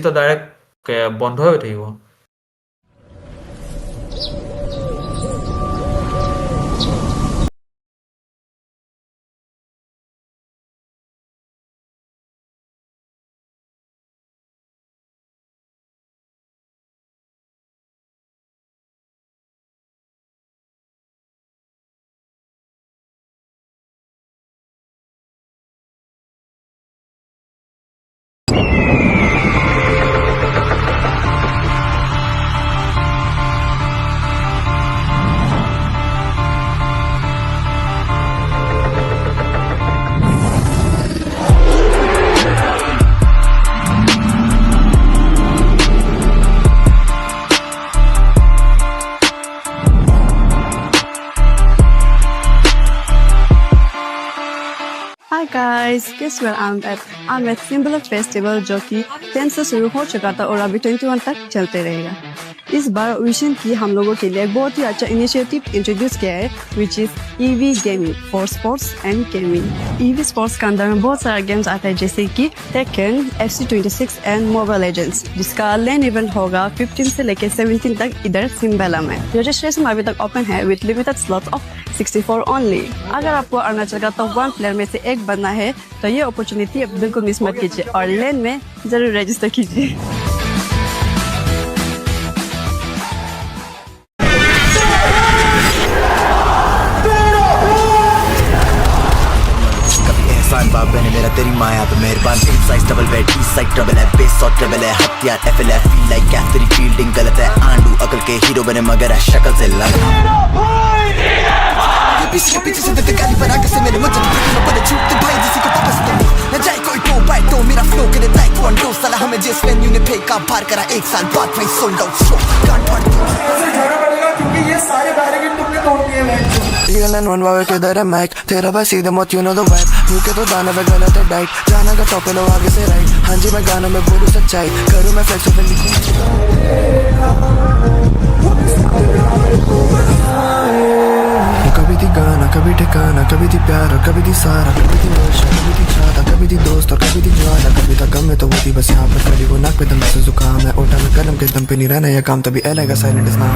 তো ডাইৰেক্ট বন্ধ হৈ থাকিব। Hi guys, guess where I'm at? I'm at Symbol Festival जो कि 10 से शुरू हो चुका था और अभी 21 तक चलते रहेगा। इस बार विजन की हम लोगों के लिए एक बहुत ही अच्छा इनिशिएटिव इंट्रोड्यूस किया है which is EV Gaming for Sports and Gaming। EV Sports के अंदर में बहुत सारे गेम्स आते हैं जैसे कि Tekken, FC26 and Mobile Legends जिसका लेन इवेंट होगा 15 से लेकर 17 तक इधर सिम्बेला में। रजिस्ट्रेशन अभी तक ओपन है with limited slots of 64 only. अगर आपको अरुणाचल का टॉप 1 प्लेयर में से एक बनना है तो ये अपॉर्चुनिटी बिल्कुल मिस मत कीजिए और लेन में जरूर रजिस्टर कीजिए। बाप ने मेरा तेरी माया पे मेहरबान tip size double bed tea side trouble है बेस और ट्रबल है हथियार एफएल फील लाइक क्या तेरी फील्डिंग गलत है आंडू अकल के हीरो बने मगर है शक्ल से लग ये पीछे से देते गाली पर आके से मेरे मुझे तो बड़े झूठ तो भाई जिसी को वापस दो न जाए कोई तो बाइक तो मेरा फ्लो करे टाइक वन दो साला हमें जिस वेन्यू ने पे का बाहर करा एक साल बाद में सोल्ड आउट शो कान फाड़ दो ऐसे जाना पड़ेगा क्योंकि ये सारे बैरिकेड तुमने तोड़ दिए हैं Real and one वावे के दर है माइक तेरा भाई सीधे मत you know the vibe भूखे तो दाना पे गलत है डाइट जाना का टॉप लो आगे से राइट हाँ जी मैं गाना में बोलूँ सच्चाई करूँ मैं फ्लेक्स पे लिखूँ कभी थी गाना कभी ठिकाना कभी थी प्यार और कभी थी सारा कभी थी नशा कभी थी चाहता कभी थी दोस्त और कभी थी ज्वाला कभी था गम में तो वो थी बस यहाँ पर खड़ी वो नाक पे दम से जुकाम है ओटा में कलम के दम पे नहीं रहना यह काम तभी एल आएगा साइलेंट इस नाम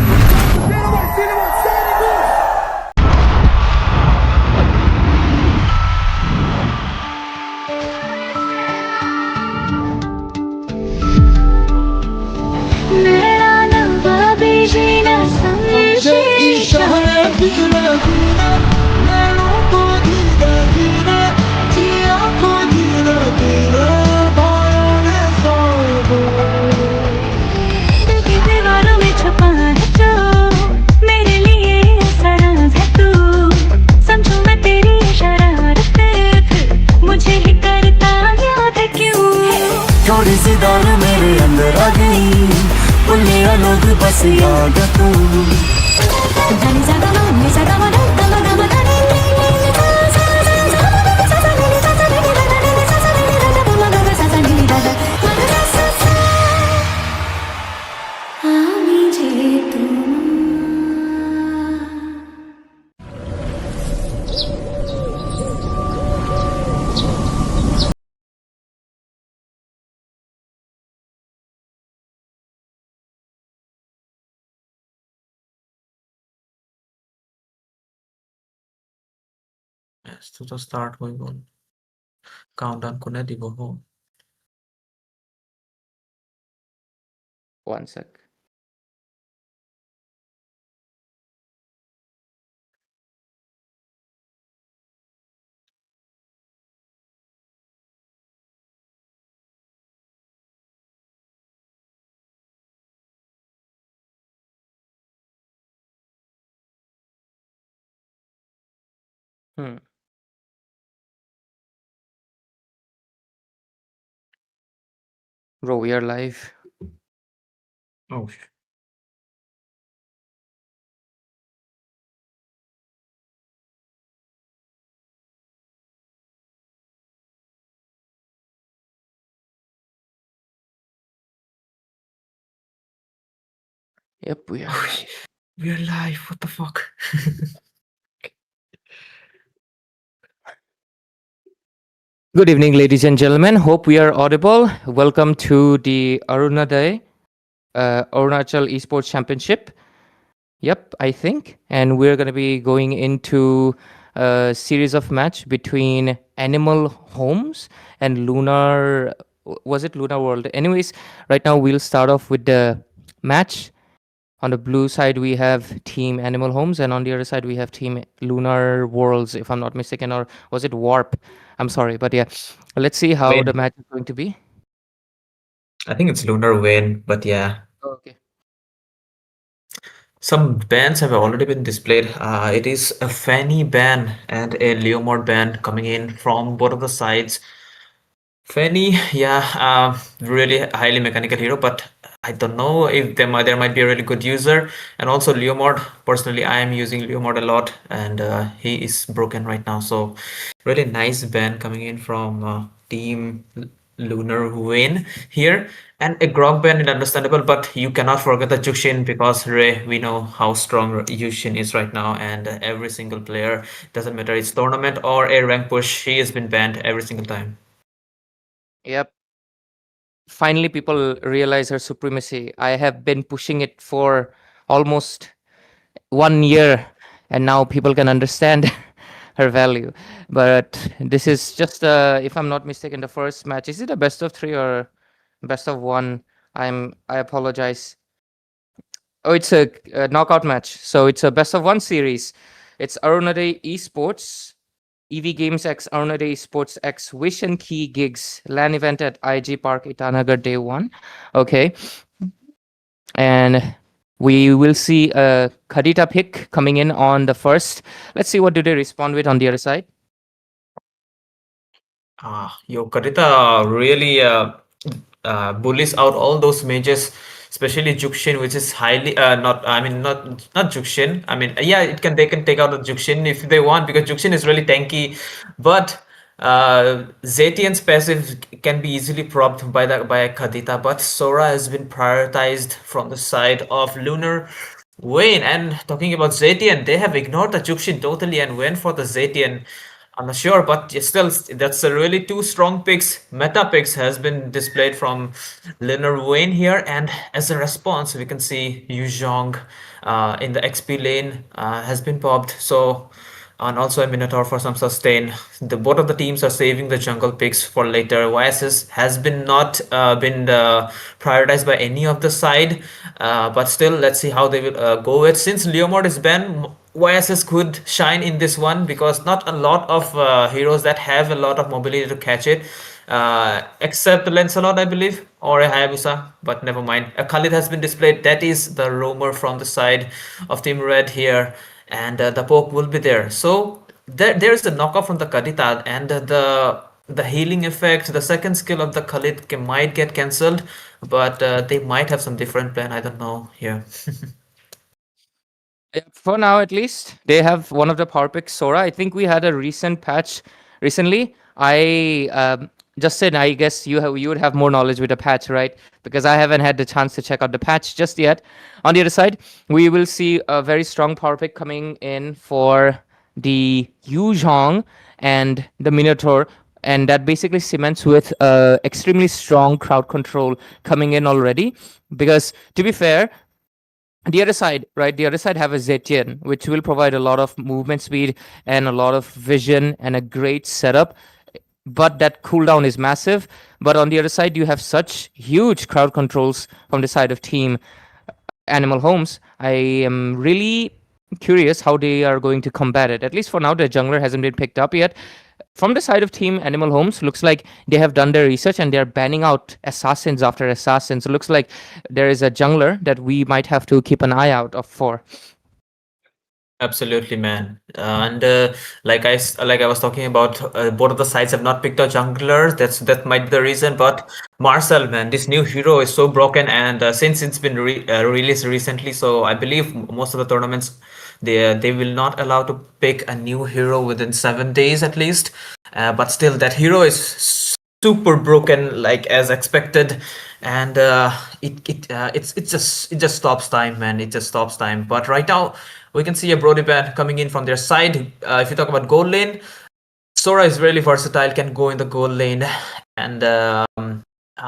थोड़ी सी दौड़ मेरे अंदर आ गई पुलिया लोग बस याद तू তো ষ্টাৰ্ট হৈ গ'ল কাউণ্টডাউন কোনে দিব হো 1 sec. Bro, we are live. Oh, Yep, we are live. we are live. What the fuck? Good evening, ladies and gentlemen. Hope we are audible. Welcome to the Arunoday Arunachal Esport Championship. Yep, I think. And we're going to be going into a series of match between Animal Homes and Lunar. Was it Lunar World? Anyways, right now we'll start off with the match. On the blue side, we have Team Animal Homes, and on the other side, we have Team Lunar Worlds, if I'm not mistaken, or was it Warp? I'm sorry, but yeah, let's see how the Wayne. match is going to be. I think it's Lunar Wayne, but yeah. Okay. Some bands have already been displayed. It is a Fanny ban and a Leomord ban coming in from both of the sides. Fanny, yeah, really highly mechanical hero, but I don't know if there might be a really good user. And also Leomord, personally, I am using Leomord a lot, and he is broken right now. So really nice ban coming in from Team Lunar Win here. And a Grog ban is understandable, but you cannot forget the Jukshin because Ray, we know how strong Yushin is right now, and every single player, doesn't matter it's tournament or a rank push, he has been banned every single time. Yep. Finally, people realize her supremacy. I have been pushing it for almost 1 year, and now people can understand her value. But this is just, if I'm not mistaken, the first match. Is it a best of three or best of one? I apologize. Oh, it's a knockout match. So it's a best of one series. It's Arunoday Esports, EV Games X Arunoday Esports X Wish and Key Gigs LAN event at IG Park Itanagar Day 1. Okay. And we will see a Kadita pick coming in on the first. Let's see what do they respond with on the other side. Yo, Karita really bullies out all those mages, especially Jukshin, which is highly not. I mean, not Jukshin. I mean, yeah, they can take out the Jukshin if they want because Jukshin is really tanky, but Zetian's passive can be easily propped by Kadita. But Sora has been prioritized from the side of Lunar. Wayne, and talking about Zetian, they have ignored the Jukshin totally and went for the Zetian. I'm not sure, but still, that's a really two strong picks. Meta picks has been displayed from Leonard Wayne here, and as a response, we can see Yu Zhong in the XP lane has been popped. So, and also a Minotaur for some sustain. Both of the teams are saving the jungle picks for later. YSS has been not been prioritized by any of the side, but still, let's see how they will go with. Since Leomord is banned, YSS could shine in this one because not a lot of heroes that have a lot of mobility to catch it, except Lancelot, I believe, or a Hayabusa, but never mind. A Khalid has been displayed. That is the roamer from the side of Team Red here, and the poke will be there. So there's a knockoff from the Kadita, and the healing effect, the second skill of the Khalid might get cancelled, but they might have some different plan. I don't know here. Yeah, for now, at least, they have one of the power picks, Sora. I think we had a recent patch recently. I just said, I guess you would have more knowledge with the patch, right? Because I haven't had the chance to check out the patch just yet. On the other side, we will see a very strong power pick coming in for the Yu Zhong and the Minotaur. And that basically cements with extremely strong crowd control coming in already. Because to be fair, the other side, right? The other side have a Zetian, which will provide a lot of movement speed and a lot of vision and a great setup. But that cooldown is massive. But on the other side, you have such huge crowd controls from the side of Team Animal Homes. I am really curious how they are going to combat it. At least for now, the jungler hasn't been picked up yet. From the side of Team Animal Homes, looks like they have done their research and they're banning out assassins after assassins. So looks like there is a jungler that we might have to keep an eye out for. Absolutely, man. And like I was talking about, both of the sides have not picked a jungler. That might be the reason. But Marcel, man, this new hero is so broken, and since it's been released recently, so I believe most of the tournaments they will not allow to pick a new hero within 7 days at least. But still, that hero is super broken, like as expected, and it just stops time, man. It just stops time. But right now we can see a Brody band coming in from their side. If you talk about gold lane, Sora is really versatile, can go in the goal lane, and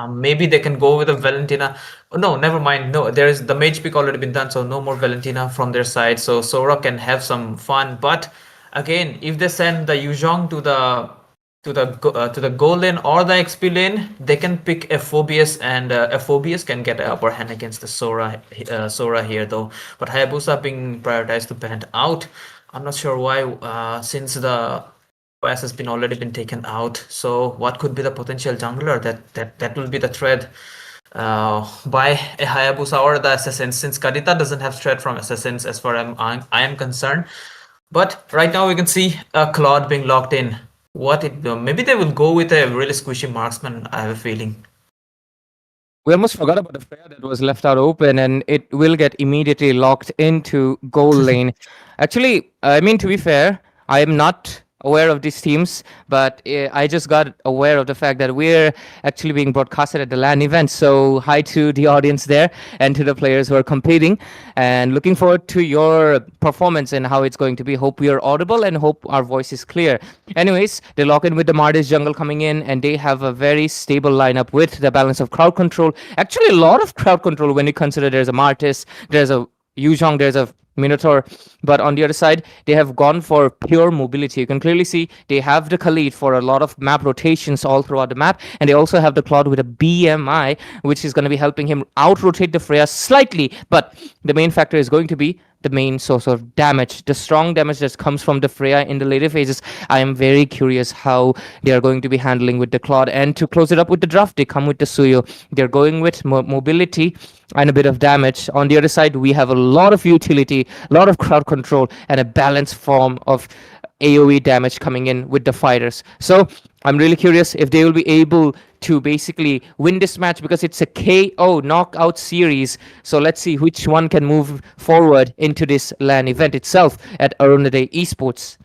maybe they can go with a Valentina. Oh, no, never mind. No, there is the mage pick already been done, so no more Valentina from their side. So Sora can have some fun. But again, if they send the Yuzhong to the goal lane or the XP lane, they can pick Phobius, and Phobius can get an upper hand against the Sora here though. But Hayabusa being prioritized to ban out. I'm not sure why, since the OS has been already been taken out. So what could be the potential jungler that will be the threat by a Hayabusa or the assassins? Since Kadita doesn't have threat from assassins as far as I am concerned. But right now we can see Claude being locked in. Maybe they will go with a really squishy marksman. I have a feeling. We almost forgot about the Freya that was left out open, and it will get immediately locked into goal lane. Actually, I mean, to be fair, I am not aware of these teams, but I just got aware of the fact that we're actually being broadcasted at the LAN event. So hi to the audience there and to the players who are competing, and looking forward to your performance and how it's going to be. Hope we are audible and hope our voice is clear. Anyways, they lock in with the Mardis jungle coming in, and they have a very stable lineup with the balance of crowd control. Actually, a lot of crowd control when you consider there's a Martis, there's a Yuzhong, there's a Minotaur, but on the other side, they have gone for pure mobility. You can clearly see they have the Khalid for a lot of map rotations all throughout the map, and they also have the Claude with a BMI, which is going to be helping him out rotate the Freya slightly. But the main factor is going to be the main source of damage, the strong damage that comes from the Freya in the later phases. I am very curious how they are going to be handling with the Claude. And to close it up with the draft, they come with the Suyo. They're going with mobility and a bit of damage. On the other side, we have a lot of utility, a lot of crowd control, and a balanced form of AoE damage coming in with the fighters. So I'm really curious if they will be able to basically win this match, because it's a KO knockout series. So let's see which one can move forward into this LAN event itself at Arunoday Esports.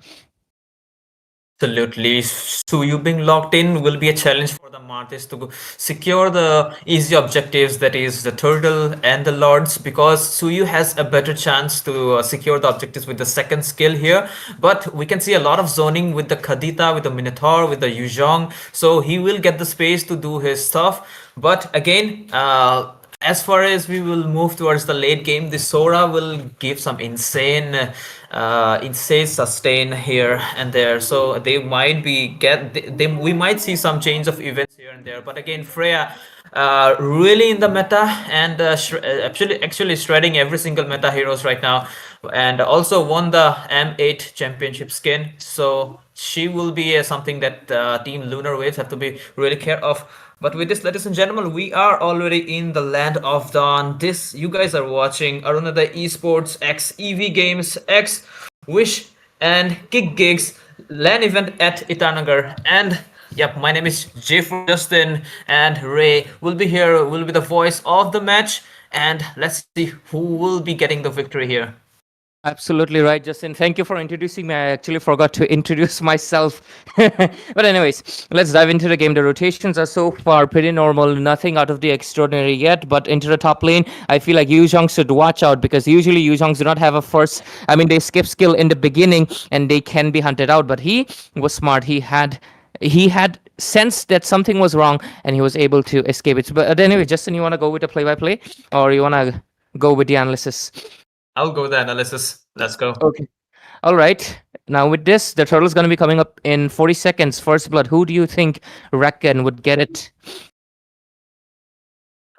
Absolutely. Suyu being locked in will be a challenge for the Martis to secure the easy objectives, that is the Turtle and the Lords, because Suyu has a better chance to secure the objectives with the second skill here. But we can see a lot of zoning with the Kadita, with the Minotaur, with the Yuzhong, so he will get the space to do his stuff. But again, as far as we will move towards the late game, the Sora will give some insane sustain here and there. So they might be we might see some change of events here and there. But again, Freya really in the meta, and actually shredding every single meta heroes right now, and also won the M8 championship skin. So she will be something that Team Lunar Waves have to be really care of. But with this, ladies and gentlemen, we are already in the land of dawn. This, you guys are watching Arunoday Esports X EV Games X Wish and Kick Gigs LAN event at Itanagar. And yep, my name is J for Justin, and Ray will be here, will be the voice of the match. And let's see who will be getting the victory here. Absolutely right, Justin. Thank you for introducing me. I actually forgot to introduce myself. But anyways, let's dive into the game. The rotations are so far pretty normal, nothing out of the extraordinary yet. But into the top lane, I feel like Yuzhong should watch out, because usually Yuzhongs do not have a first. I mean, they skip skill in the beginning and they can be hunted out. But he was smart. He had sensed that something was wrong and he was able to escape it. But anyway, Justin, you want to go with the play-by-play, or you want to go with the analysis? I'll go with the analysis. Let's go. Okay. All right. Now with this, the turtle's going to be coming up in 40 seconds. First blood. Who do you think Reckon would get it?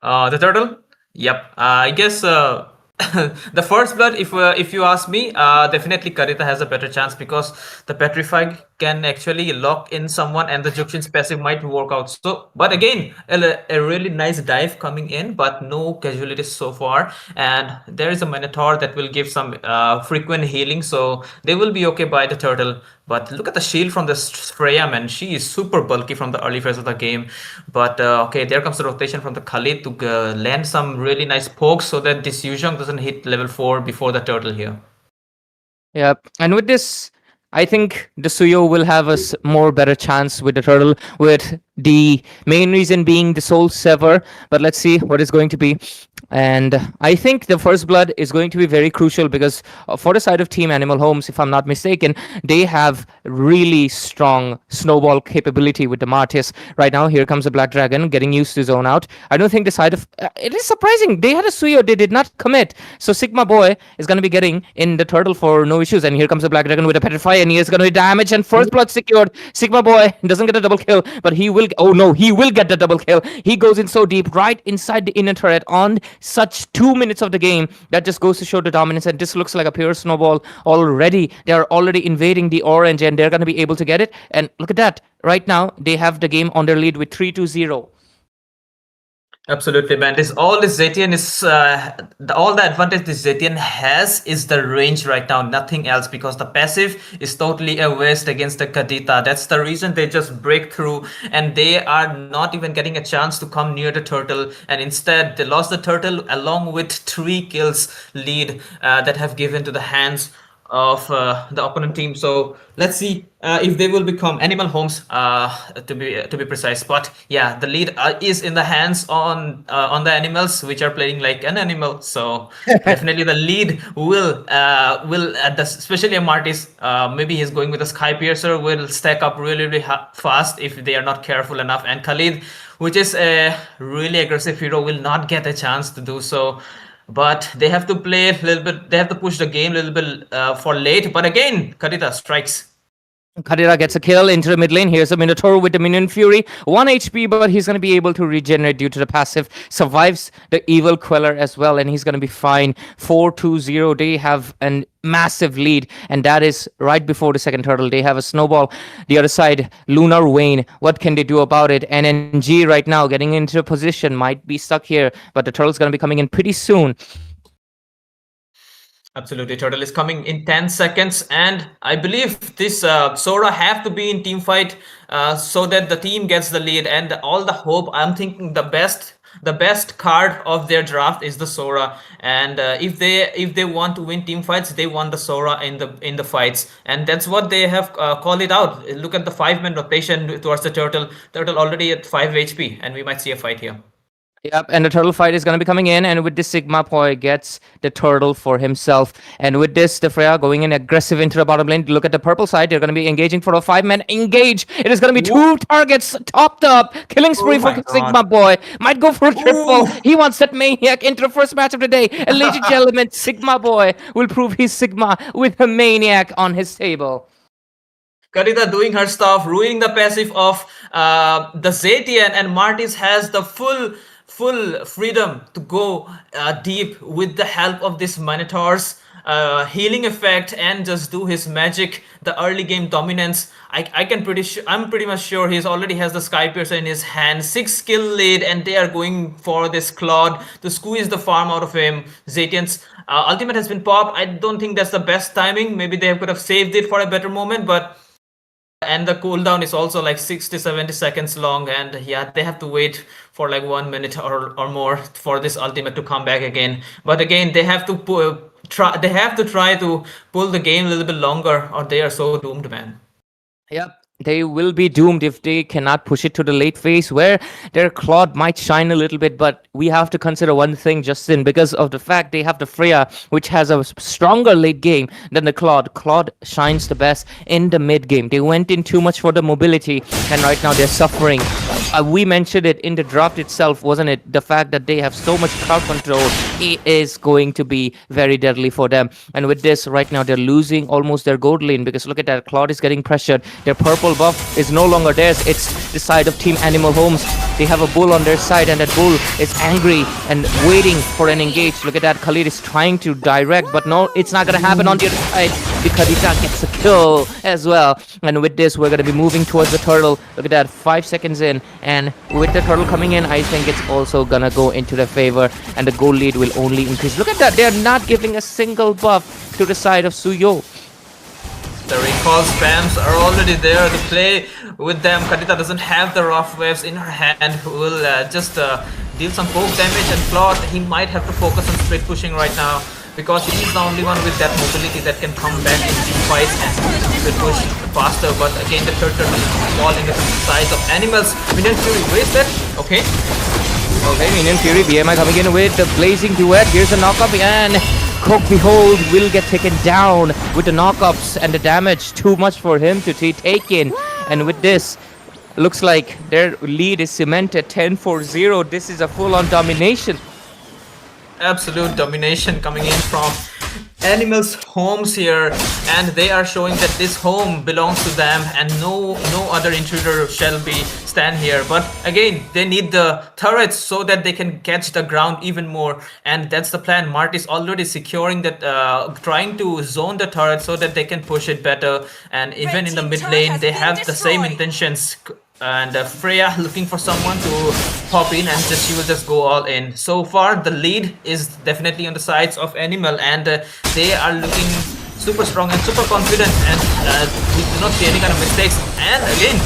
The turtle? Yep. I guess the first blood, if you ask me, definitely Karita has a better chance, because the petrify can actually lock in someone, and the Jukshin's passive might work out. So, but again, a really nice dive coming in, but no casualties so far. And there is a Minotaur that will give some frequent healing, so they will be okay by the turtle. But look at the shield from the Freya, man. She is super bulky from the early phase of the game. But okay, there comes the rotation from the Khalid to land some really nice pokes, so that this Yuzhong doesn't hit level 4 before the turtle here. Yeah. And with this, I think the Suyo will have a more better chance with the turtle, with the main reason being the soul sever. But let's see what is going to be. And I think the first blood is going to be very crucial because for the side of Team Animal Homes, if I'm not mistaken, they have really strong snowball capability with the Martis. Right now, here comes the Black Dragon getting used to zone out. I don't think the side of it is surprising. They had a Suyo, they did not commit. So Sigma Boy is going to be getting in the turtle for no issues. And here comes the Black Dragon with a Petrify, and he is going to be damaged. And first blood secured. Sigma Boy doesn't get a double kill, but he will. Oh no, he will get the double kill. He goes in so deep, right inside the inner turret on such 2 minutes of the game. That just goes to show the dominance. And this looks like a pure snowball already. They are already invading the orange, and they're going to be able to get it. And look at that. Right now, they have the game on their lead with 3-0. Absolutely, man. This all this Zetian is all the advantage this Zetian has is the range right now, nothing else, because the passive is totally a waste against the Kadita. That's the reason they just break through, and they are not even getting a chance to come near the turtle, and instead they lost the turtle along with 3 kills lead that have given to the hands of the opponent team. So let's see if they will become Animal Homes, to be precise. But yeah, the lead is in the hands on the animals, which are playing like an animal. So definitely the lead will especially a Martis. Maybe he's going with a Sky Piercer, will stack up really fast if they are not careful enough. And Khalid, which is a really aggressive hero, will not get a chance to do so. But they have to play a little bit. They have to push the game a little bit for late. But again, Kadita strikes. Kadira gets a kill into the mid lane. Here's a Minotaur with the Minion Fury. 1 HP, but he's going to be able to regenerate due to the passive. Survives the Evil Queller as well, and he's going to be fine. 4-0. They have a massive lead, and that is right before the second turtle. They have a snowball. The other side, Lunar Wayne. What can they do about it? NNG right now getting into a position. Might be stuck here, but the turtle's going to be coming in pretty soon. Absolutely, turtle is coming in 10 seconds, and I believe this Sora have to be in team fight so that the team gets the lead. And all the hope, I'm thinking the best card of their draft is the Sora, and if they want to win team fights, they want the Sora in the fights, and that's what they have called it out. Look at the 5-man rotation towards the turtle already at 5 HP, and we might see a fight here. Yep, and the turtle fight is going to be coming in, and with this Sigma Boy gets the turtle for himself. And with this, the Freya going in aggressive into the bottom lane. Look at the purple side. They're going to be engaging for a 5-man engage. It is going to be 2 targets topped up. Killing spree for Sigma Boy. Might go for a triple. He wants that Maniac into the first match of the day. And ladies and gentlemen, Sigma Boy will prove he's Sigma with a Maniac on his table. Karita doing her stuff, ruining the passive of the Zetian, and Martis has the full freedom to go deep with the help of this Minotaur's healing effect and just do his magic. The early game dominance, I'm pretty much sure he already has the Sky Piercer in his hand. 6 skill lead, and they are going for this Claude to squeeze the farm out of him. Zetian's ultimate has been popped. I don't think that's the best timing. Maybe they could have saved it for a better moment, but and the cooldown is also like 60-70 seconds long, and yeah, they have to wait for like 1 minute or more for this ultimate to come back again. But again, they have to try to pull the game a little bit longer, or they are so doomed, man. Yep. They will be doomed if they cannot push it to the late phase, where their Claude might shine a little bit. But we have to consider one thing, Justin, because of the fact they have the Freya, which has a stronger late game than the Claude. Claude shines the best in the mid game. They went in too much for the mobility, and right now they're suffering. We mentioned it in the draft itself, wasn't it? The fact that they have so much crowd control, it is going to be very deadly for them. And with this, right now, they're losing almost their gold lane, because look at that. Claude is getting pressured. Their purple buff is no longer theirs. It's the side of Team Animal Homes. They have a bull on their side, and that bull is angry and waiting for an engage. Look at that. Khalid is trying to direct, but no, it's not going to happen on the other side. The Khadija gets a kill as well. And with this, we're going to be moving towards the turtle. Look at that. 5 seconds in. And with the turtle coming in, I think it's also going to go into their favor, and the goal lead will only increase. Look at that. They're not giving a single buff to the side of Suyo. The recall spams are already there to play with them. Kadita doesn't have the rough waves in her hand, who will just deal some poke damage, and Claude, he might have to focus on split pushing right now, because he's the only one with that mobility that can come back in team fights and will push faster. But again, the third turtle is falling into the size of animals. Minion Fury, where is that? Okay. Okay, Minion Fury, BMI coming in with the blazing duet. Here's a knockup, and Coke Behold will get taken down with the knockups and the damage. Too much for him to take in. And with this, looks like their lead is cemented 10-0. This is a full-on domination. Absolute domination coming in from animals homes here, and they are showing that this home belongs to them and no other intruder shall be stand here. But again, they need the turrets so that they can catch the ground even more, and that's the plan. Mart is already securing that, trying to zone the turret so that they can push it better, and even in the mid lane they have the same intentions. And Freya looking for someone to pop in, and she will just go all in. So far the lead is definitely on the sides of Animal, and they are looking super strong and super confident, and we do not see any kind of mistakes. And again,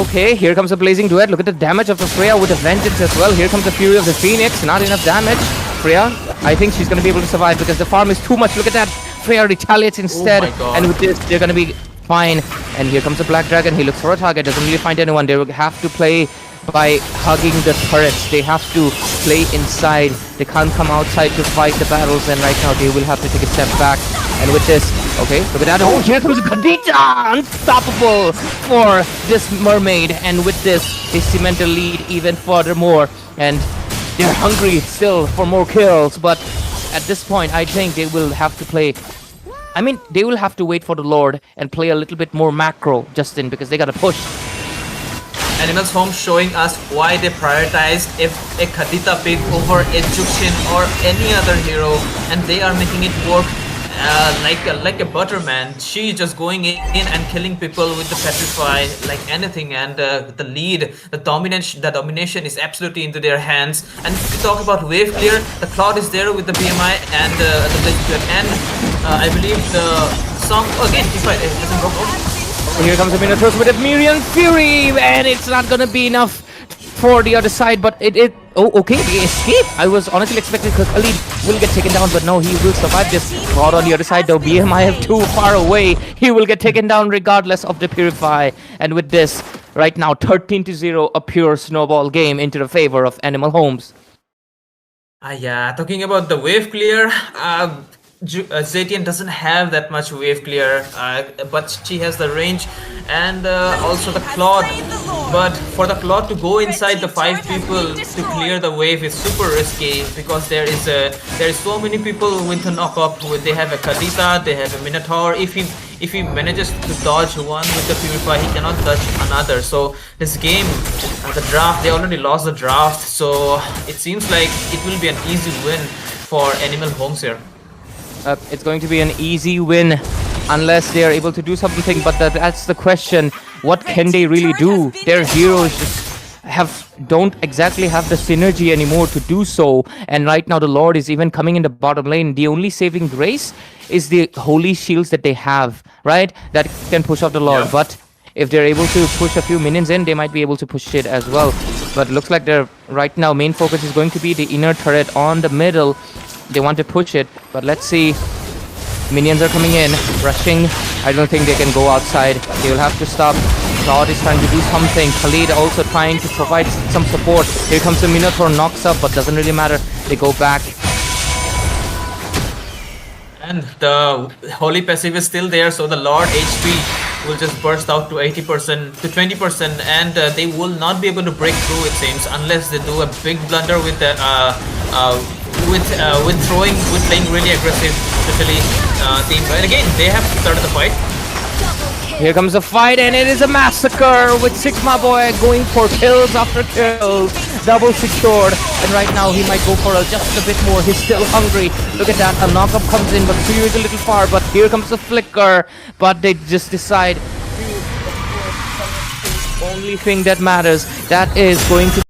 okay, here comes a blazing duet. Look at the damage of the Freya with a vengeance as well. Here comes the fury of the Phoenix. Not enough damage. Freya, I think she's going to be able to survive because the farm is too much. Look at that. Freya retaliates instead, my God. and with this they're going to be fine. And here comes the Black Dragon. He looks for a target, doesn't really find anyone. They will have to play by hugging the turrets. They have to play inside. They can't come outside to fight the battles, and right now they will have to take a step back. And with this, okay, look at that. Oh, here comes Khadija! Unstoppable for this mermaid. And with this, they cement the lead even furthermore. And they're hungry still for more kills, but at this point, I think they will have to play. I mean, they will have to wait for the Lord and play a little bit more macro, Justin, because they gotta push. Animals Home showing us why they prioritized a Khadita pick over a Jukshin or any other hero, and they are making it work like a butter, man. She just going in and killing people with the petrify like anything, and the lead, the domination is absolutely into their hands. And if we talk about wave clear, the Cloud is there with the BMI and the Blade, and I believe the song again. If I it doesn't go out. Here comes the Minotaurs with a Miriam Fury, and it's not gonna be enough for the other side, but oh, okay, they escape. I was honestly expecting Khalid will get taken down, but no, he will survive this. Cloud on the other side, though, BMI too far away. He will get taken down regardless of the Purify. And with this, right now, 13-0, a pure snowball game into the favor of Animal Homes. Yeah, talking about the wave clear, Zetian doesn't have that much wave clear, but she has the range and also the Claude. But for the Claude to go inside the 5 people to clear the wave is super risky, because there is so many people with the knock up. They have a Khadita, they have a Minotaur. If he manages to dodge one with the Purify, he cannot touch another. So this game, the draft, they already lost the draft, so it seems like it will be an easy win for Animal Homes here. It's going to be an easy win unless they are able to do something, but that's the question. What can they really do? Their heroes just don't exactly have the synergy anymore to do so, and right now the Lord is even coming in the bottom lane. The only saving grace is the holy shields that they have, right? That can push off the Lord, but if they're able to push a few minions in, they might be able to push it as well. But looks like their right now main focus is going to be the inner turret on the middle. They want to push it, but let's see. Minions are coming in, rushing. I don't think they can go outside. They will have to stop. Cloud is trying to do something. Khalid also trying to provide some support. Here comes the Minotaur, knocks up, but doesn't really matter. They go back. And the holy passive is still there, so the Lord HP will just burst out to 80% to 20%, and they will not be able to break through, it seems, unless they do a big blunder with the with throwing, with playing really aggressive, especially team. And again, they have started the fight. Here comes the fight, and it is a massacre with Sigma Boy going for kills after kills. Double secured, and right now he might go for just a bit more. He's still hungry. Look at that, a knockup comes in, but Fury is a little far. But here comes the flicker, but they just decide the only thing that matters, that is going to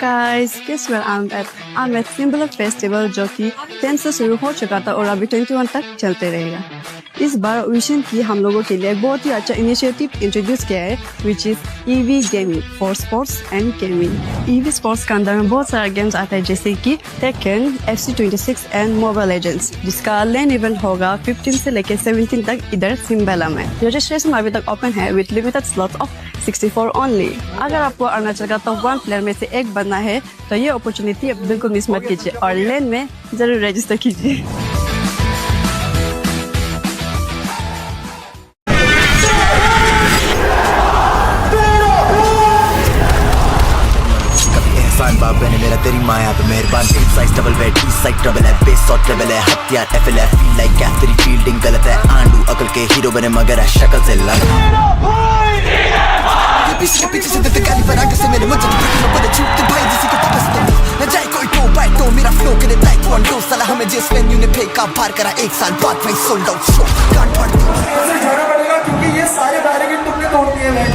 guys, guess where I'm at? I'm at Symbol Festival जो कि 10 से शुरू हो चुका था और अभी 21 तक चलते रहेगा। इस बार विशन की हम लोगों के लिए एक बहुत ही अच्छा इनिशिएटिव इंट्रोड्यूस किया है which is EV gaming for sports and gaming. EV sports के अंदर में बहुत सारा गेम्स आता है जैसे कि taken, FC26 and mobile legends, जिसका लैंड इवेंट होगा 15 से लेकर 17 तक इधर सिम्बेला में। रजिस्ट्रेशन अभी तक ओपन है with limited slots of 64 only. अगर आपको अरुणाचल का टॉप 1 प्लेयर में से एक बनना है तो ये अपॉर्चुनिटी बिल्कुल मिस मत कीजिए और लैंड में जरूर रजिस्टर कीजिए। एहसान बाप बने मेरा तेरी माया पे मेहरबान। Tape size double bed, east side trouble है, बेस और ट्रबल है, हथियार एफएल है, फील लाइक कैफ तेरी फील्डिंग गलत है। आंडू अकल के हीरो बने मगर है शक्ल से लग। ये पीछे के पीछे से देते गाली पर आगे से मेरे मुझे तो मैं बोले झूठ भाई जिसी को वापस दो न जाए कोई तो बाय तो मेरा फ्लो के लिए टाइट वन दो साला हमें जिस वेन्यू ने फेंका बाहर करा एक साल बाद भाई सोल्ड आउट शो कांट फाड़ दो ऐसे झगड़ा पड़ेगा क्योंकि ये सारे बैरिकेड तुमने तोड़ दिए हैं।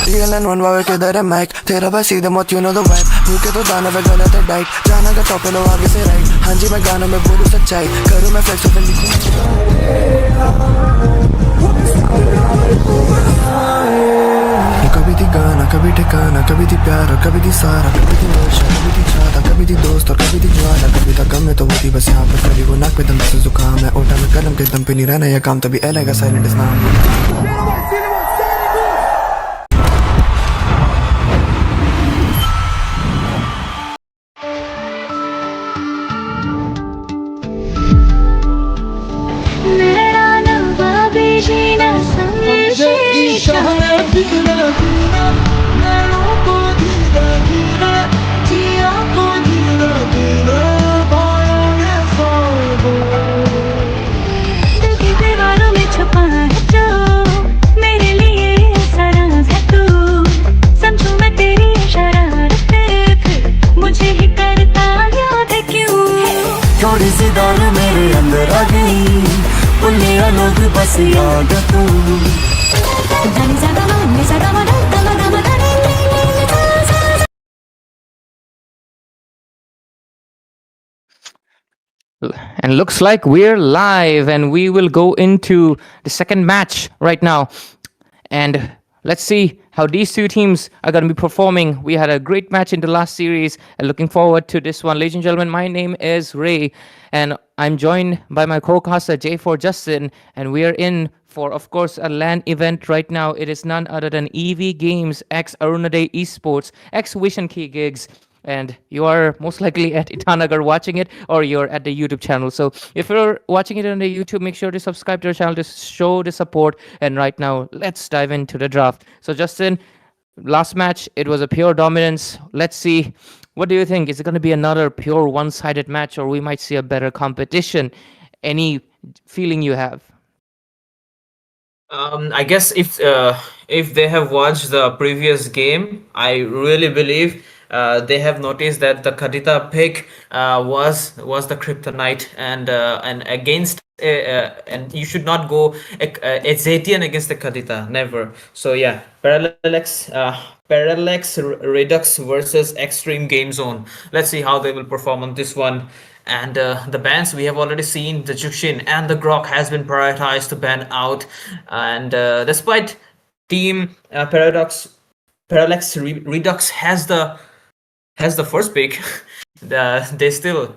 Real and one वावे के दर है माइक तेरा बस सीधे मत you know the vibe भूखे तो दाना पे गलत है डाइट जाना का टॉप लो आगे से राइट। हाँ जी मैं गानों में बोलूँ सच्चाई करूँ मैं फ्लेक्स पे कभी थी गाना कभी ठिकाना कभी थी प्यार और कभी थी सारा कभी थी नशा कभी थी चाहता कभी थी दोस्त और कभी थी ज्वाला कभी था गम में तो वो थी बस यहाँ पर कभी वो नाक पे दम से जुकाम है ओटा में कलम के दम पे नहीं रहना यह काम तभी एलेगा साइलेंट इस नाम। मेरे अंदर आ गई पुलिया लोग बस याद तू। And looks like we're live and we will go into the second match right now. And let's see how these two teams are going to be performing. We had a great match in the last series and looking forward to this one. Ladies and gentlemen, my name is Ray and I'm joined by my co-caster J4 Justin, and we are in for, of course, a LAN event right now. It is none other than EV Games X Arunoday Esports X Vision Key Gigs. And you are most likely at Itanagar watching it, or you're at the YouTube channel. So if you're watching it on the YouTube, make sure to subscribe to our channel to show the support. And right now, let's dive into the draft. So Justin, last match, it was a pure dominance. Let's see, what do you think? Is it going to be another pure one-sided match, or we might see a better competition? Any feeling you have? I guess if they have watched the previous game, I really believe they have noticed that the Kadita pick was the kryptonite, and against and you should not go Zetian against the Kadita, never. So yeah, Parallax Redux versus Extreme Game Zone. Let's see how they will perform on this one. And the bans we have already seen, the Jukshin and the Grok has been prioritized to ban out. And despite Team Parallax Redux has the first pick, they still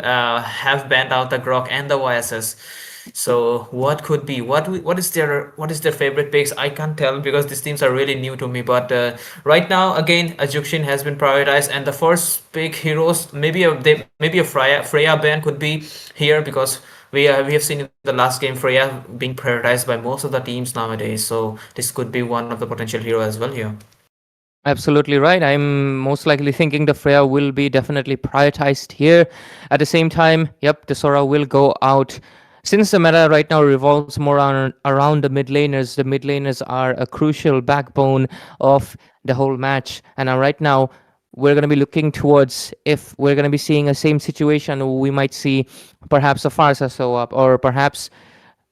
have banned out the Grok and the YSS. So what could be what is their favorite picks? I can't tell because these teams are really new to me. But right now, again, a Jukshin has been prioritized, and the first pick heroes maybe a Freya ban could be here because we have seen in the last game Freya being prioritized by most of the teams nowadays. So this could be one of the potential hero as well here. Absolutely right. I'm most likely thinking the Freya will be definitely prioritized here. At the same time, yep, the Sora will go out. Since the meta right now revolves more around the mid laners are a crucial backbone of the whole match. And right now, we're going to be looking towards if we're going to be seeing a same situation, we might see perhaps a Farsa show up, or perhaps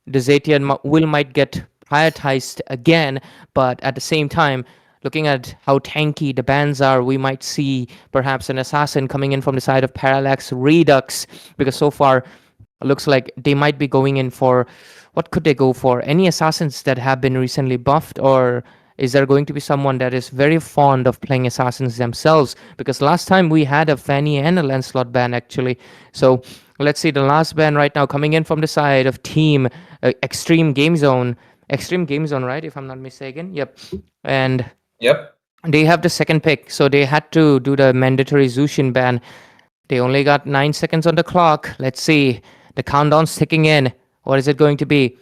the Zetian might get prioritized again. But at the same time, looking at how tanky the bans are, we might see perhaps an assassin coming in from the side of Parallax Redux, because so far looks like they might be going in for, what could they go for? Any assassins that have been recently buffed, or is there going to be someone that is very fond of playing assassins themselves? Because last time we had a Fanny and a Lancelot ban actually. So let's see the last ban right now coming in from the side of Team Extreme Game Zone. Extreme Game Zone, right? If I'm not mistaken. Yep. And Yep. they have the second pick, so they had to do the mandatory Zushin ban. They only got 9 seconds on the clock. Let's see. The countdown's ticking in. What is it going to be?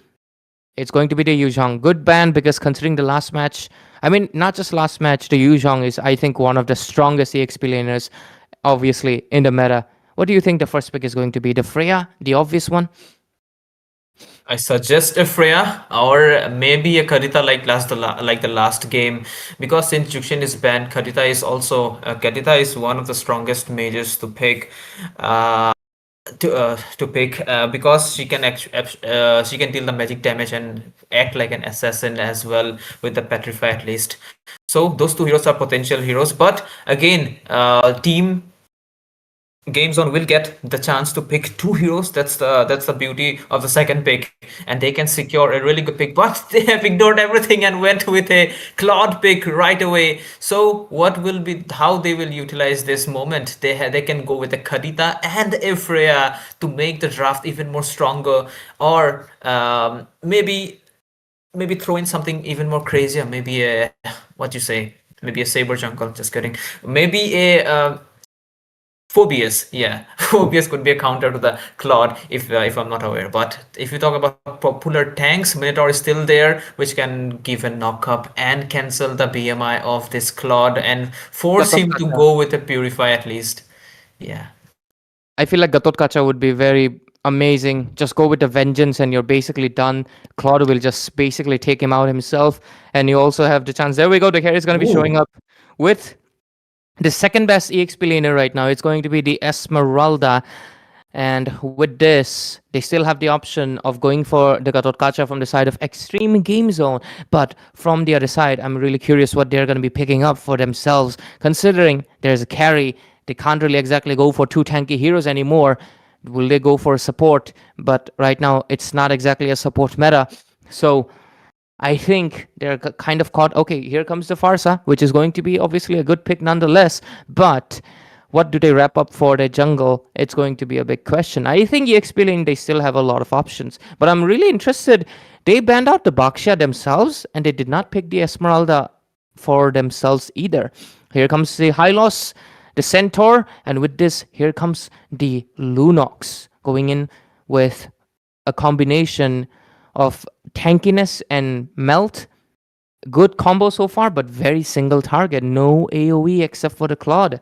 It's going to be the Yuzhong. Good ban, because considering the last match, I mean, not just last match, the Yuzhong is, I think, one of the strongest EXP laners, obviously, in the meta. What do you think the first pick is going to be? The Freya, the obvious one? I suggest a Freya or maybe a Karita like the last game, because since Juxian is banned, Karita is one of the strongest mages to pick. To pick because she can deal the magic damage and act like an assassin as well with the petrify at least. So those two heroes are potential heroes, but again, team Game Zone will get the chance to pick two heroes. That's the beauty of the second pick, and they can secure a really good pick. But they have ignored everything and went with a Claude pick right away. So what will be how they will utilize this moment? They can go with a Kadita and a Freya to make the draft even more stronger, or maybe throw in something even more crazier. Maybe a what you say? Maybe a Saber Jungle. Just kidding. Maybe a Phobius, yeah, Phobius could be a counter to the Claude if I'm not aware. But if you talk about popular tanks, Minotaur is still there, which can give a knock up and cancel the BMI of this Claude and force him to Gatotkacha. go with a Purify at least. Yeah. I feel like Gatotkacha would be very amazing. Just go with the vengeance and you're basically done. Claude will just basically take him out himself. And you also have the chance. There we go. The carry is going to be showing Ooh. up with the second best EXP laner right now. It's going to be the Esmeralda. And with this, they still have the option of going for the Gatotkacha from the side of Extreme Game Zone. But from the other side, I'm really curious what they're going to be picking up for themselves, considering there's a carry. They can't really exactly go for two tanky heroes anymore. Will they go for a support? But right now, it's not exactly a support meta. So I think they're kind of caught. Okay, here comes the Farsa, which is going to be obviously a good pick nonetheless. But what do they wrap up for their jungle? It's going to be a big question. I think EXP lane, they still have a lot of options. But I'm really interested. They banned out the Baksha themselves, and they did not pick the Esmeralda for themselves either. Here comes the Hylos, the Centaur, and with this, here comes the Lunox going in with a combination of tankiness and melt. Good combo so far, but very single target. No AoE except for the Claude.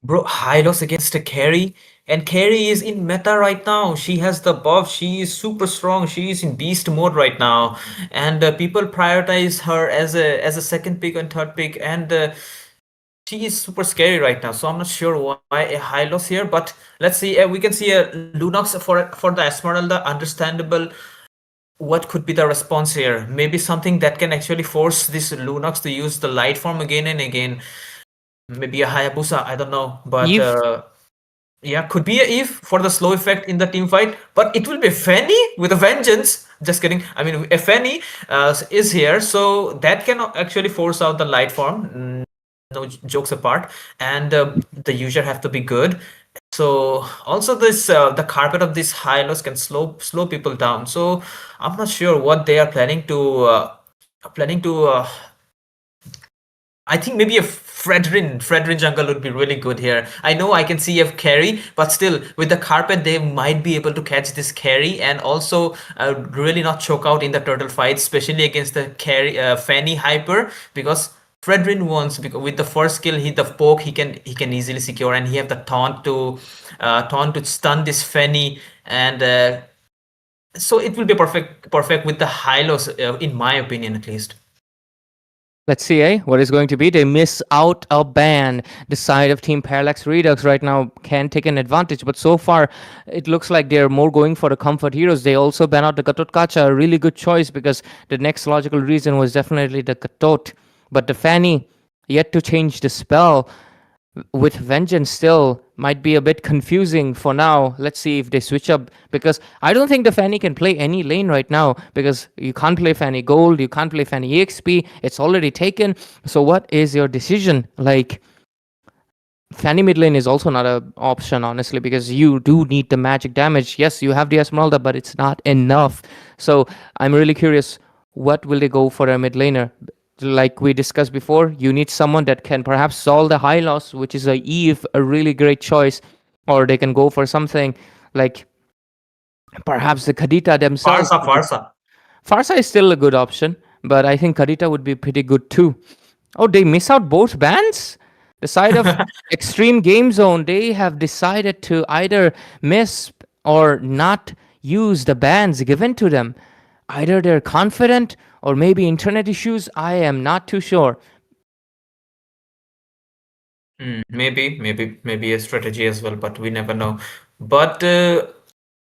Bro, Hylos against a carry, and carry is in meta right now. She has the buff. She is super strong. She is in beast mode right now, and people prioritize her as a second pick and third pick, and she is super scary right now. So I'm not sure why a Hylos here, but let's see. We can see a Lunox for the Esmeralda. Understandable. What could be the response here? Maybe something that can actually force this Lunox to use the light form again and again. Maybe a Hayabusa, I don't know, but Eve, yeah, could be a Eve for the slow effect in the team fight, but it will be Fanny with a vengeance. Just kidding. I mean, a Fanny is here, so that can actually force out the light form. No jokes apart, and the user have to be good. So also this the carpet of this Hylos can slow people down. So I'm not sure what they are planning to I think maybe a Fredrin jungle would be really good here. I know I can see a carry, but still with the carpet they might be able to catch this carry and also really not choke out in the turtle fight, especially against the carry Fanny Hyper, because Fredrin wants, because with the first skill, the poke he can easily secure, and he have the taunt to stun this Fanny, and so it will be perfect with the Hylos in my opinion at least. Let's see, what is going to be? They miss out a ban. The side of Team Parallax Redux right now can take an advantage, but so far it looks like they're more going for the comfort heroes. They also ban out the Gatot Kacha, a really good choice because the next logical reason was definitely the Gatot. But the Fanny, yet to change the spell with Vengeance still might be a bit confusing for now. Let's see if they switch up because I don't think the Fanny can play any lane right now because you can't play Fanny Gold, you can't play Fanny EXP, it's already taken. So what is your decision? Like Fanny mid lane is also not an option, honestly, because you do need the magic damage. Yes, you have the Esmeralda, but it's not enough. So I'm really curious, what will they go for a mid laner? Like we discussed before, you need someone that can perhaps solve the high loss, which is a Eve, a really great choice, or they can go for something like perhaps the Kadita themselves. Farsa, Farsa. Farsa is still a good option, but I think Kadita would be pretty good too. Oh, they miss out both bans? The side of Extreme Game Zone, they have decided to either miss or not use the bans given to them. Either they're confident or maybe internet issues. I am not too sure. Maybe a strategy as well, but we never know. But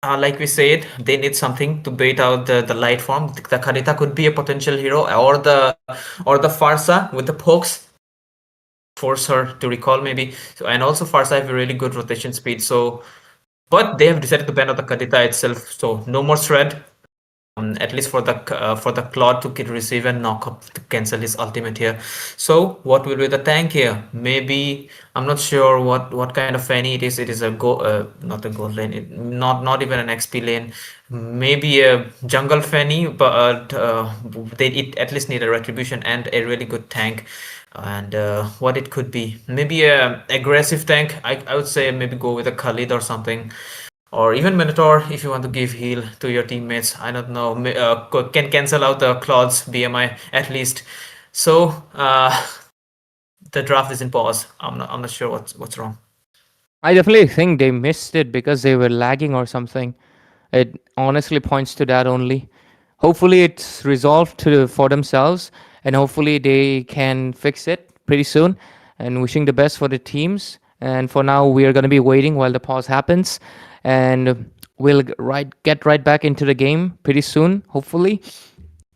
like we said, they need something to bait out the light form. The Karita could be a potential hero, or the Farsa with the pokes, force her to recall maybe. So, and also Farsa have a really good rotation speed. So, but they have decided to ban out the Kadita itself. So no more shred. At least for the Claude to receive and knock up to cancel his ultimate here. So what will be the tank here? Maybe I'm not sure what kind of Fanny it is. It is a not a gold lane. Not even an XP lane. Maybe a jungle Fanny, but they at least need a retribution and a really good tank. And what it could be, maybe a aggressive tank. I would say maybe go with a Khalid or something, or even Minotaur if you want to give heal to your teammates. I don't know, can cancel out the Claude's BMI at least. So the draft is in pause. I'm not sure what's wrong. I definitely think they missed it because they were lagging or something. It honestly points to that only. Hopefully, it's resolved for themselves, and hopefully, they can fix it pretty soon. And wishing the best for the teams. And for now, we are going to be waiting while the pause happens, and we'll get right back into the game pretty soon, hopefully.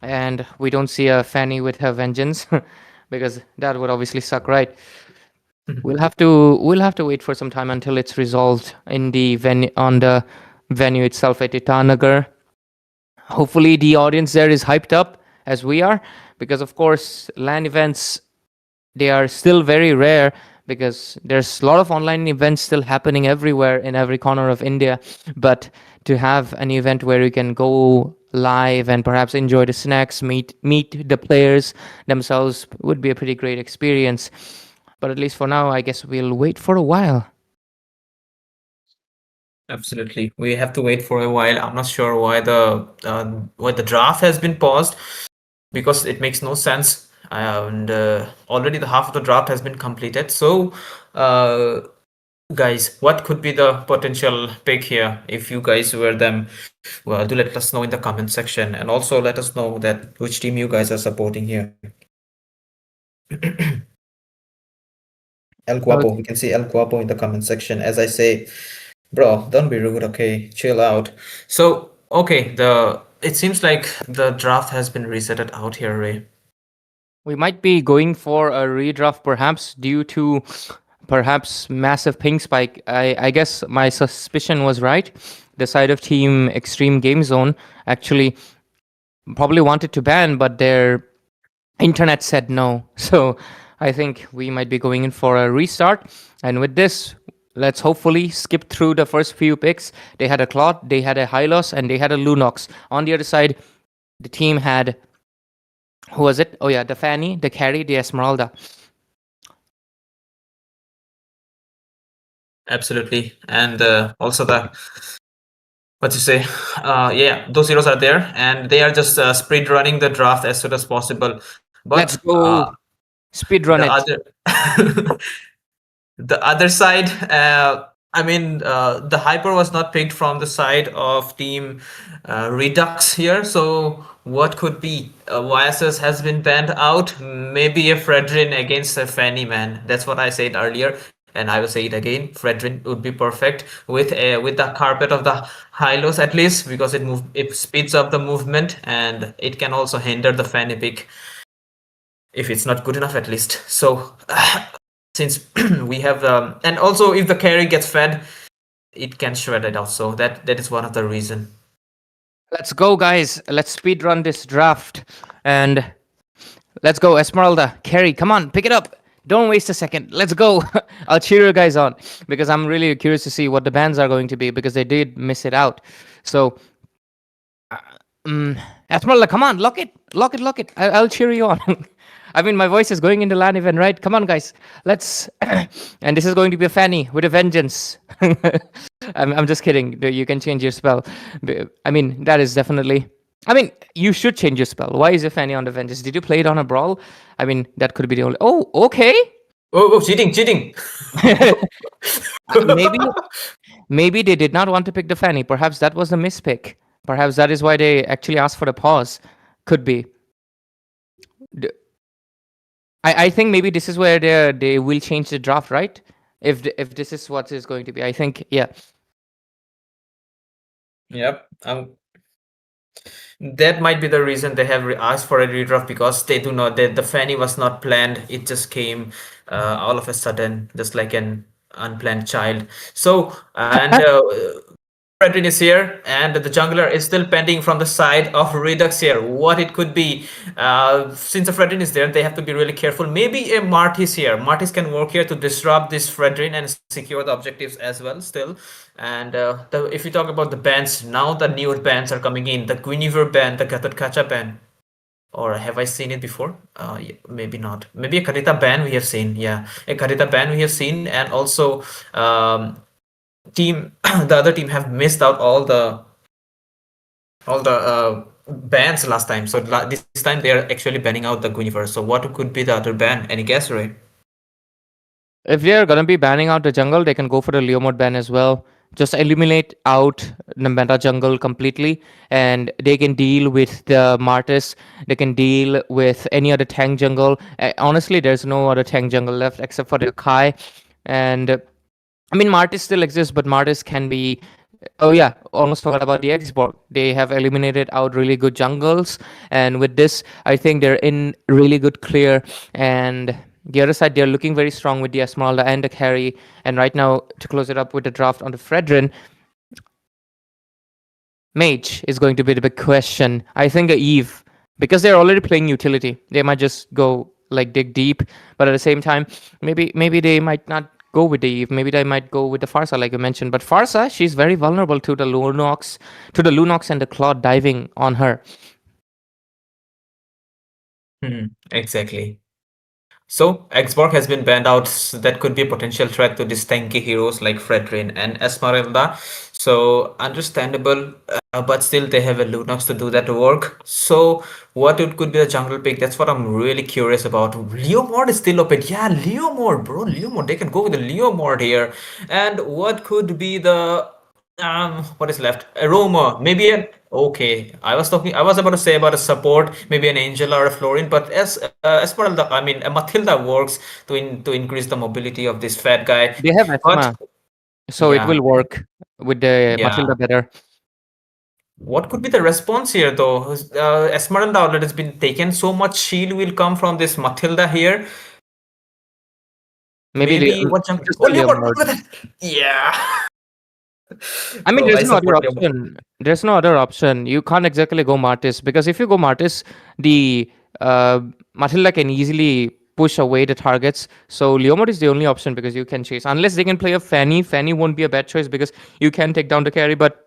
And we don't see a Fanny with her vengeance, because that would obviously suck, right? We'll have to wait for some time until it's resolved in the venue itself at Itanagar. Hopefully the audience there is hyped up as we are, because of course LAN events, they are still very rare because there's a lot of online events still happening everywhere in every corner of India. But to have an event where you can go live and perhaps enjoy the snacks, meet the players themselves would be a pretty great experience. But at least for now, I guess we'll wait for a while. Absolutely, we have to wait for a while. I'm not sure why the draft has been paused, because it makes no sense. And already the half of the draft has been completed. So guys, what could be the potential pick here if you guys were them? Well, do let us know in the comment section, and also let us know that which team you guys are supporting here. El Guapo, we can see El Guapo in the comment section. As I say, bro, don't be rude, okay? Chill out. So, okay, it seems like the draft has been resetted out here, Ray. We might be going for a redraft perhaps due to perhaps massive ping spike. I guess my suspicion was right. The side of Team Extreme Game Zone actually probably wanted to ban, but their internet said no. So I think we might be going in for a restart. And with this, let's hopefully skip through the first few picks. They had a Claude, they had a Hylos, and they had a Lunox. On the other side, the team had, who was it? Oh yeah, the Fanny, the Carry, the Esmeralda. Absolutely. And also the, what to say, yeah, those heroes are there, and they are just speed running the draft as soon as possible. But Let's go speed run the it. other the other side, I mean, the hyper was not picked from the side of team Redux here. So what could be? YSS has been banned out. Maybe a Fredrin against a Fanny man. That's what I said earlier, and I will say it again. Fredrin would be perfect with the carpet of the Hylos at least because it speeds up the movement and it can also hinder the Fanny pick if it's not good enough at least. So since we have and also if the carry gets fed it can shred it out. So that is one of the reason. Let's go, guys. Let's speed run this draft. And let's go, Esmeralda. Carrie, come on, pick it up. Don't waste a second. Let's go. I'll cheer you guys on because I'm really curious to see what the bans are going to be because they did miss it out. So, Esmeralda, come on, lock it, lock it, lock it. I'll cheer you on. I mean, my voice is going into LAN event, right? Come on, guys. Let's. And this is going to be a Fanny with a vengeance. I'm just kidding. You can change your spell. I mean, that is definitely. I mean, you should change your spell. Why is a Fanny on the vengeance? Did you play it on a brawl? I mean, that could be the only. Oh, okay. Oh, cheating, cheating. maybe, maybe they did not want to pick the Fanny. Perhaps that was the mispick. Perhaps that is why they actually asked for the pause. Could be. I think maybe this is where they will change the draft, right? If this is what is going to be, I think, yeah. Yep. That might be the reason they have asked for a redraft because they do not. The Fanny was not planned. It just came all of a sudden, just like an unplanned child. So and Fredrin is here, and the jungler is still pending from the side of Redux here. What it could be. Since the Fredrin is there, they have to be really careful. Maybe a Martis here. Martis can work here to disrupt this Fredrin and secure the objectives as well still. And if you talk about the bans, now the newer bans are coming in. The Guinevere ban, the Gatot ban. Or have I seen it before? Yeah, maybe not. Maybe a Karita ban we have seen. Yeah, a Karita ban we have seen, and also team the other team have missed out all the bans last time. So this time they are actually banning out the Guinevere. So what could be the other ban? Any guess, Ray? If they are gonna be banning out the jungle, they can go for the Leo mode ban as well. Just eliminate out the meta jungle completely, and they can deal with the Martis. They can deal with any other tank jungle. Honestly, there's no other tank jungle left except for the Kai, and I mean Martis still exists, but Martis can be. Oh yeah, almost forgot about the Export. They have eliminated out really good jungles, and with this, I think they're in really good clear. And the other side, they're looking very strong with the Esmeralda and the carry. And right now, to close it up with the draft on the Fredrin, Mage is going to be the big question. I think a Eve, because they're already playing utility, they might just go like dig deep. But at the same time, maybe they might not go with the Eve. Maybe they might go with the Farsa, like you mentioned. But Farsa, she's very vulnerable to the Lunox and the Claude diving on her. Exactly. So Xborg has been banned out. So that could be a potential threat to these tanky heroes like Fredrin and Esmeralda. So understandable, but still they have a Lunox to do that work. So what it could be the jungle pick? That's what I'm really curious about. Leo mode is still open. Yeah, Leo mode, bro. Leo mode. They can go with the Leo mode here. And what could be the what is left? Aroma, maybe an okay. I was about to say about a support, maybe an Angela or a Florin, but as per the, I mean, a Matilda works to increase the mobility of this fat guy. They have But Esma, so it yeah, will work with the yeah. Matilda better. What could be the response here though? Esmeralda outlet has been taken. So much shield will come from this Matilda here. Maybe Maybe what jump? just Oh, a Leo Leopard! mode. Look at that! Yeah. I mean, Bro, there's I no other support Leopard. option. There's no other option. You can't exactly go Martis because if you go Martis, the Matilda can easily push away the targets. So Leomord is the only option because you can chase. Unless they can play a Fanny. Fanny won't be a bad choice because you can take down the carry, but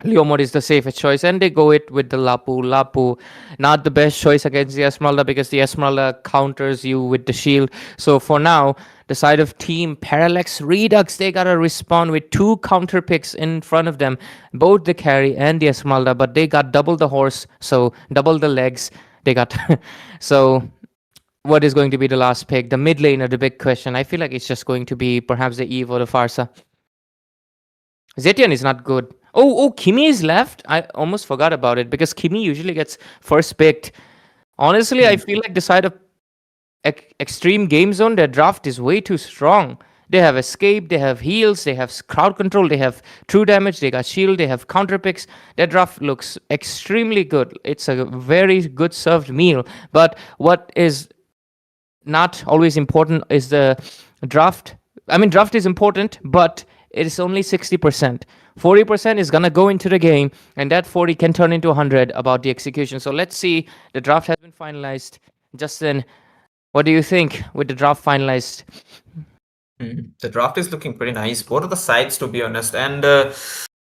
Leomord is the safest choice, and they go it with the Lapu. Lapu, not the best choice against the Esmeralda because the Esmeralda counters you with the shield. So for now, the side of Team Parallax Redux, they gotta respond with two counter picks in front of them, both the carry and the Esmeralda, but they got double the horse, so double the legs. They got so. What is going to be the last pick? The mid laner, the big question. I feel like it's just going to be perhaps the Eve or the Farsa. Zetian is not good. Oh, Kimi is left. I almost forgot about it because Kimi usually gets first picked. Honestly, I feel like the side of Extreme Game Zone, their draft is way too strong. They have escape, they have heals, they have crowd control, they have true damage, they got shield, they have counter picks. Their draft looks extremely good. It's a very good served meal. But what is not always important is the draft. I mean, draft is important, but it is only 60%. 40% is gonna go into the game, and that 40 can turn into 100 about the execution. So let's see. The draft has been finalized. Justin, what do you think with the draft finalized? The draft is looking pretty nice, both of the sides, to be honest. And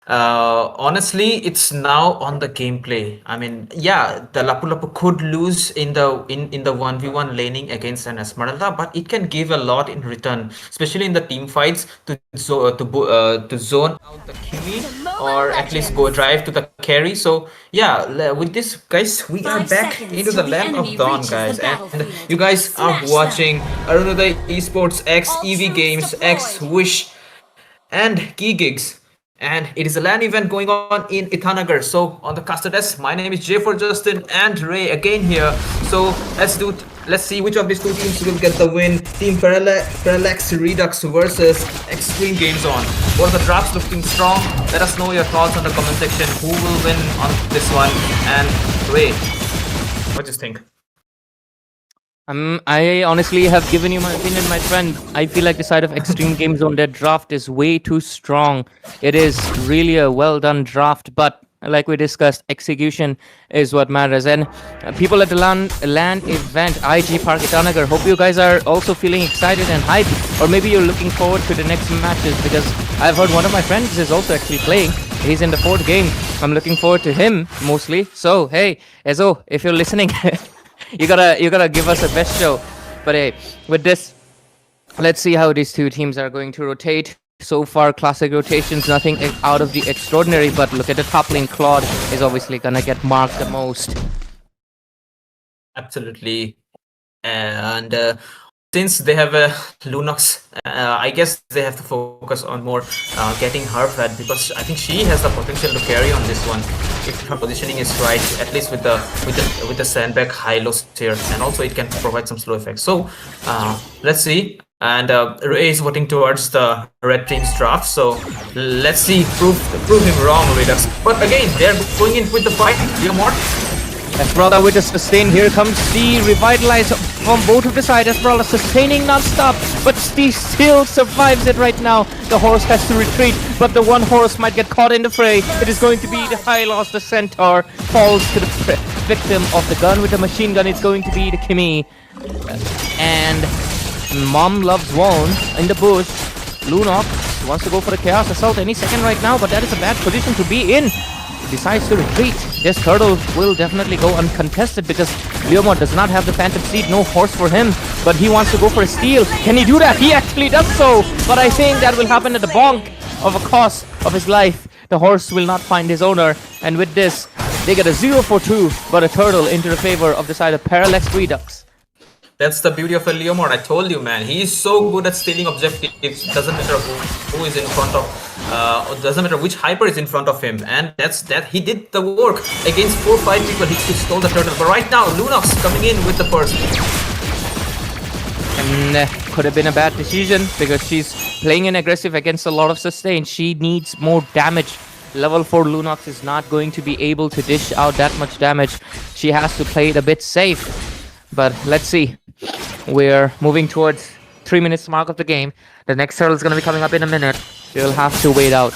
honestly, it's now on the gameplay. I mean, yeah, the Lapu Lapu could lose in the 1v1 laning against an Esmeralda, but it can give a lot in return, especially in the team fights to zone out the Kimi or at least go drive to the carry. So yeah, with this, guys, we are back into the land of Dawn, guys, and you guys are watching Arunoday Esports X EV Games X Wish and Key Gigs. And it is a LAN event going on in Itanagar. So on the caster desk, my name is J4Justin and Ray again here. So let's see which of these two teams will get the win. Team Parallax Redux versus Extreme Game Zone. What are the drafts looking strong? Let us know your thoughts on the comment section. Who will win on this one? And Ray, what do you think? I honestly have given you my opinion, my friend. I feel like the side of Extreme Game Zone, their draft is way too strong. It is really a well done draft, but like we discussed, execution is what matters. And people at the LAN event, IG Park Itanagar, hope you guys are also feeling excited and hyped, or maybe you're looking forward to the next matches, because I've heard one of my friends is also actually playing. He's in the 4th game. I'm looking forward to him mostly. So hey, Ezo, if you're listening. You gotta give us a best show. But hey, with this, let's see how these two teams are going to rotate. So far, classic rotations, nothing out of the extraordinary. But look at the top lane. Claude is obviously gonna get marked the most. Absolutely. And since they have Lunox, I guess they have to focus on more getting her fed, because I think she has the potential to carry on this one if her positioning is right, at least with the sandbag high-low here, and also it can provide some slow effects. So let's see. And Ray is voting towards the red team's draft, so let's see, prove him wrong, Redux. But again, they're going in with the fight. Leomort. Esmeralda with a sustain. Here comes the revitalize from both of the sides. Esmeralda sustaining non-stop, but Steve still survives it right now. The horse has to retreat, but the one horse might get caught in the fray. It is going to be the Hylos, the centaur, falls to the victim of the gun with the machine gun. It's going to be the Kimi. And Mom Loves Won in the bush. Lunox wants to go for the Chaos Assault any second right now, but that is a bad position to be in. Decides to retreat. This turtle will definitely go uncontested because Leomord does not have the Phantom Seed, no horse for him, but he wants to go for a steal. Can he do that? He actually does so, but I think that will happen at the bonk of a cost of his life. The horse will not find his owner, and with this, they get a 0 for 2, but a turtle into the favor of the side of Parallax Redux. That's the beauty of a Leomord. I told you, man. He is so good at stealing objectives. Doesn't matter who is in front of, doesn't matter which hyper is in front of him. And that's that. He did the work against 4-5 people. He stole the turtle. But right now, Lunox coming in with the first. And could have been a bad decision because she's playing in aggressive against a lot of sustain. She needs more damage. Level 4 Lunox is not going to be able to dish out that much damage. She has to play it a bit safe. But let's see. We're moving towards 3 minutes mark of the game. The next turtle is going to be coming up in a minute. We'll have to wait out.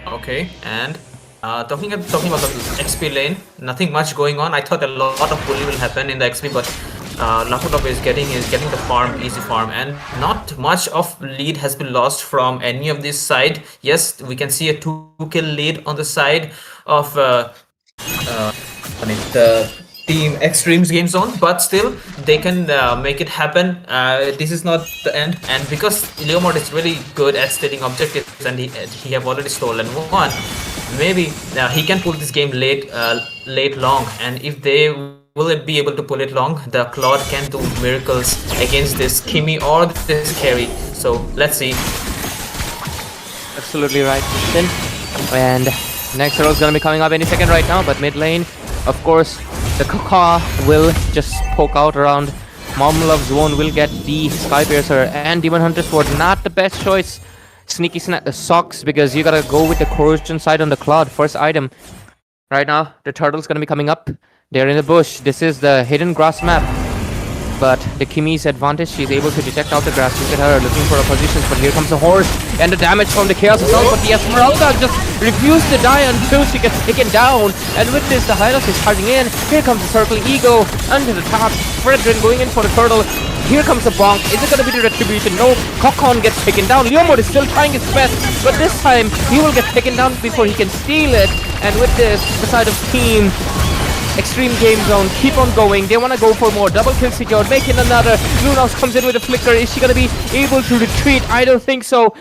Okay, and talking about the XP lane, nothing much going on. I thought a lot of bully will happen in the XP, but Laputop is getting the farm, easy farm, and not much of lead has been lost from any of this side. Yes, we can see a 2-kill lead on the side of the Team Extremes Game Zone, but still they can make it happen. This is not the end, and because Leomord is really good at stealing objectives, and he have already stolen one, maybe he can pull this game late long, and if they will be able to pull it long, the Claude can do miracles against this Kimi or this carry. So let's see. Absolutely right, Justin. And next hurdle is going to be coming up any second right now, but mid lane, of course, the Kaka will just poke out around. Mom Love's Zone will get the Skypiercer, and Demon Hunter's Sword, not the best choice. Sneaky snap the socks, because you gotta go with the corrosion side on the cloud. First item. Right now, the turtle's gonna be coming up. They're in the bush. This is the hidden grass map. But the Kimi's advantage, she's able to detect out the grass. Look at her looking for a position, but here comes the horse and the damage from the Chaos Assault. But the Esmeralda just refused to die until she gets taken down. And with this, the Hylos is charging in. Here comes the Circling Eagle under the top. Fredrin going in for the turtle. Here comes the bonk. Is it going to be the retribution? No. Kokon gets taken down. Leomord is still trying his best, but this time he will get taken down before he can steal it. And with this, the side of team Extreme Game Zone keep on going. They want to go for more. Double kill secured. Making another. Lunox comes in with a flicker. Is she going to be able to retreat? I don't think so.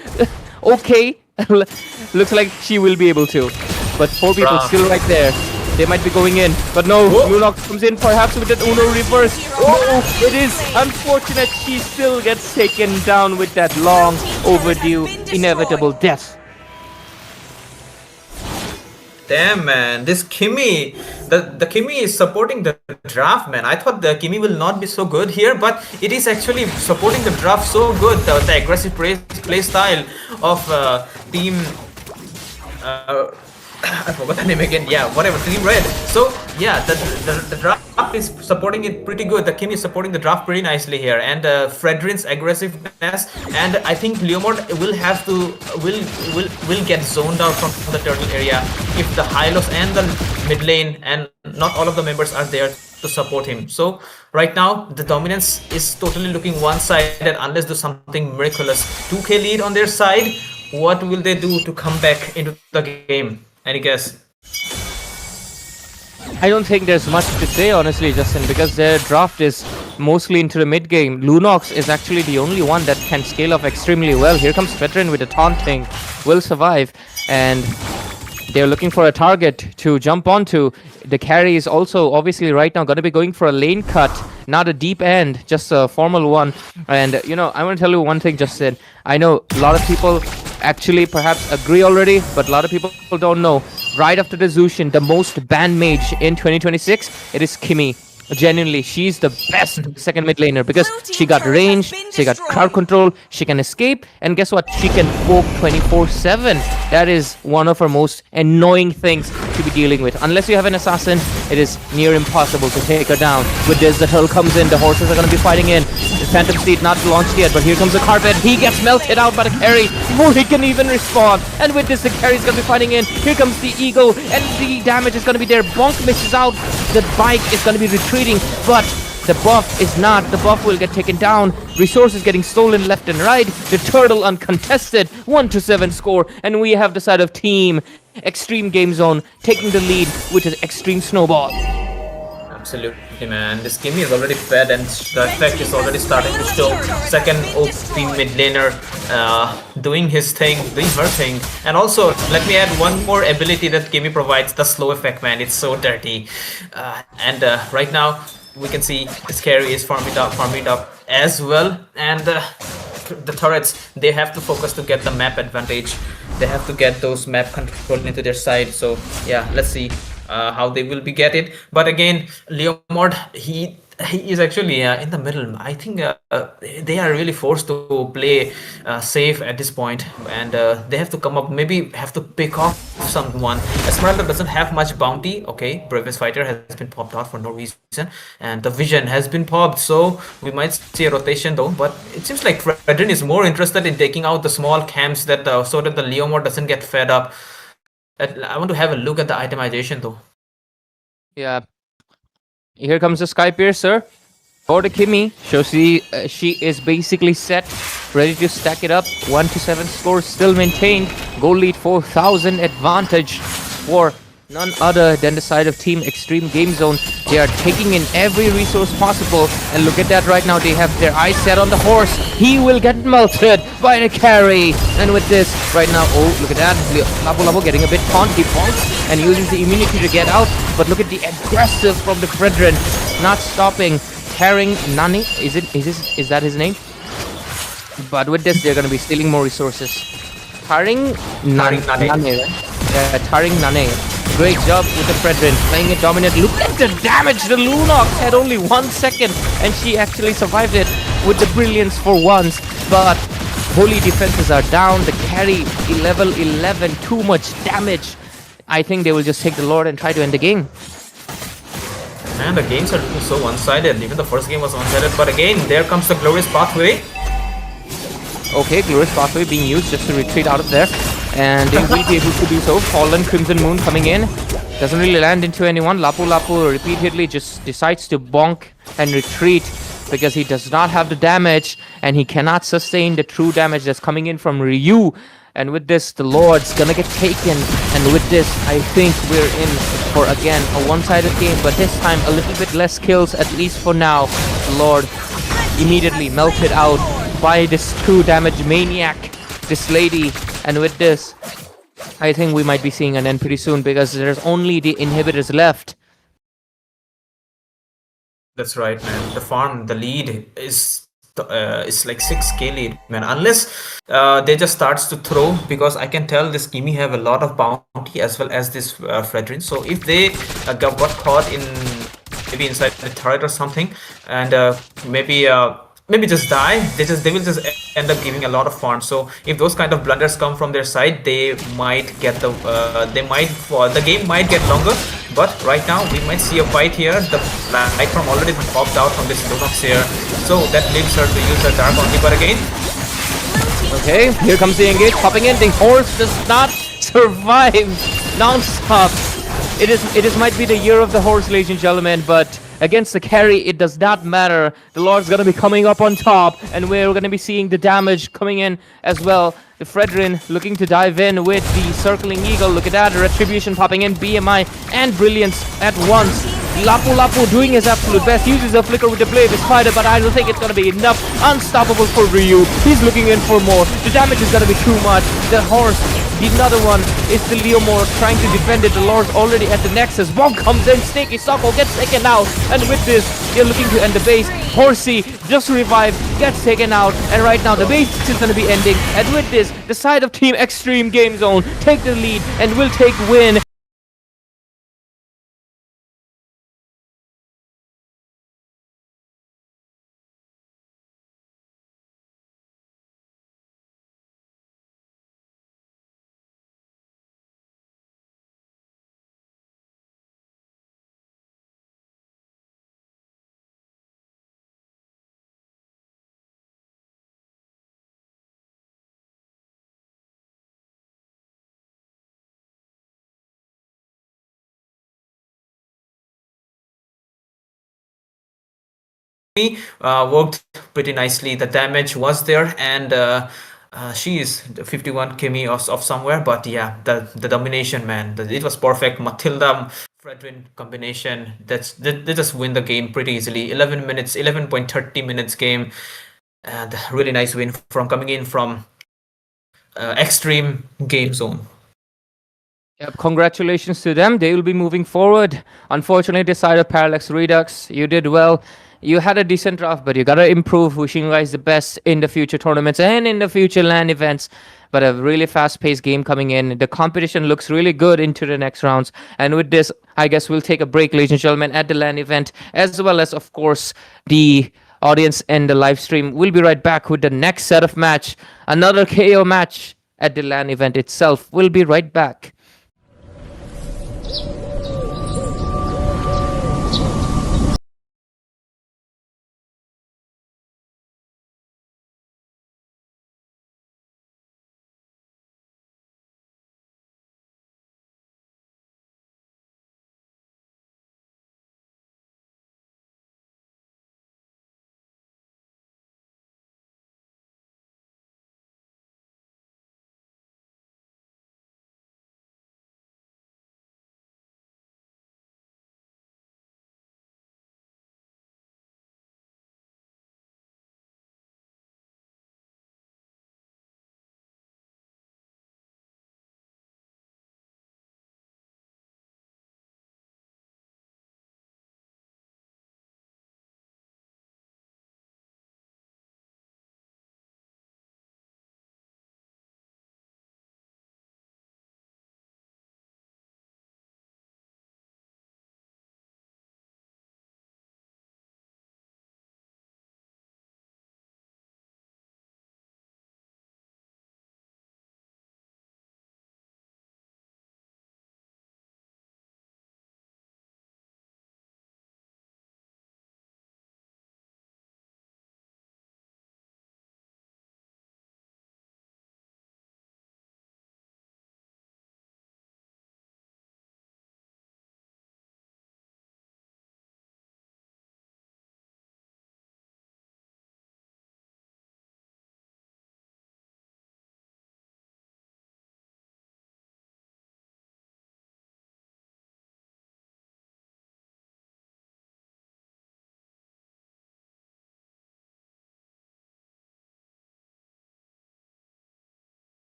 Okay. Looks like she will be able to. But 4 people still right there. They might be going in. But no. Lunox comes in perhaps with an Uno reverse. Oh, it is unfortunate. She still gets taken down with that long overdue inevitable death. Damn, man, this Kimi, the Kimi is supporting the draft, man. I thought the Kimi will not be so good here, but it is actually supporting the draft so good. The aggressive play style of team. I forgot the name again. Yeah, whatever. Team Red. So yeah, the draft is supporting it pretty good. The Kim is supporting the draft pretty nicely here, and Fredrin's aggressiveness, and I think Leomord will have to will get zoned out from the turtle area if the Hylos and the mid lane and not all of the members are there to support him. So right now the dominance is totally looking one-sided unless there's something miraculous. 2k lead on their side. What will they do to come back into the game? Any guess? I don't think there's much to say, honestly, Justin, because their draft is mostly into the mid game. Lunox is actually the only one that can scale up extremely well. Here comes Veteran with the taunting, will survive, and they're looking for a target to jump onto. The carry is also obviously right now going to be going for a lane cut, not a deep end, just a formal one. And you know, I want to tell you one thing, Justin. I know a lot of people actually perhaps agree already, but a lot of people don't know. Right after the Zushin, the most banned mage in 2026, it is Kimi. Genuinely, she's the best second mid laner because she got range, she got crowd control, she can escape, and guess what? She can poke 24/7. That is one of her most annoying things to be dealing with. Unless you have an assassin, it is near impossible to take her down. With this, the turtle comes in, the horses are going to be fighting in. The Phantom Steed not launched yet, but here comes the carpet. He gets melted out by the carry before he can even respond. And with this, the carry is going to be fighting in. Here comes the eagle, and the damage is going to be there. Bonk misses out. The bike is going to be retreating, but the buff is not. The buff will get taken down. Resources getting stolen left and right. The turtle uncontested. 1-7 score, and we have the side of team Extreme Game Zone taking the lead with an extreme snowball. Absolutely, man. This Kimi is already fed, and the effect is already starting to show. Second OP mid laner doing his thing, doing her thing. And also, let me add one more ability that Kimi provides, the slow effect, man. It's so dirty. And right now, we can see this carry is farming up as well. And the turrets, they have to focus to get the map advantage. They have to get those map control into their side. So yeah, let's see how they will be get it. But again, Leomord, he is actually in the middle. I think they are really forced to play safe at this point, and they have to come up, maybe have to pick off someone. Esmeralda doesn't have much bounty. Okay, Bravest Fighter has been popped out for no reason, and the Vision has been popped, so we might see a rotation though. But it seems like Fredrin is more interested in taking out the small camps that so that the Leomord doesn't get fed up. I want to have a look at the itemization though. Yeah. Here comes the Skypiercer for the Kimi. So she is basically set, ready to stack it up. 1-7 score still maintained. Goal lead 4,000 advantage for none other than the side of Team Extreme Game Zone. They are taking in every resource possible, and look at that right now. They have their eyes set on the horse. He will get melted by the carry, and with this right now, oh look at that, Labo getting a bit taunt. He bonks and uses the immunity to get out, but look at the aggressive from the Fredrin, not stopping, tearing Nani. Is that his name? But with this, they're going to be stealing more resources. Taring Taring Nane. Nane, right? Yeah, Taring Nane. Great job with the Fredrin, playing it dominant. Look at the damage! The Lunox had only 1 second, and she actually survived it with the brilliance for once. But holy defenses are down. The carry, level 11, too much damage. I think they will just take the Lord and try to end the game. Man, the games are looking so one-sided. Even the first game was one-sided, but again, there comes the glorious pathway. Okay, glorious pathway being used just to retreat out of there, and they will be able to do so. Fallen Crimson Moon coming in, doesn't really land into anyone. Lapu Lapu repeatedly just decides to bonk and retreat because he does not have the damage and he cannot sustain the true damage that's coming in from Ryu. And with this, the Lord's gonna get taken. And with this, I think we're in for, again, a one-sided game, but this time a little bit less kills, at least for now. The Lord immediately melted out by this true damage maniac, this lady. And with this, I think we might be seeing an end pretty soon because there's only the inhibitors left. That's right, man. The farm, the lead is like 6k lead, man. Unless they just starts to throw, because I can tell this Kimi have a lot of bounty as well as this Fredrin. So if they got caught in maybe inside the turret or something, and maybe just die, they will just end up giving a lot of farm. So if those kind of blunders come from their side, they might get the game might get longer. But right now we might see a fight here. The light from already popped out from this Lunox here, so that leaves her to use her dark only. But again, Okay, here comes the engage, popping in. The horse does not survive non-stop. It might be the year of the horse, ladies and gentlemen, but against the carry, it does not matter. The Lord's gonna be coming up on top, and we're gonna be seeing the damage coming in as well. The Fredrin looking to dive in with the circling eagle. Look at that, retribution popping in, BMI and brilliance at once. Lapu Lapu doing his absolute best, uses a flicker with the blade of his spider, but I don't think it's gonna be enough. Unstoppable for Ryu. He's looking in for more. The damage is gonna be too much. The horse, the another one is the Leomore trying to defend it. The Lord's already at the Nexus. Bonk comes in, Snaky Socko gets taken out, and with this, they're looking to end the base. Horsey just revived, gets taken out, and right now the base is gonna be ending. And with this, the side of Team Extreme Game Zone take the lead and will take win. worked pretty nicely. The damage was there, and she is 51 Kimi of somewhere. But yeah, the domination, man, it was perfect. Matilda Fredrin combination. They just win the game pretty easily. 11 minutes, 11.30 minutes game, and really nice win from coming in from Extreme Game Zone. Yep, congratulations to them. They will be moving forward. Unfortunately, this side of Parallax Redux, you did well. You had a decent draft, but you gotta improve. Wishing you guys the best in the future tournaments and in the future LAN events. But a really fast-paced game coming in. The competition looks really good into the next rounds. And with this, I guess we'll take a break, ladies and gentlemen, at the LAN event, as well as, of course, the audience and the live stream. We'll be right back with the next set of match. Another KO match at the LAN event itself. We'll be right back.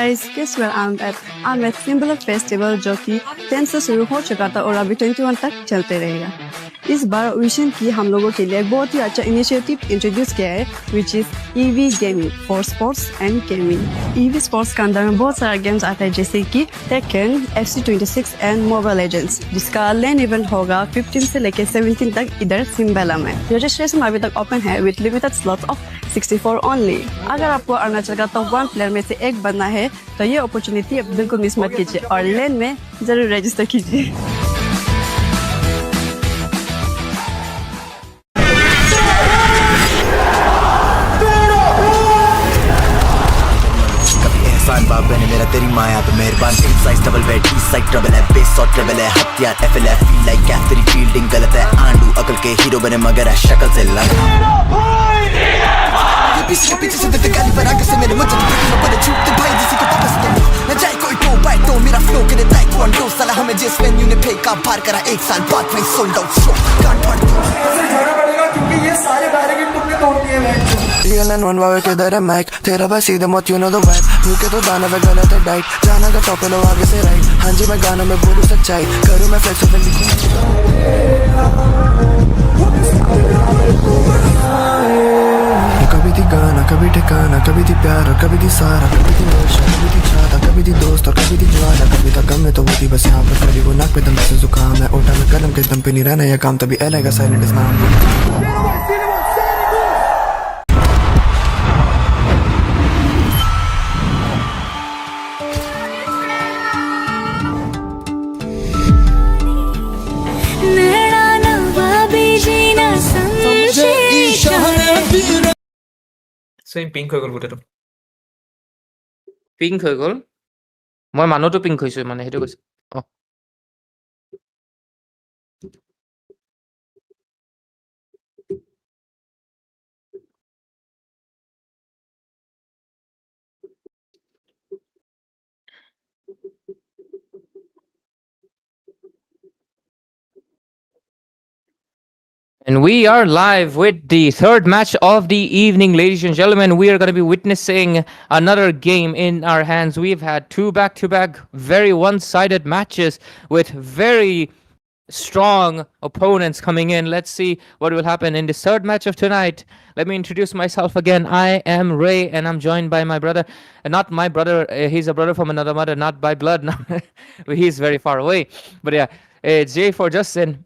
guys, guess where I'm at Symbol Festival जो कि 10 से शुरू हो चुका था और अभी 21 तक चलते रहेगा। इस बार विशन की हम लोगों के लिए एक बहुत ही अच्छा इनिशिएटिव इंट्रोड्यूस किया है which is EV Gaming for Sports and Gaming। EV Sports के अंदर में बहुत सारा गेम्स आता है जैसे कि Tekken, FC26 and Mobile Legends जिसका लैंड इवेंट होगा 15 से लेकर 17 तक इधर सिम्बेला में। रजिस्ट्रेशन अभी तक ओपन है with limited slots of 64 only. अगर आपको अरुणाचल का टॉप 1 प्लेयर में से एक बनना है तो ये अपॉर्चुनिटी बिल्कुल मिस मत कीजिए और लैंड में जरूर रजिस्टर कीजिए। एहसान बाप ने मेरा तेरी माया पे मेहरबान टीम साइज डबल बेड ई साइड ट्रबल है बेस और ट्रबल है हथियार एफएल है फील लाइक कैफ तेरी फील्डिंग गलत है आंडू अकल के हीरो बने मगर है शक्ल से लग ये पीछे के पीछे से तेरे गाली पर आके से मेरे मुझे तो मैं पड़े छूट भाई जिसी को वापस दो न जाए कोई तो बाय तो मेरा फ्लो के ताइक्वांडो साला हमें जिस वेन्यू ने फेंका बाहर करा एक साल बाद में सोल्ड आउट शो कांट फाड़ दो ऐसे जाना पड़ेगा क्योंकि ये सारे बैरिकेड तुमने तोड़ दिए हैं Real and one वावे के दर मैक तेरा बस सीधे मत you know the vibe you के तो दाना पे गलत है डाइट जाना का टॉप लो आगे से राइट हाँ जी मैं गाना में बोलूँ सच्चाई करूँ मैं फ्लेक्सिबल कभी थी गाना कभी ठिकाना कभी थी प्यार और कभी थी सारा कभी थी नशा कभी थी चाहता कभी थी दोस्त और कभी थी ज्वाला कभी था गम में तो वो थी बस यहाँ पर खड़ी वो नाक पे दम से जुकाम है ओटा में कलम के दम पे नहीं रहना यह काम तभी एलेगा साइलेंट इस नाम Same pink হৈ গ'ল গোটেইটো। পিংক হৈ গ'ল মই মানুহটো পিংক হৈছো মানে সেইটো কৈছো অ And we are live with the third match of the evening, ladies and gentlemen. We are going to be witnessing another game in our hands. We've had two back-to-back very one-sided matches with very strong opponents coming in. Let's see what will happen in this third match of tonight. Let me introduce myself again. I am Ray, and I'm joined by my brother. Not my brother. He's a brother from another mother, not by blood. He's very far away. But yeah, it's Jay for Justin.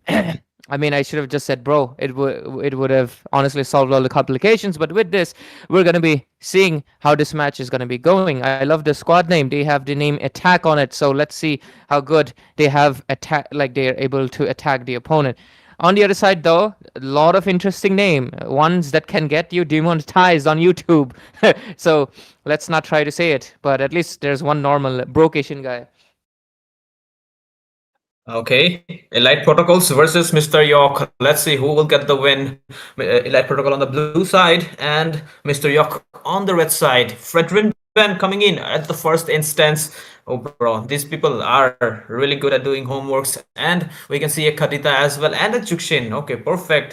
I mean, I should have just said, bro. It would have honestly solved all the complications. But with this, we're going to be seeing how this match is going to be going. I love the squad name. They have the name Attack on it. So let's see how good they have attack, like they are able to attack the opponent. On the other side, though, a lot of interesting name. Ones that can get you demonetized on YouTube. So let's not try to say it. But at least there's one normal broke Asian guy. Okay, Elite Protocols versus Mr. York. Let's see who will get the win. Elite Protocol on the blue side and Mr. York on the red side. Fredrin Ben coming in at the first instance. Oh, bro, these people are really good at doing homeworks. And we can see a Kadita as well and a Jukshin. Okay, perfect.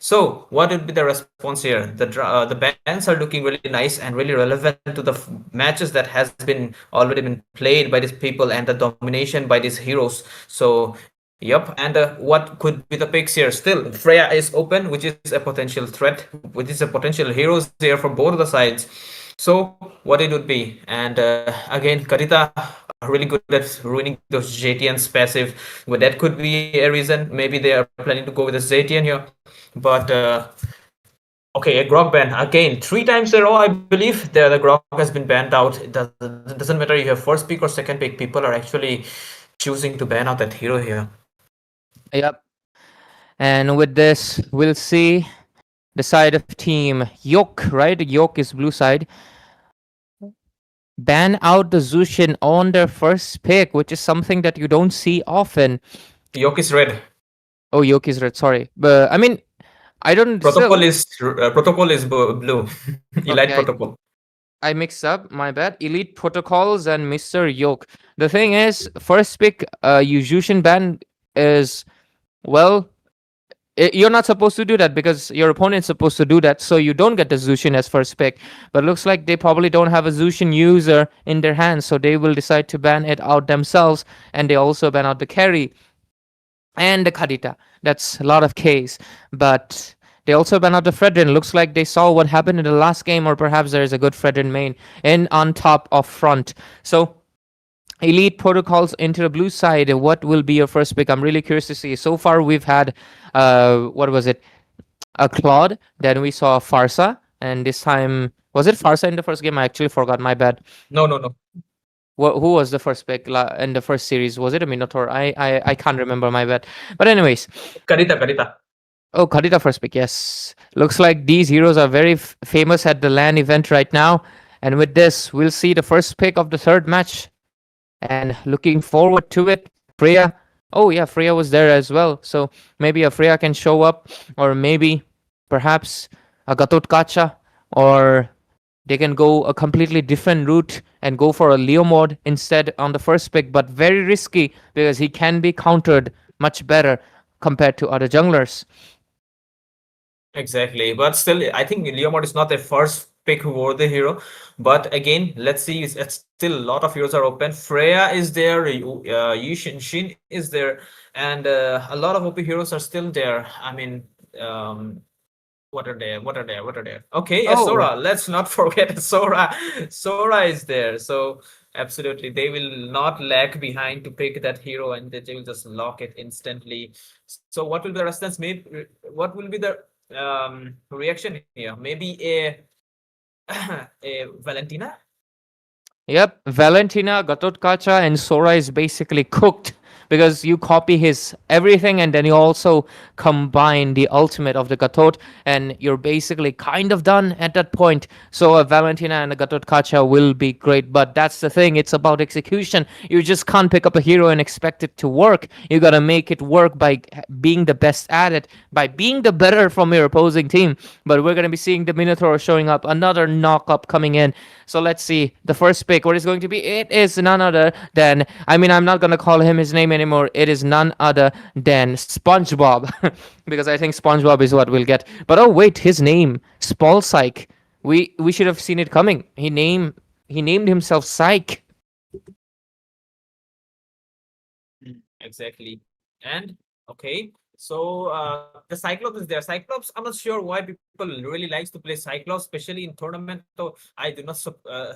So what would be the response here? The bands are looking really nice and really relevant to the matches that has been already been played by these people and the domination by these heroes. So yep, and what could be the picks here? Still, Freya is open, which is a potential threat, which is a potential heroes here for both of the sides. So what it would be, and again, Karita are really good at ruining those JTN's passive. Well, that could be a reason. Maybe they are planning to go with the JTN here, but okay, a Grog ban again 3 times in a row. I believe the Grog has been banned out. It doesn't matter you have first pick or second pick. People are actually choosing to ban out that hero here. Yep. And with this, we'll see the side of team Yok, right? Yok is blue side. Ban out the Zushin on their first pick, which is something that you don't see often. Yok is red. Oh, Yok is red. Sorry, but I mean, I don't. Protocol is blue. Elite Okay, Protocol. I mixed up. My bad. Elite Protocols and Mr. Yok. The thing is, first pick, Zushin ban is well. You're not supposed to do that because your opponent's supposed to do that, so you don't get the Zushin as first pick. But looks like they probably don't have a Zushin user in their hands, so they will decide to ban it out themselves, and they also ban out the carry and the Kadita. That's a lot of Ks, but they also ban out the Fredrin. Looks like they saw what happened in the last game, or perhaps there is a good Fredrin main in on top of front. So Elite Protocols into the blue side. What will be your first pick? I'm really curious to see. So far, we've had what was it? A Claude. Then we saw Farsa, and this time was it Farsa in the first game? I actually forgot. My bad. No, no, no. Who was the first pick in the first series? Was it a Minotaur? I can't remember. My bad. But anyways, Karita, Karita. oh, Kadita first pick. Yes, looks like these heroes are very famous at the LAN event right now. And with this, we'll see the first pick of the third match. And looking forward to it. Freya. Oh yeah, Freya was there as well. So maybe a Freya can show up, or maybe perhaps a Gatot Kacha, or they can go a completely different route and go for a Leo mod instead on the first pick, but very risky because he can be countered much better compared to other junglers. Exactly, but still, I think Leomord is not a first pick worthy hero. But again, let's see. It's still a lot of heroes are open. Freya is there. Yushin Shin is there, and a lot of OP heroes are still there. I mean, what are there? What are there? What are there? Okay, yeah, Oh, Sora. Let's not forget Sora. Sora is there. So absolutely, they will not lag behind to pick that hero, and they will just lock it instantly. So what will be the response? Maybe what will be the reaction here? Maybe a a Valentina. yep, Valentina, Gatot Kacha, and Sora is basically cooked because you copy his everything and then you also combine the ultimate of the Gatot, and you're basically kind of done at that point. So a Valentina and a Gatot Kacha will be great, but that's the thing, it's about execution. You just can't pick up a hero and expect it to work. You gotta make it work by being the best at it, by being the better from your opposing team. But we're gonna be seeing the Minotaur showing up, another knock up coming in. So let's see the first pick. What is going to be? It is none other than, I mean, I'm not gonna call him his name anymore. It is none other than SpongeBob, because I think SpongeBob is what we'll get. But oh wait, his name Spalpsyche. We should have seen it coming. He named himself Psyche. Exactly. And okay, so the Cyclops is there. Cyclops, I'm not sure why people really likes to play Cyclops, especially in tournament. So I do not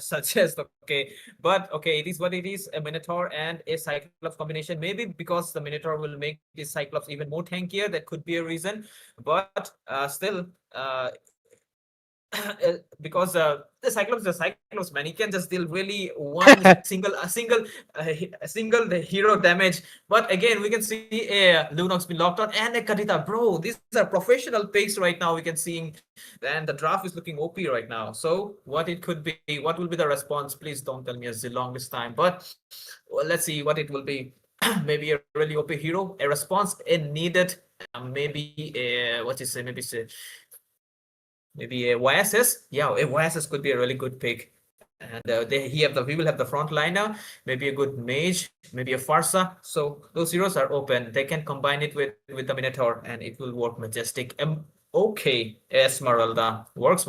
suggest. Okay, but okay, it is what it is. A Minotaur and a Cyclops combination. Maybe because the Minotaur will make this Cyclops even more tankier. That could be a reason. But still, because the Cyclops man, he can just deal really one a single the hero damage. But again, we can see a Lunox been locked on and a Kadita. Bro, these are professional picks right now. We can see, and the draft is looking OP right now. So what it could be, what will be the response? Please don't tell me a Zilong this time. But well, let's see what it will be. Maybe a really OP hero, a response needed. Maybe a what is it? Maybe a YSS. Yeah, a YSS could be a really good pick. And we will have the front liner, maybe a good mage, maybe a Farsa. So those heroes are open. They can combine it with the Minotaur, and it will work majestic. Okay, Esmeralda works.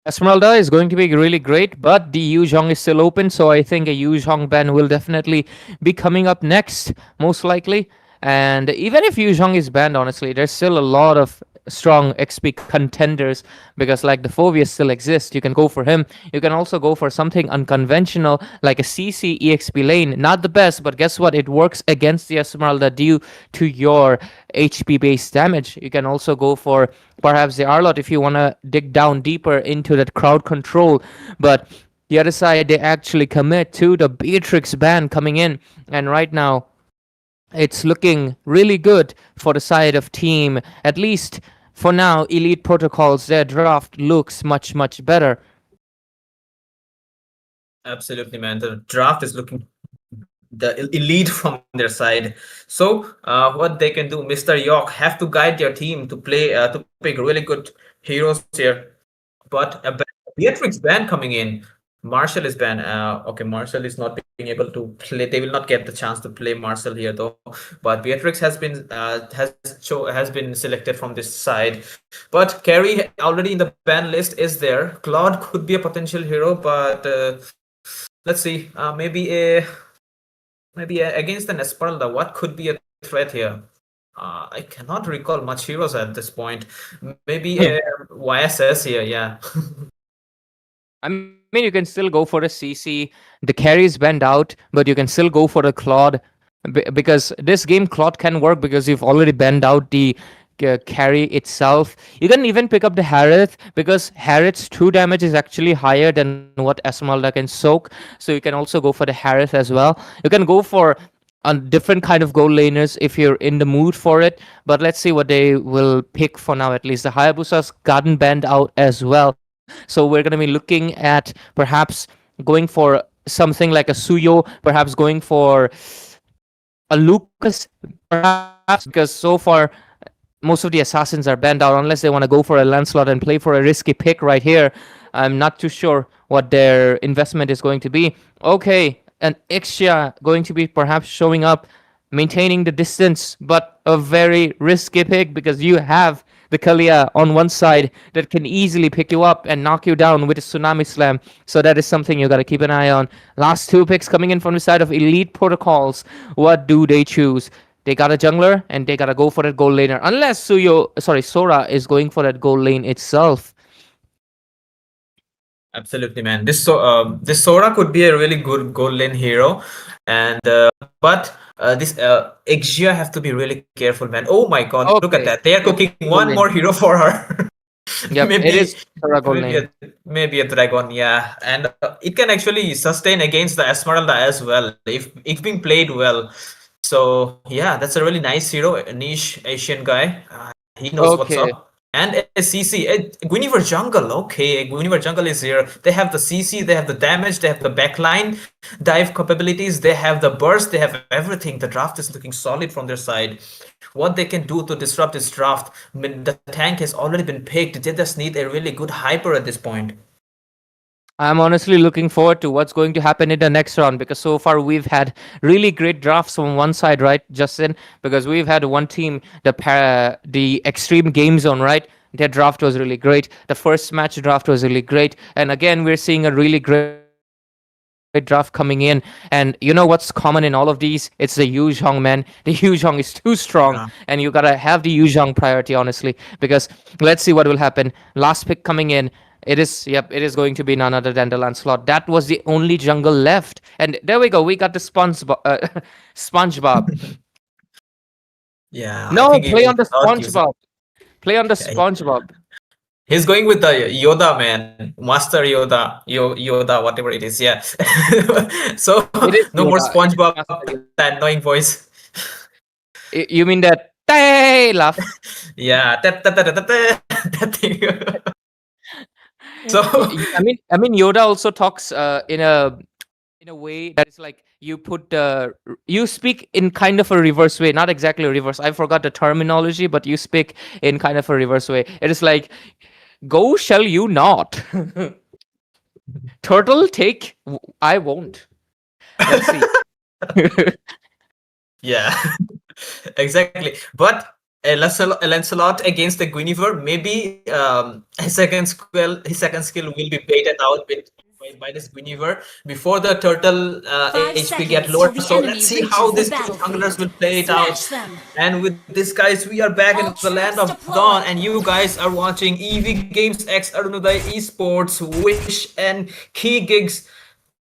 Esmeralda is going to be really great, but the Yu Zhong is still open, so I think a Yu Zhong ban will definitely be coming up next, most likely. And even if Yu Zhong is banned, honestly, there's still a lot of strong XP contenders, because like the Phoveus still exists. You can go for him. You can also go for something unconventional like a CC EXP lane. Not the best, but guess what? It works against the Esmeralda due to your HP based damage. You can also go for perhaps the Arlot if you want to dig down deeper into that crowd control. But the other side, they actually commit to the Beatrix ban coming in, and right now it's looking really good for the side of team. At least for now, Elite Protocols, their draft looks much better. Absolutely, man. The draft is looking the elite from their side. So what they can do, Mr. York, have to guide their team to play to pick really good heroes here. But a Beatrix ban coming in. Marshall is banned. Okay, Marshall is not being able to play. They will not get the chance to play Marshall here though. But Beatrix has been selected from this side. But Carrie already in the ban list is there. Claude could be a potential hero, but let's see. Maybe against an Esmeralda, what could be a threat here? I cannot recall much heroes at this point. Maybe a YSS here, yeah. I mean, you can still go for a CC. The carry is banned out, but you can still go for a Claude because this game Claude can work because you've already banned out the carry itself. You can even pick up the Harith because Harith's 2 damage is actually higher than what Esmeralda can soak. So you can also go for the Harith as well. You can go for a different kind of gold laners if you're in the mood for it. But let's see what they will pick for now. At least the Hayabusa's gotten banned out as well. So we're going to be looking at perhaps going for something like a Suyo, perhaps going for a Lucas, perhaps, because so far most of the assassins are banned out unless they want to go for a Lancelot and play for a risky pick right here. I'm not too sure what their investment is going to be. Okay, an Ixia going to be perhaps showing up, maintaining the distance, but a very risky pick because you have the Kalia on one side that can easily pick you up and knock you down with a Tsunami Slam. So that is something you got to keep an eye on. Last 2 picks coming in from the side of Elite Protocols. What do they choose? They got a jungler and they gotta go for that gold laner. Unless Sora is going for that gold lane itself. Absolutely, man. This Sora could be a really good gold lane hero, and but this Exia have to be really careful, man. Oh my God, look at Okay. that! They are cooking one lane. more hero for her. Yep, it is Sora gold maybe lane. maybe a dragon, yeah, and it can actually sustain against the Esmeralda as well if being played well. So yeah, that's a really nice hero, a niche Asian guy. He knows what's Okay. up. And a CC, Guinevere Jungle. Okay, Guinevere Jungle is here. They have the CC, they have the damage, they have the backline dive capabilities, they have the burst, they have everything. The draft is looking solid from their side. What they can do to disrupt this draft, I mean, the tank has already been picked. They just need a really good hyper at this point. I'm honestly looking forward to what's going to happen in the next round because so far we've had really great drafts from one side, right, Justin? Because we've had one team, the Extreme Game Zone, right? Their draft was really great. The first match draft was really great, and again we're seeing a really great draft coming in. And you know what's common in all of these? It's the Yuzhong, man. The Yuzhong is too strong, and you gotta have the Yuzhong priority, honestly. Because let's see what will happen. Last pick coming in. It is going to be none other than the Lancelot. That was the only jungle left. And there we go. We got the SpongeBob. Yeah, I No, think he play will on the not use it. SpongeBob. Play on the Yeah, SpongeBob. he's going with the Yoda, man. Master Yoda, Yoda, whatever it is. Yeah. So It is no more Yoda. It is SpongeBob, Master Yoda. that annoying voice. You mean that "Tay" laugh? Yeah, that thing. So I mean, Yoda also talks in a way that is like you speak in kind of a reverse way, not exactly a reverse. I forgot the terminology, but you speak in kind of a reverse way. It is like, "Go shall you not?" Turtle take, I won't. Let's see. yeah, exactly. But Lancelot against the Guinevere, maybe his second skill will be baited out by this Guinevere before the turtle 5 HP get seconds lower. till the So enemy let's see reaches how the these two battlefield. junglers will play it out. Smash them. And with this, guys, we are back in All the land troops of deployed. Dawn, and you guys are watching EV Games X Arunoday Esports, Wish, and Key Gigs.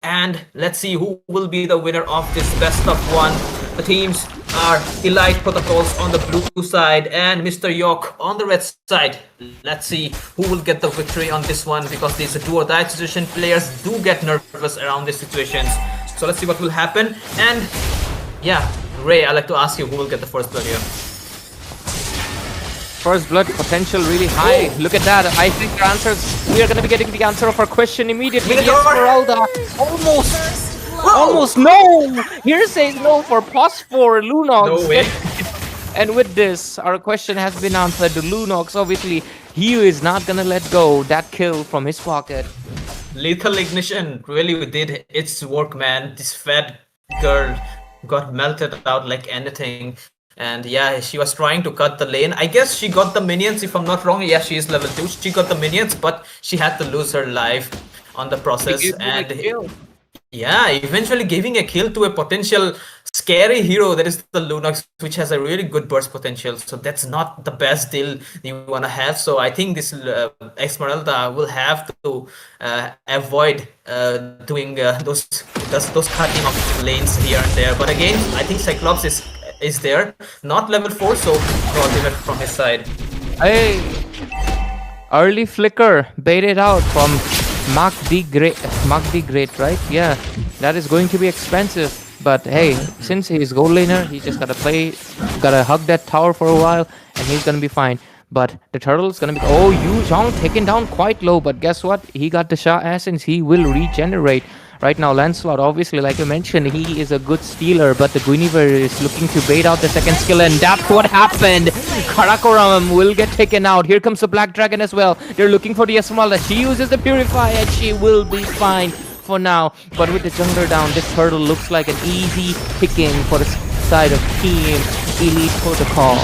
And let's see who will be the winner of this best of one. The teams are Elite Protocols on the blue side and Mr. York on the red side. Let's see who will get the victory on this one, because these do or die situation, players do get nervous around these situations. So let's see what will happen. And yeah, Ray, I'd like to ask you who will get the first blood here. First blood potential really high. Look at that. I think the answers. We are going to be getting the answer of our question immediately. Minotaur! Esmeralda. Almost. First blood. Almost. No. Here says no for Phosphor Lunox. No way. And with this, our question has been answered. The Lunox, obviously, he is not going to let go that kill from his pocket. Lethal Ignition really did its work, man. This fat girl got melted out like anything. And yeah, she was trying to cut the lane. I guess she got the minions, if I'm not wrong. Yeah, she is level 2. She got the minions, but she had to lose her life on the He process. gives you the And kill. yeah, eventually giving a kill to a potential scary hero that is the Lunox, which has a really good burst potential. So that's not the best deal you want to have. So I think this Esmeralda will have to avoid doing those cutting of lanes here and there. But again, I think Cyclops is there, not level 4, so no ultimate from his side. Hey, early flicker baited out from Mark the Great. Mark the Great, right? Yeah, that is going to be expensive. But hey, since he's gold laner, he just gotta hug that tower for a while, and he's gonna be fine. But the turtle's gonna be. Oh, Yu Zhong taken down quite low, but guess what? He got the Sha Essence. He will regenerate. Right now, Lancelot, obviously, like you mentioned, he is a good stealer, but the Guinevere is looking to bait out the second skill, and that's what happened. Karakoram will get taken out. Here comes the Black Dragon as well. They're looking for the Esmeralda. She uses the Purify, and she will be fine for now. But with the jungler down, this turtle looks like an easy picking for the side of Team Elite Protocol.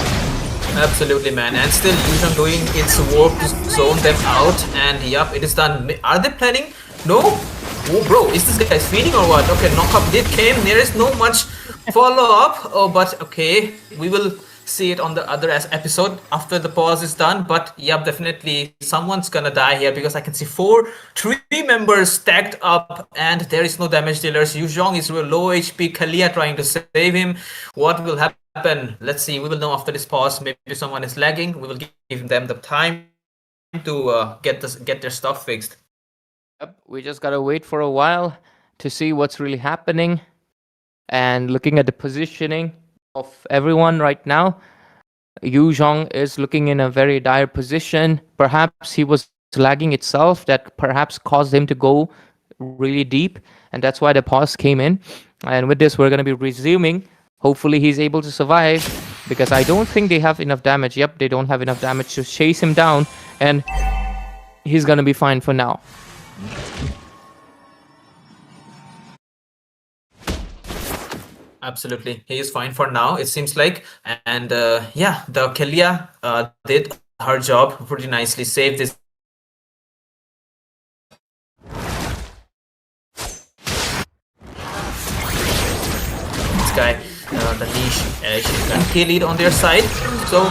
Absolutely, man. And still, Yuuzhan doing its work to zone them out. And yup, it is done. Are they planning? No? Oh, bro, is this guy feeding or what? Okay, knockup did came. There is no much follow-up. Oh, but okay. We will see it on the other episode after the pause is done. But yep, definitely someone's gonna die here because I can see three members stacked up and there is no damage dealers. Yu Zhong is real low HP. Kalia trying to save him. What will happen? Let's see. We will know after this pause. Maybe someone is lagging. We will give them the time to get their stuff fixed. Yep, we just gotta wait for a while to see what's really happening. And looking at the positioning of everyone right now, Yu Zhong is looking in a very dire position. Perhaps he was lagging itself, that perhaps caused him to go really deep, and that's why the pause came in. And with this, we're going to be resuming. Hopefully he's able to survive, because I don't think they have enough damage. Yep, they don't have enough damage to chase him down, and he's going to be fine for now. Absolutely, he is fine for now, it seems like. And yeah, the Kalia did her job pretty nicely, saved this guy, the niche. She's got K lead on their side, so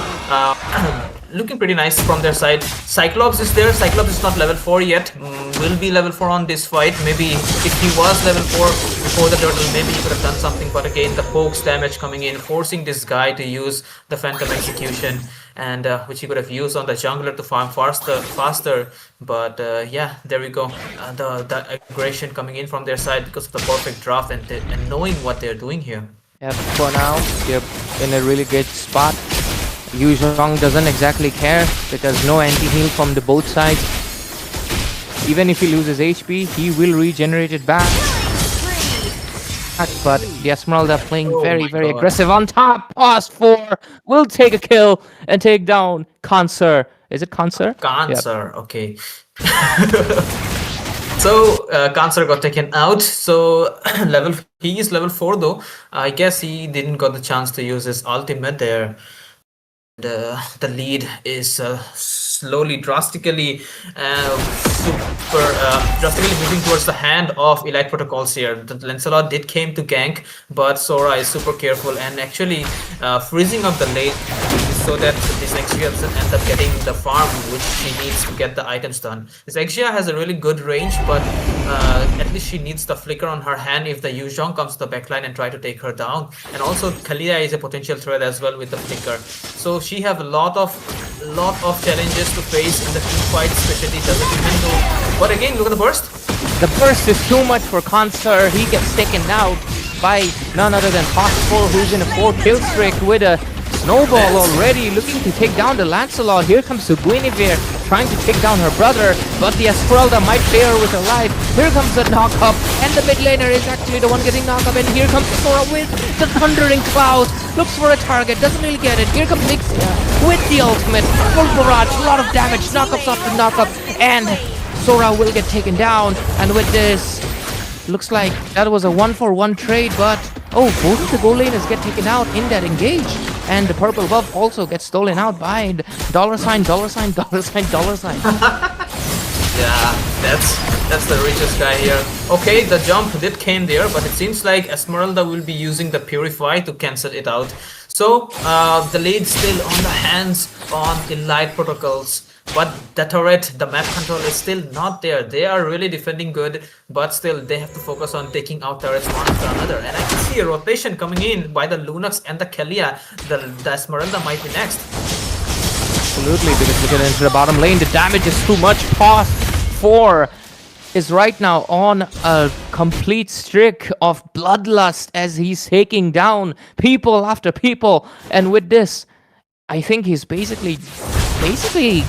looking pretty nice from their side. Cyclops is there. Cyclops is not level 4 yet. Will be level 4 on this fight. Maybe if he was level 4 before the turtle, maybe he could have done something. But again, the pokes damage coming in, forcing this guy to use the Phantom Execution, and which he could have used on the jungler to farm faster. But yeah, there we go. The aggression coming in from their side because of the perfect draft and knowing what they're doing here. Yeah, for now, they're in a really good spot. Yu Zhong doesn't exactly care because no anti-heal from the both sides. Even if he loses HP, he will regenerate it back. But the Esmeralda playing very aggressive on top. Pause 4 will take a kill and take down Cancer. Is it Cancer? Cancer, yep. Okay. So Cancer got taken out. So he is level 4 though. I guess he didn't got the chance to use his ultimate there. The lead is slowly, drastically moving towards the hand of Elite Protocols here. The Lancelot did came to gank, but Sora is super careful and actually freezing up the lane so that this Exia doesn't end up getting the farm which she needs to get the items done. This Exia has a really good range, but at least she needs the flicker on her hand if the Yu Zhong comes to the backline and try to take her down. And also Kalia is a potential threat as well with the flicker. So she have a lot of challenges to face in the team fight, especially doesn't even know. But again, look at the burst. The burst is too much for Cancer. He gets taken out by none other than Phosphor, who's in a 4-kill streak with a snowball already, looking to take down the Lancelot. Here comes the Guinevere, trying to take down her brother, but the Esmeralda might pay her with her life. Here comes the knock-up, and the mid laner is actually the one getting knocked up, and here comes Sora with the Thundering Clouds. Looks for a target, doesn't really get it. Here comes Nixia with the ultimate, full barrage, a lot of damage, knock-ups after knock-up, and Sora will get taken down, and with this, looks like that was a 1-for-1 trade, but both of the gold laners get taken out in that engage, and the purple buff also gets stolen out by dollar sign, dollar sign, dollar sign, dollar sign. Yeah, that's the richest guy here. Okay, the jump did came there, but it seems like Esmeralda will be using the Purify to cancel it out. So the lead still on the hands on Elite Protocols. But the turret, the map control is still not there. They are really defending good, but still they have to focus on taking out turrets one after another. And I can see a rotation coming in by the Lunox and the Kelia. The Esmeralda might be next. Absolutely, because we get into the bottom lane. The damage is too much. Pause 4 is right now on a complete streak of bloodlust as he's taking down people after people. And with this, I think he's basically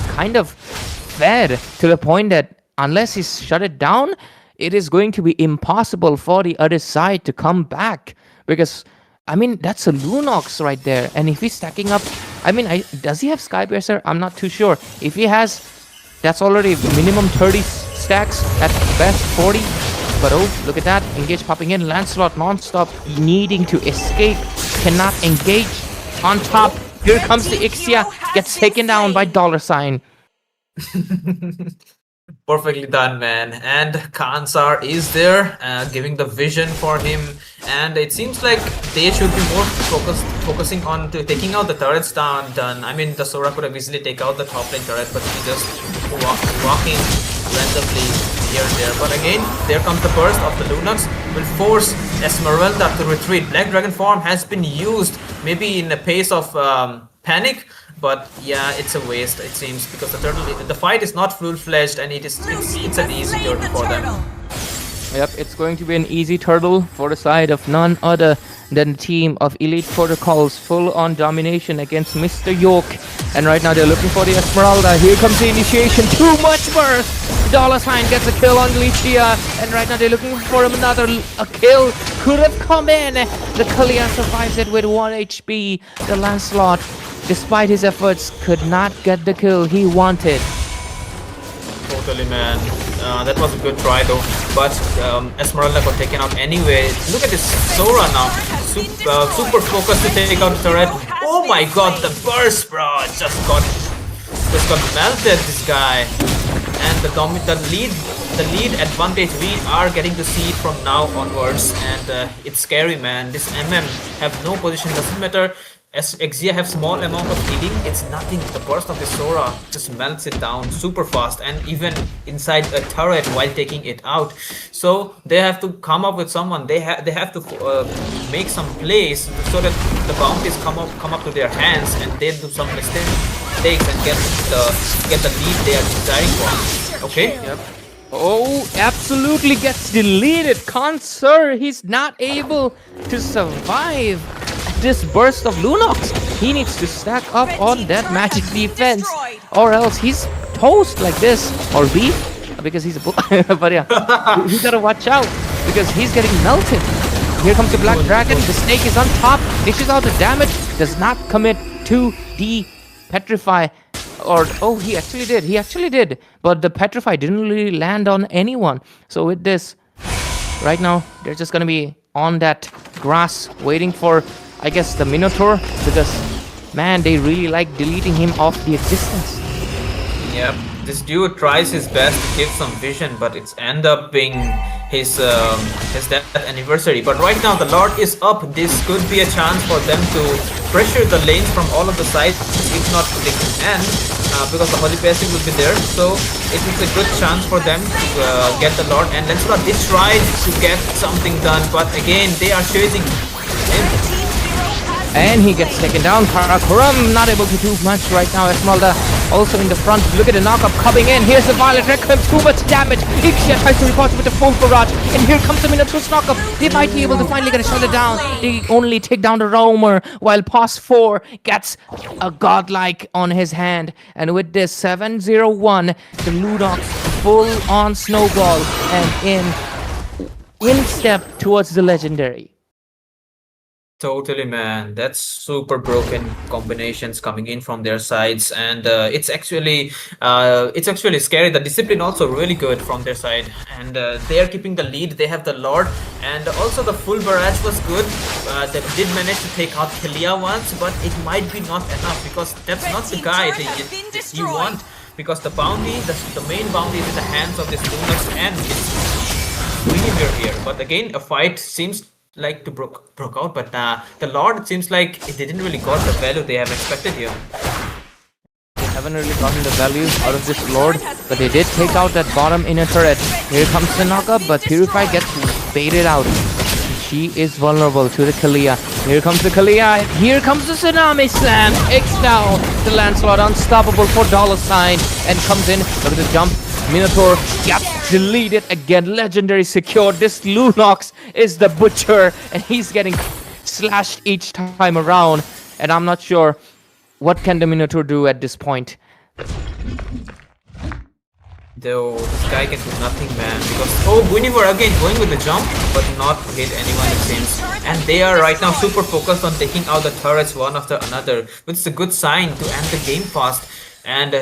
kind of fed to the point that unless he's shut it down, it is going to be impossible for the other side to come back. Because, I mean, that's a Lunox right there. And if he's stacking up, I mean, does he have Skypiercer? I'm not too sure. If he has, that's already minimum 30 stacks, at best 40. But look at that. Engage popping in. Lancelot non-stop needing to escape. Cannot engage. On top, here comes the Ixia. Gets taken down by dollar sign. Perfectly done, man. And Kansar is there, giving the vision for him. And it seems like they should be more focusing on taking out the turrets done. I mean, the Sora could have easily taken out the top lane turret, but he just walking randomly here and there. But again, there comes the burst of the Lunox. Will force Esmeralda to retreat. Black Dragon form has been used, maybe in a pace of panic. But yeah, it's a waste, it seems, because the fight is not full-fledged, and it's an easy turtle for them. Yep, it's going to be an easy turtle for the side of none other than the team of Elite Protocols, full-on domination against Mr. York. And right now they're looking for the Esmeralda. Here comes the initiation, too much burst. Dollar sign gets a kill on Lichia, and right now they're looking for another kill. Could have come in. The Kalia survives it with 1 HP. The Lancelot, despite his efforts, could not get the kill he wanted. Totally, man. That was a good try though, but Esmeralda got taken out anyway. Look at this Sora now, super focused to take out the turret. Oh my god, the burst, bro! Just got melted, this guy. And the lead advantage we are getting to see it from now onwards, and it's scary, man. This MM have no position, doesn't matter. As Exia have small amount of healing, it's nothing. The burst of the Sora just melts it down super fast, and even inside a turret while taking it out. So they have to come up with someone. They have to make some plays so that the bounties come up to their hands, and they do some mistakes and get the lead they are desiring for. Okay. Yep. Oh, absolutely gets deleted. Kansar, he's not able to survive this burst of Lunox. He needs to stack up on that magic defense, or else he's toast like this. Or B, because he's a bull. But yeah, you gotta watch out because he's getting melted. Here comes the Black Dragon. The snake is on top, dishes out the damage, does not commit to the Petrify. Or he actually did, but the Petrify didn't really land on anyone. So with this, right now they're just gonna be on that grass waiting for, I guess, the Minotaur, because man, they really like deleting him off the existence. Yep, this dude tries his best to give some vision, but it's end up being his death anniversary. But right now the Lord is up. This could be a chance for them to pressure the lanes from all of the sides, if not they can end, because the Holy Passive will be there. So it is a good chance for them to get the Lord. And Lancelot did try to get something done, but again they are chasing him. And he gets taken down. Karakoram not able to do much right now. Esmeralda also in the front. Look at the knockup coming in. Here's the Violet Requiem. Too much damage. Ixia tries to report with the full barrage. And here comes the Minotaur's knockup. They might be able to finally get a shut it down. They only take down the Roamer, while Pos 4 gets a godlike on his hand. And with this 7-0-1, the Lunox full on snowball and in step towards the legendary. Totally, man. That's super broken combinations coming in from their sides, and it's actually scary. The discipline also really good from their side, and they are keeping the lead. They have the Lord, and also the full barrage was good. They did manage to take out Kalia once, but it might be not enough because that's not the guy that you want. Because the bounty, the main bounty is in the hands of this Lunax, and it's Guinevere here. But again, a fight seems like to broke out, but the Lord, it seems like it didn't really got the value they have expected here. They haven't really gotten the value out of this Lord, but they did take out that bottom inner turret. Here comes the knockup, but Purify gets baited out. She is vulnerable to the Kalia. Here comes the Kalia. Here comes the Tsunami Slam. Takes down the Lancelot, unstoppable for $, and comes in. Look at the jump. Minotaur gets deleted again. Legendary secured. This Lunox is the butcher, and he's getting slashed each time around. And I'm not sure what can the Minotaur do at this point. Though this guy can do nothing, man, because Guinevere again going with the jump, but not hit anyone it seems. And they are right now super focused on taking out the turrets one after another, which is a good sign to end the game fast, and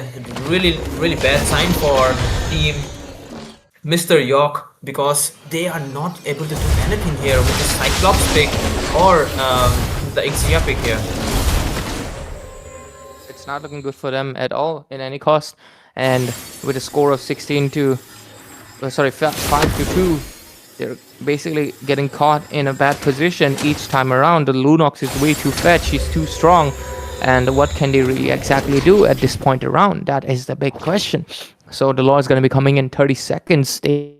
really bad sign for team Mr. York, because they are not able to do anything here with the Cyclops pick or the Ixia pick here. It's not looking good for them at all in any cost. And with a score of 5 to 2, they're basically getting caught in a bad position each time around. The Lunox is way too fat, she's too strong. And what can they really exactly do at this point around? That is the big question. So the Lord is going to be coming in 30 seconds. They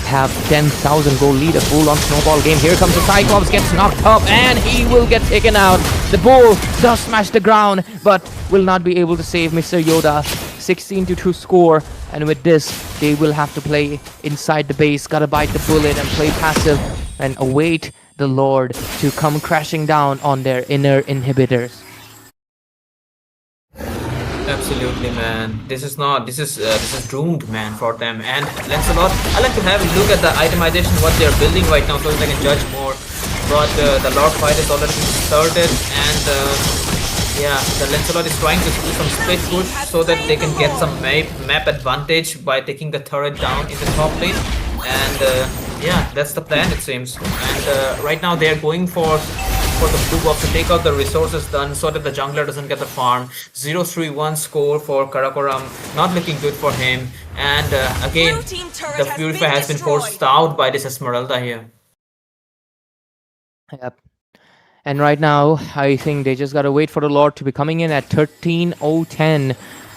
have 10,000 goal lead, a full-on snowball game. Here comes the Cyclops, gets knocked up, and he will get taken out. The Bull does smash the ground, but will not be able to save Mr. Yoda. 16 to 2 score, and with this, they will have to play inside the base, gotta bite the bullet and play passive, and await the Lord to come crashing down on their inner inhibitors. Absolutely, man. This is doomed, man, for them. And Lancelot, I like to have a look at the itemization, what they are building right now, so that I can judge more. But the Lord fight is already started, and yeah, the Lancelot is trying to do some split push so that they can get some map advantage by taking the turret down in the top lane. And yeah, that's the plan, it seems. And right now they are going for the blue buff to take out the resources done so that the jungler doesn't get the farm. 0-3-1 score for Karakoram, not looking good for him. And again, the Purify has been forced out by this Esmeralda here. Yep. And right now, I think they just gotta wait for the Lord to be coming in at 13:10.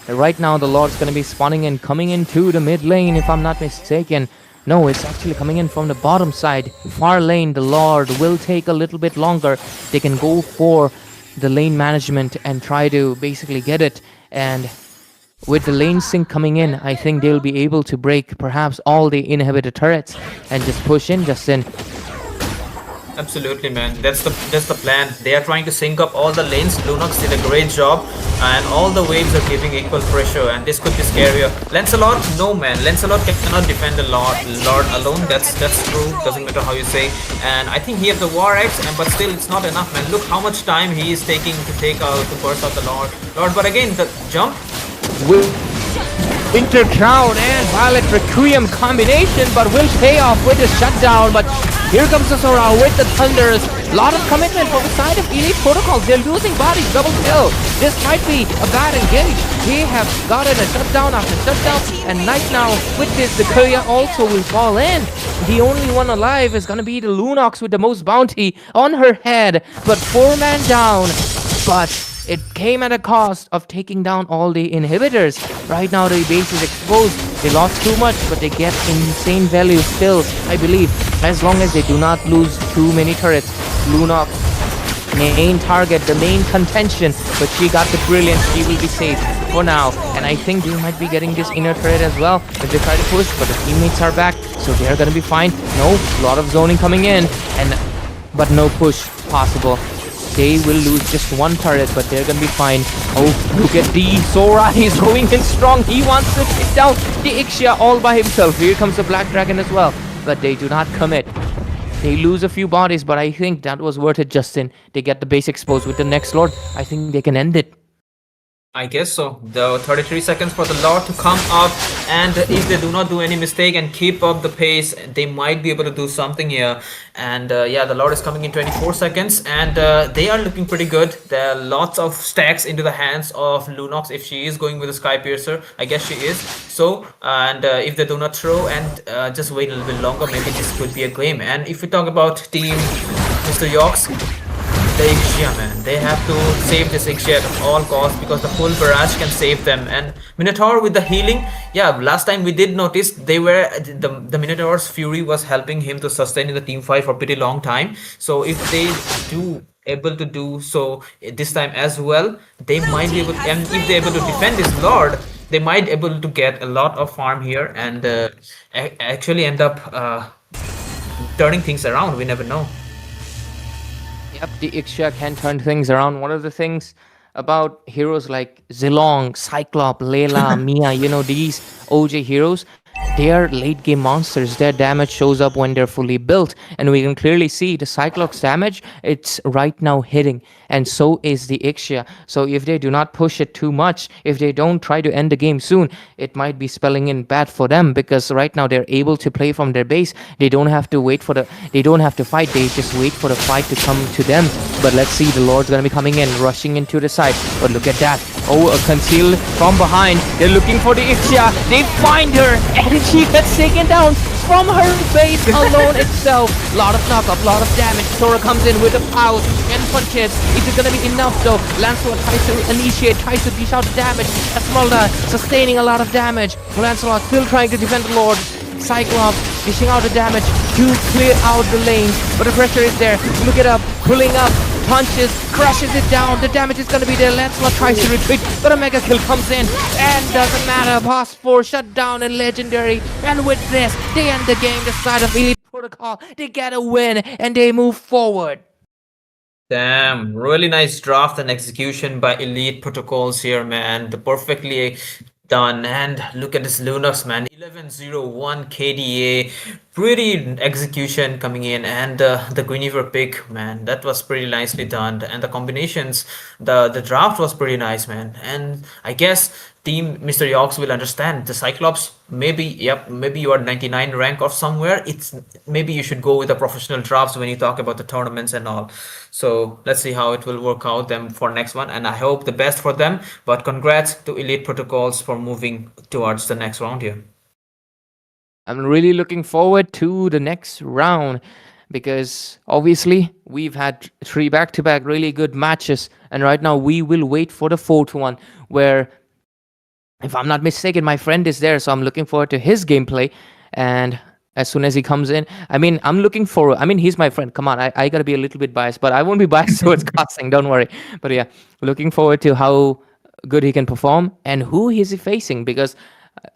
Right now, the Lord's gonna be spawning in, coming into the mid lane, if I'm not mistaken. No, it's actually coming in from the bottom side. Far lane, the Lord will take a little bit longer. They can go for the lane management and try to basically get it. And with the lane sync coming in, I think they'll be able to break perhaps all the inhibitor turrets and just push in, Justin. Absolutely, man. That's the plan. They are trying to sync up all the lanes. Lunox did a great job, and all the waves are giving equal pressure, and this could be scarier. Lancelot, no, man. Lancelot cannot defend the Lord alone. That's true. Doesn't matter how you say. And I think he has the War Axe, but still, it's not enough, man. Look how much time he is taking to burst out the Lord. But again, the jump. Winter Crown and Violet Requiem combination, but will pay off with the shutdown. But here comes the Sora with the Thunders. Lot of commitment from the side of Elite Protocols. They're losing bodies, double kill. This might be a bad engage. They have gotten a shutdown after shutdown, and right now with this, the Kuya also will fall in. The only one alive is gonna be the Lunox with the most bounty on her head, but 4-man down. But it came at a cost of taking down all the inhibitors. Right now the base is exposed. They lost too much, but they get insane value still, I believe, as long as they do not lose too many turrets. Lunox, main target, the main contention, but she got the brilliance. She will be safe for now. And I think they might be getting this inner turret as well if they try to push, but the teammates are back, so they're gonna be fine. No, a lot of zoning coming in, but no push possible. They will lose just one turret, but they're gonna be fine. Oh, look at the Sora. He's going in strong. He wants to take down the Ixia all by himself. Here comes the Black Dragon as well, but they do not commit. They lose a few bodies, but I think that was worth it, Justin. They get the base exposed with the next Lord. I think they can end it. I guess so. The 33 seconds for the Lord to come up, and if they do not do any mistake and keep up the pace, they might be able to do something here. And yeah, the Lord is coming in 24 seconds, and they are looking pretty good. There are lots of stacks into the hands of Lunox if she is going with the Sky Piercer. I guess she is. So, and if they do not throw and just wait a little bit longer, maybe this could be a game. And if we talk about team Mr. Yorks, the Ixia, man. They have to save this Ixia at all costs because the full barrage can save them. And Minotaur with the healing, yeah, last time we did notice the Minotaur's Fury was helping him to sustain in the team fight for a pretty long time. So if they do able to do so this time as well, they might be able, and if they're able to defend this Lord, they might able to get a lot of farm here and actually end up turning things around. We never know. Yep, the Ixia can turn things around. One of the things about heroes like Zilong, Cyclop, Layla, Mia, these OJ heroes, they are late game monsters. Their damage shows up when they're fully built. And we can clearly see the Cyclops damage, it's right now hitting. And so is the Ixia. So if they do not push it too much, if they don't try to end the game soon, it might be spelling in bad for them, because right now they're able to play from their base. They don't have to they don't have to fight. They just wait for the fight to come to them. But let's see, the Lord's gonna be coming in, rushing into the side. But look at that. Oh, concealed from behind. They're looking for the Ixia. They find her, and she gets taken down from her base alone itself. Lot of knock-up, lot of damage. Sora comes in with a power and punches. Is it gonna be enough though? Lancelot tries to initiate, tries to dish out the damage. Esmeralda sustaining a lot of damage. Lancelot still trying to defend the Lord. Cyclops dishing out the damage to clear out the lanes, but the pressure is there. Look it up, pulling up, punches, crushes it down. The damage is gonna be there. Lancelot tries to retreat, but a mega kill comes in, and doesn't matter. Boss 4 shut down and legendary, and with this, they end the game. The side of Elite Protocol, they get a win, and they move forward. Damn, really nice draft and execution by Elite Protocols here, man. The perfectly done. And look at this Lunox, man. 1101 KDA. Pretty execution coming in. And the Guinevere pick, man, that was pretty nicely done. And the combinations, the draft was pretty nice, man. And I guess team Mr. Yorks will understand the Cyclops. Maybe you are 99 rank or somewhere. It's maybe you should go with the professional drafts when you talk about the tournaments and all. So let's see how it will work out them for next one, and I hope the best for them. But congrats to Elite Protocols for moving towards the next round here. I'm really looking forward to the next round, because obviously we've had 3 back-to-back really good matches, and right now we will wait for the 4th one, where, if I'm not mistaken, my friend is there, so I'm looking forward to his gameplay. And as soon as he comes in, I'm looking forward. He's my friend. Come on, I gotta be a little bit biased, but I won't be biased towards casting. Don't worry. But yeah, looking forward to how good he can perform and who he's facing, because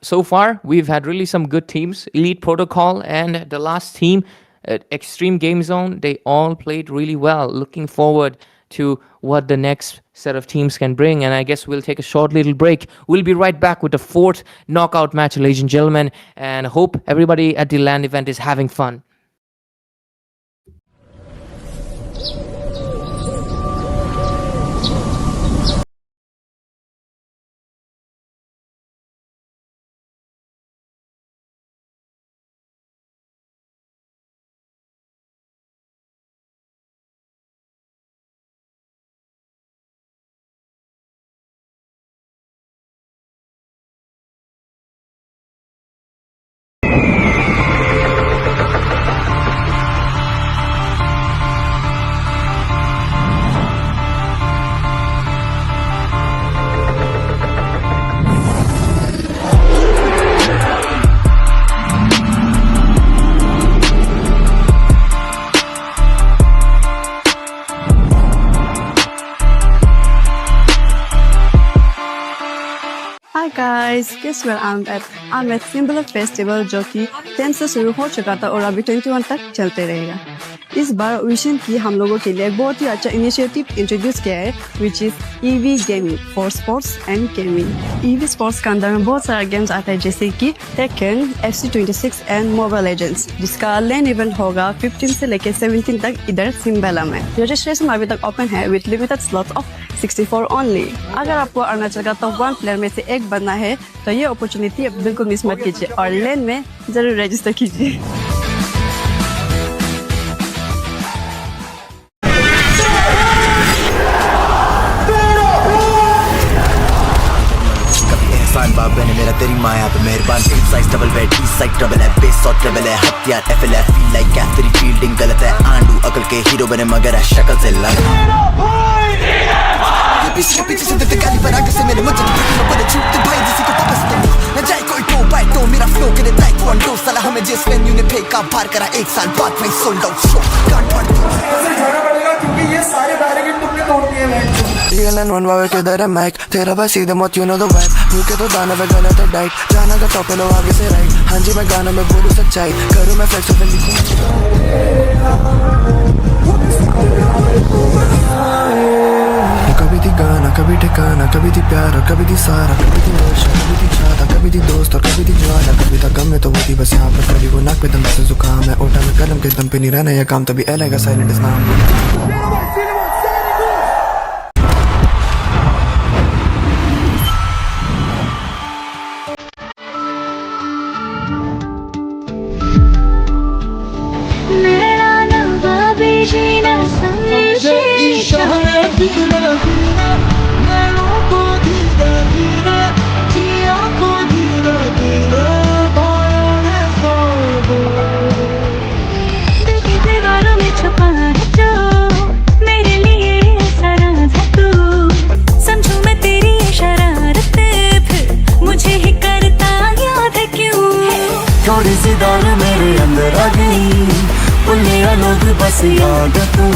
so far we've had really some good teams. Elite Protocol and the last team, Extreme Game Zone, they all played really well. Looking forward to what the next set of teams can bring, and I guess we'll take a short little break. We'll be right back with the 4th knockout match, ladies and gentlemen, and hope everybody at the LAN event is having fun. Hi guys, guess where I'm at? I'm at Symbol Festival जो कि 10 से शुरू हो चुका था और अभी 21 तक चलते रहेगा. इस बार विशन की हम लोगों के लिए एक बहुत ही अच्छा इनिशिएटिव इंट्रोड्यूस किया है which is EV gaming for sports and gaming. EV sports के अंदर में बहुत सारा गेम्स आता है जैसे कि taken, FC26 and mobile legends, जिसका लैंड इवेंट होगा 15 से लेकर 17 तक इधर सिम्बेला में। रजिस्ट्रेशन अभी तक ओपन है with limited slots of 64 only. अगर आपको अरुणाचल का टॉप 1 प्लेयर में से एक बनना है तो ये अपॉर्चुनिटी बिल्कुल मिस मत कीजिए और लैंड में जरूर रजिस्टर कीजिए। बाबे ने मेरा तेरी माया पे मेहरबान। Team size double bed, east side trouble है, बेस और ट्रबल है, हथियार FLF फील लाइक क्या तेरी फील्डिंग गलत है। आंडू अकल के हीरो बने मगर है शक्ल से लग। ये पीछे पीछे से देते गाली पर आगे से मेरे मुझे मैं बड़े छूटते भाई जिसी को तपस तो न जाए कोई टो बाय टो मेरा फ्लो करे ताइक्वांडो साला हमें जिस वेन्यू ने फेंका बाहर करा 1 साल बाद भाई सोल्ड आउट शो कांट फाड़ ऐसे जाना पड़ेगा क्योंकि ये सारे बैरिकेड तुमने तोड़ दिए हैं। DLN one वावे के दर है माइक तेरा बस सीधे मत यू नो द वाइब भूखे तो दाना में गलत है डाइट जाना का टॉप लो आगे से राइट। हाँ जी मैं गाना में बोलूँ सच्चाई करूँ मैं फ्लेक्स पे कभी थी गाना कभी ठिकाना कभी थी प्यार कभी थी सारा कभी थी नशा कभी थी चाहता कभी थी दोस्त और कभी थी ज्वाला कभी था गम में तो वो थी बस यहाँ पर कभी वो नाक पे दम से जुकाम है ओटा में कलम के दम पे नहीं रहना यह काम तभी एलेगा साइलेंट इस नाम। थोड़ी सी दाल मेरे अंदर आ गई पुलिया लोग बस याद तू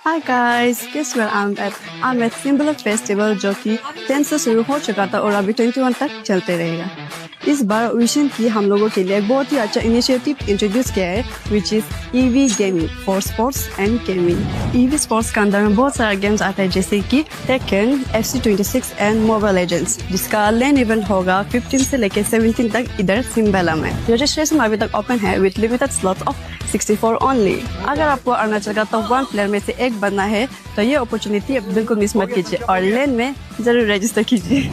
Hi guys, guess where I'm at? I'm at Simbela festival जो कि 10 से शुरू हो चुका था और अभी 21 तक चलते रहेगा। इस बार विशन की हम लोगों के लिए एक बहुत ही अच्छा इनिशिएटिव इंट्रोड्यूस किया है which is EV gaming for sports and gaming. EV sports के अंदर में बहुत सारा गेम्स आता है जैसे कि taken, FC26 and mobile legends, जिसका लैंड इवेंट होगा 15 से लेकर 17 तक इधर सिम्बेला में। रजिस्ट्रेशन अभी तक ओपन है with limited slots of 64 only. अगर आपको अरुणाचल का टॉप 1 प्लेयर में से एक बनना है तो ये अपॉर्चुनिटी बिल्कुल मिस मत कीजिए और लैंड में जरूर रजिस्टर कीजिए।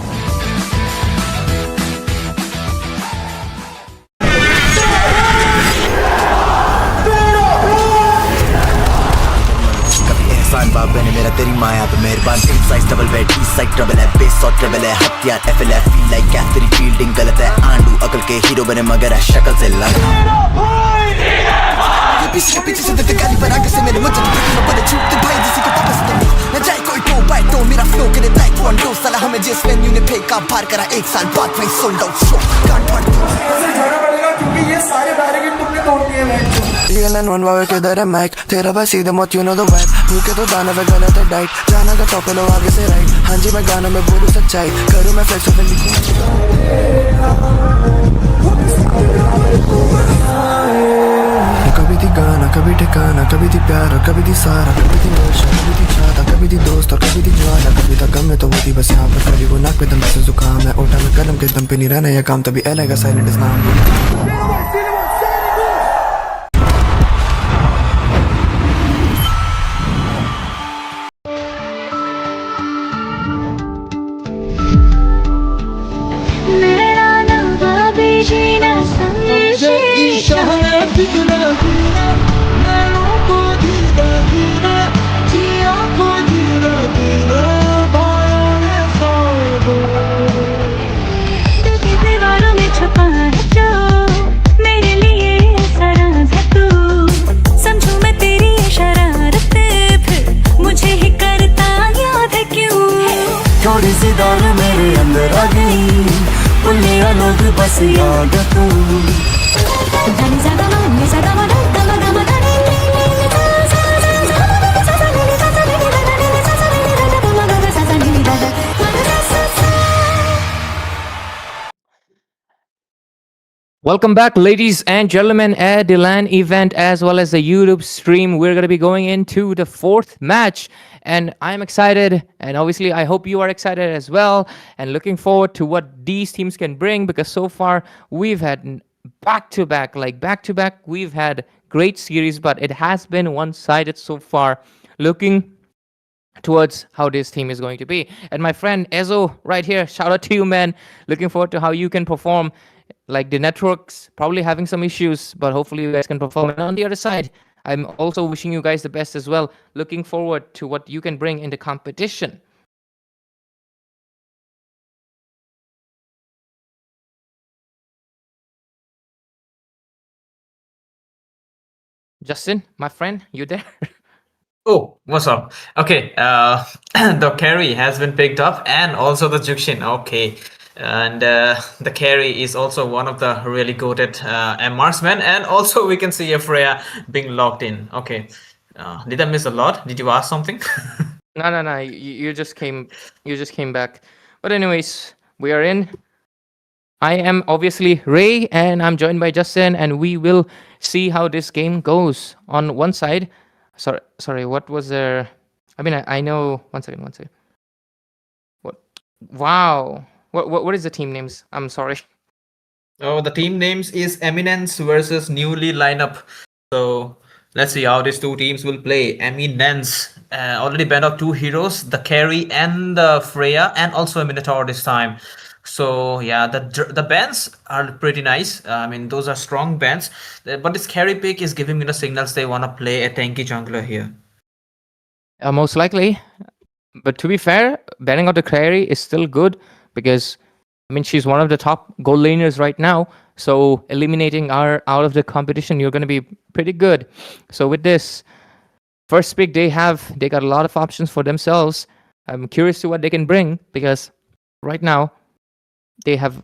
बाबे ने मेरा तेरी माया पे मेहरबान। Team size double bed, east side trouble है, बेस और ट्रबल है, हथियार FLF फील लाइक क्या तेरी फील्डिंग गलत है। आंडू अकल के हीरो बने मगर है शक्ल से लग। ये पीछे पीछे से देते गाली पर आगे से मेरे मुझे मैं बड़े छूटते भाई जिसी को तपस तो न जाए कोई टो बाय टो मेरा फ्लो करे ताइक्वांडो साला हमें जिस वेन्यू ने फेंका बाहर करा 1 साल बाद भाई सोल्ड आउट शो कांट फाड़ ऐसे जाना पड़ेगा क्योंकि ये सारे बैरिकेड तुमने तोड़ दिए हैं। DLN one वावे के दर है माइक तेरा बस सीधे मत यू नो द वाइब भूखे तो दाना में गलत है डाइट जाना का टॉप लो आगे से राइट। हाँ जी मैं गाना में बोलूँ सच्चाई करूँ मैं फ्लेक्स पे कभी थी गाना कभी ठिकाना कभी थी प्यार कभी थी सारा कभी थी नशा कभी थी चाहता कभी थी दोस्त और कभी थी ज्वाला कभी था गम में तो होती बस यहाँ पर फैली वो नाक पे दम से जुकाम है ओटा में कलम के दम पे नहीं रहना यह काम तभी एलेगा साइलेंट इज नाम दीवारों में छुपा है जो मेरे लिए ऐसा राज है तू समझूं मैं तेरी शरारत फिर मुझे ही करता याद है क्यों थोड़ी सी दौड़ मेरे अंदर आ गई पुलिया लोग बस याद तू जाने ज़्यादा मन ज़्यादा मन गमा गमा गाने Welcome back, ladies and gentlemen, at the LAN event as well as the YouTube stream. We're going to be going into the fourth match, and I'm excited, and obviously, I hope you are excited as well, and looking forward to what these teams can bring because so far we've had back to back, we've had great series, but it has been one sided so far. Looking towards how this team is going to be. And my friend Ezo, right here, shout out to you, man. Looking forward to how you can perform. Like the networks probably having some issues, but hopefully you guys can perform. And on the other side, I'm also wishing you guys the best as well. Looking forward to what you can bring in the competition. Justin, my friend, you there? Oh, what's up? Okay, the carry has been picked up and also the Jukshin. Okay, and the carry is also one of the really goated marksmen, and also we can see a Freya being locked in. Okay, did I miss a lot? Did you ask something? No. You just came back. But anyways, we are in. I am obviously Ray, and I'm joined by Justin, and we will see how this game goes. On one side, sorry, what was there? I mean, I know. One second. What? Wow. What is the team names? I'm sorry. Oh, the team names is Eminence versus Newly lineup. So let's see how these two teams will play. Eminence already banned out two heroes, the carry and the Freya, and also a Minotaur this time. So yeah, the bans are pretty nice. I mean, those are strong bans. But this carry pick is giving me the signals they want to play a tanky jungler here. Most likely. But to be fair, banning out the carry is still good because I mean she's one of the top goal laners right now. So eliminating her out of the competition, you're going to be pretty good. So with this first pick, they got a lot of options for themselves. I'm curious to what they can bring because right now they have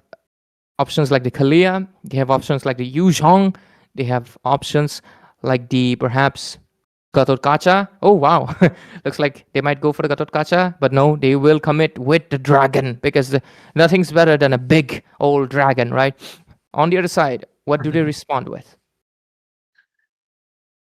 options like the Kalia, they have options like the Yu Zhong, they have options like the perhaps Gatot Kacha. Oh wow, looks like they might go for the Gatot Kacha, but no, they will commit with the dragon because nothing's better than a big old dragon, right? On the other side, what do they respond with?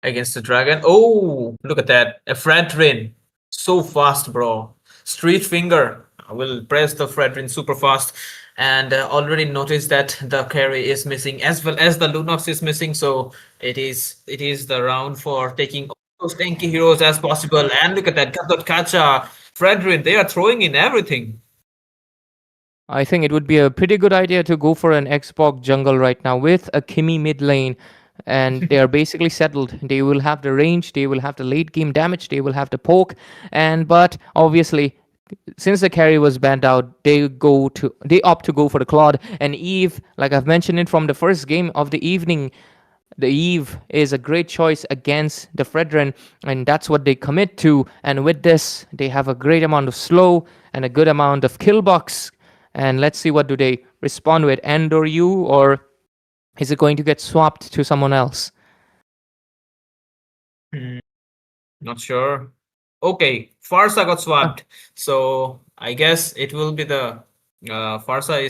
Against the dragon. Oh, look at that. A Fredrin. So fast, bro. Street finger. I will press the Fredrin super fast. And already noticed that the carry is missing as well as the Lunox is missing. So it is the round for taking all those tanky heroes as possible. And look at that. Gatot Kacha, Fredrin, they are throwing in everything. I think it would be a pretty good idea to go for an Xbox jungle right now with a Kimi mid lane. And they are basically settled. They will have the range, they will have the late game damage, they will have the poke. But obviously, since the carry was banned out, they opt to go for the Claude and Eve. Like I've mentioned it from the first game of the evening, the Eve is a great choice against the Fredrin, and that's what they commit to. And with this, they have a great amount of slow and a good amount of kill box. And let's see what do they respond with, End or you, or is it going to get swapped to someone else? Not sure. Okay, Farsa got swapped. So I guess it will be the Farsa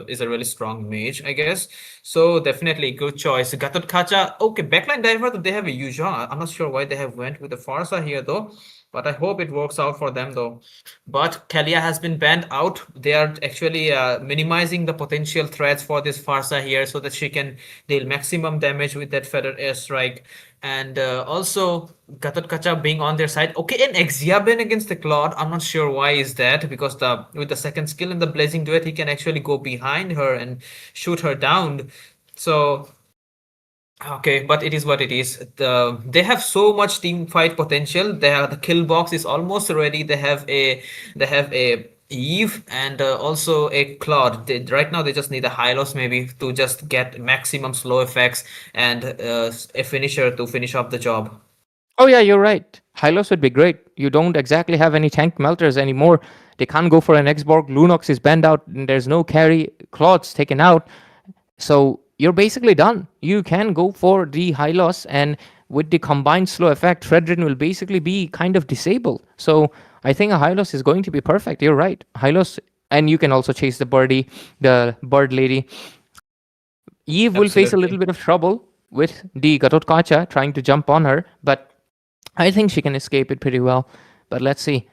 is a really strong mage, I guess. So definitely good choice. Gatot Kacha. Okay, backline diver. They have a Yuzhong. I'm not sure why they have went with the Farsa here though, but I hope it works out for them though. But Kalia has been banned out. They are actually minimizing the potential threats for this Farsa here so that she can deal maximum damage with that feather airstrike. And also Gatot Kacha being on their side. Okay, and Exiaben against the Claude. I'm not sure why is that, because the with the second skill in the Blazing Duet, he can actually go behind her and shoot her down. So okay, but it is what it is. They have so much team fight potential. The kill box is almost ready. They have a Eve and also a Claude. Right now they just need a Hylos maybe to just get maximum slow effects and a finisher to finish up the job. Oh yeah, you're right. Hylos would be great. You don't exactly have any tank melters anymore. They can't go for an X-Borg. Lunox is banned out. And there's no carry. Claude's taken out. So you're basically done. You can go for the Hylos, and with the combined slow effect, Fredrin will basically be kind of disabled. So I think a Hylos is going to be perfect. You're right. Hylos, and you can also chase the birdie, the bird lady. Eve will face a little bit of trouble with the Gatot Kacha trying to jump on her, but I think she can escape it pretty well. But let's see.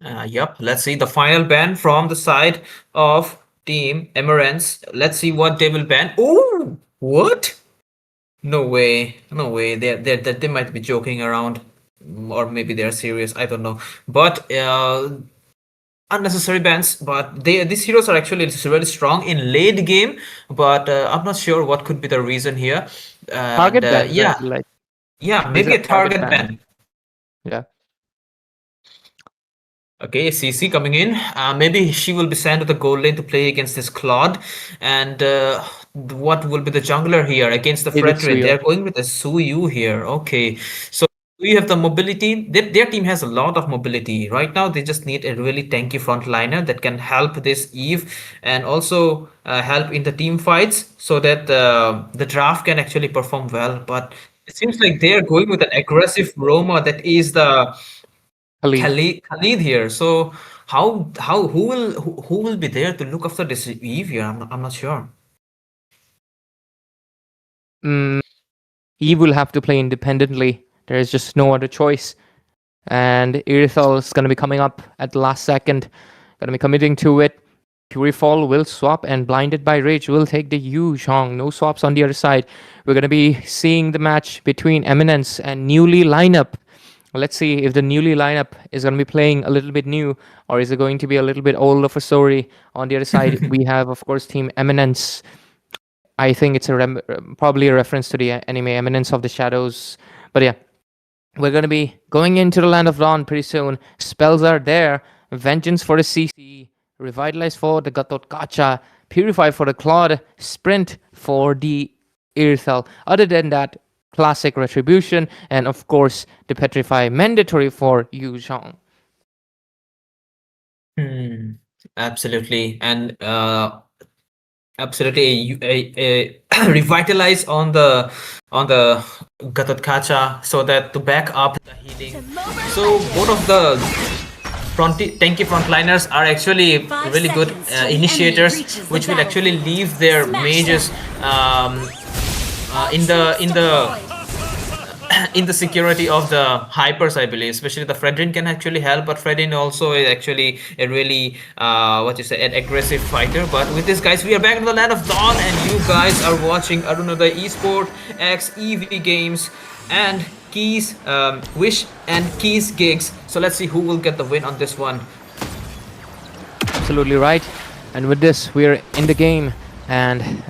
Yep, let's see the final ban from the side of Team Emerance. Let's see what they will ban. Oh, what? No way, no way. They might be joking around, or maybe they're serious. I don't know. But unnecessary bans. But these heroes are actually really strong in late game. But I'm not sure what could be the reason here. Target And ban, yeah, like yeah, these maybe are a target ban. ban. Yeah. Okay, CC coming in. Maybe she will be sent to the gold lane to play against this Claude. And what will be the jungler here against the It is Fredrin? Suyo. They're going with the Suyu here. Okay, so we have the mobility. Their team has a lot of mobility. Right now, they just need a really tanky frontliner that can help this Eve and also help in the team fights so that the draft can actually perform well. But it seems like they're going with an aggressive Roma that is the Khalid here. So who will be there to look after this Eve here? I'm not sure. Eve will have to play independently. There is just no other choice. And Irithel is going to be coming up at the last second. Going to be committing to it. Purifall will swap, and Blinded by Rage will take the Yu Zhong. No swaps on the other side. We're going to be seeing the match between Eminence and Newly lineup. Let's see if the Newly lineup is going to be playing a little bit new, or is it going to be a little bit old of a story. On the other side, we have, of course, Team Eminence. I think it's probably a reference to the anime Eminence of the Shadows. But yeah, we're going to be going into the Land of Dawn pretty soon. Spells are there. Vengeance for the CC. Revitalize for the Gatot Kacha. Purify for the Claude. Sprint for the Irithel. Other than that, classic Retribution. And of course, the Petrify mandatory for Yu Zhong. Absolutely. And absolutely a revitalize on the Gatot Kacha so that to back up the healing. So both of the tanky frontliners are actually really good initiators, which will actually leave their mages in the security of the hypers, I believe. Especially the Fredrin can actually help, but Fredrin also is actually a really an aggressive fighter. But with this, guys, we are back in the Land of Dawn, and you guys are watching Arunoday Esport X EV Games and Keys Wish and Keys Gigs. So let's see who will get the win on this one. Absolutely right. And with this, we're in the game, and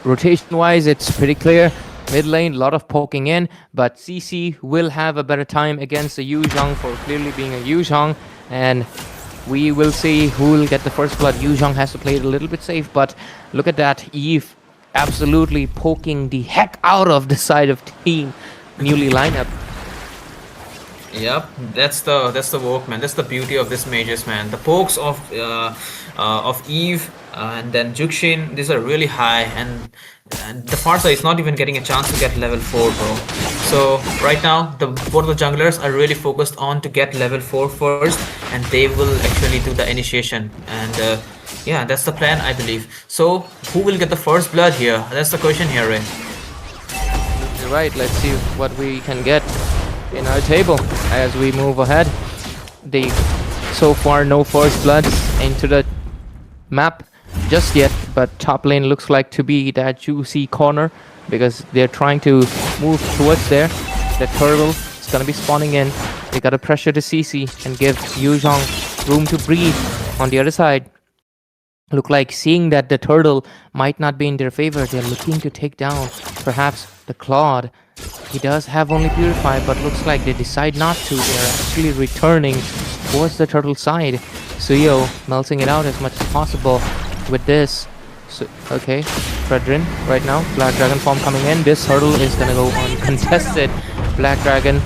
rotation wise, it's pretty clear. Mid lane, a lot of poking in, but CC will have a better time against the Yu Zhong for clearly being a Yu Zhong, and we will see who will get the first blood. Yu Zhong has to play it a little bit safe, but look at that. Eve absolutely poking the heck out of the side of Team Newly lineup. Yep, that's the work, man. That's the beauty of this mages, man. The pokes of Eve and then Jukshin, these are really high, and the Farsa is not even getting a chance to get level 4, bro. So right now, both the junglers are really focused on to get level 4 first, and they will actually do the initiation. And yeah, that's the plan, I believe. So who will get the first blood here? That's the question here, Ray. You're right. Let's see what we can get in our table as we move ahead. The so far no first bloods into the map just yet, but top lane looks like to be that juicy corner because they're trying to move towards there. The turtle is gonna be spawning in. They gotta pressure the CC and give Yuzhong room to breathe on the other side. Look like seeing that the turtle might not be in their favor, they're looking to take down perhaps the Claude. He does have only Purify, but looks like they decide not to. They're actually returning towards the turtle side. Suyo melting it out as much as possible with this. So, okay, Fredrin right now. Black Dragon form coming in. This turtle is gonna go uncontested. Black Dragon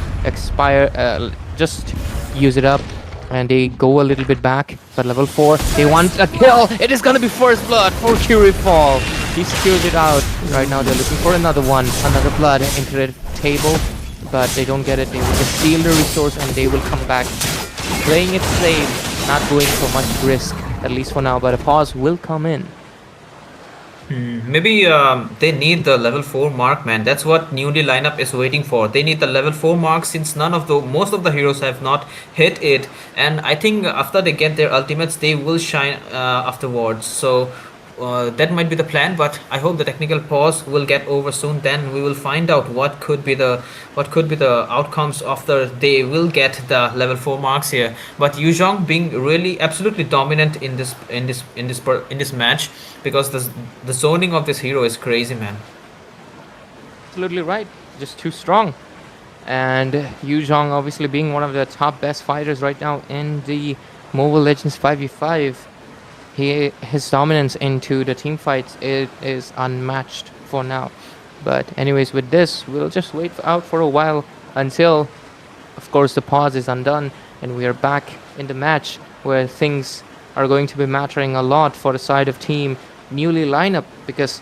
just use it up. And they go a little bit back, but level 4, they want a kill. It is gonna be first blood for Fall. He secures it out. Right now they're looking for another one, another blood into the table, but they don't get it. They will just steal the resource and they will come back. Playing it safe, not going for much risk, at least for now, but a pause will come in. Maybe they need the level 4 mark, man. That's what newly lineup is waiting for. They need the level 4 mark since most of the heroes have not hit it, and I think after they get their ultimates, they will shine afterwards. So that might be the plan, but I hope the technical pause will get over soon. Then we will find out what could be the outcomes after they will get the level 4 marks here. But Yuzhong being really absolutely dominant in this match, because the zoning of this hero is crazy, man. Absolutely right, just too strong. And Yuzhong obviously being one of the top best fighters right now in the Mobile Legends 5v5. His dominance into the team fights is unmatched for now. But anyways, with this, we'll just wait out for a while until, of course, the pause is undone and we are back in the match where things are going to be mattering a lot for the side of team newly lineup, because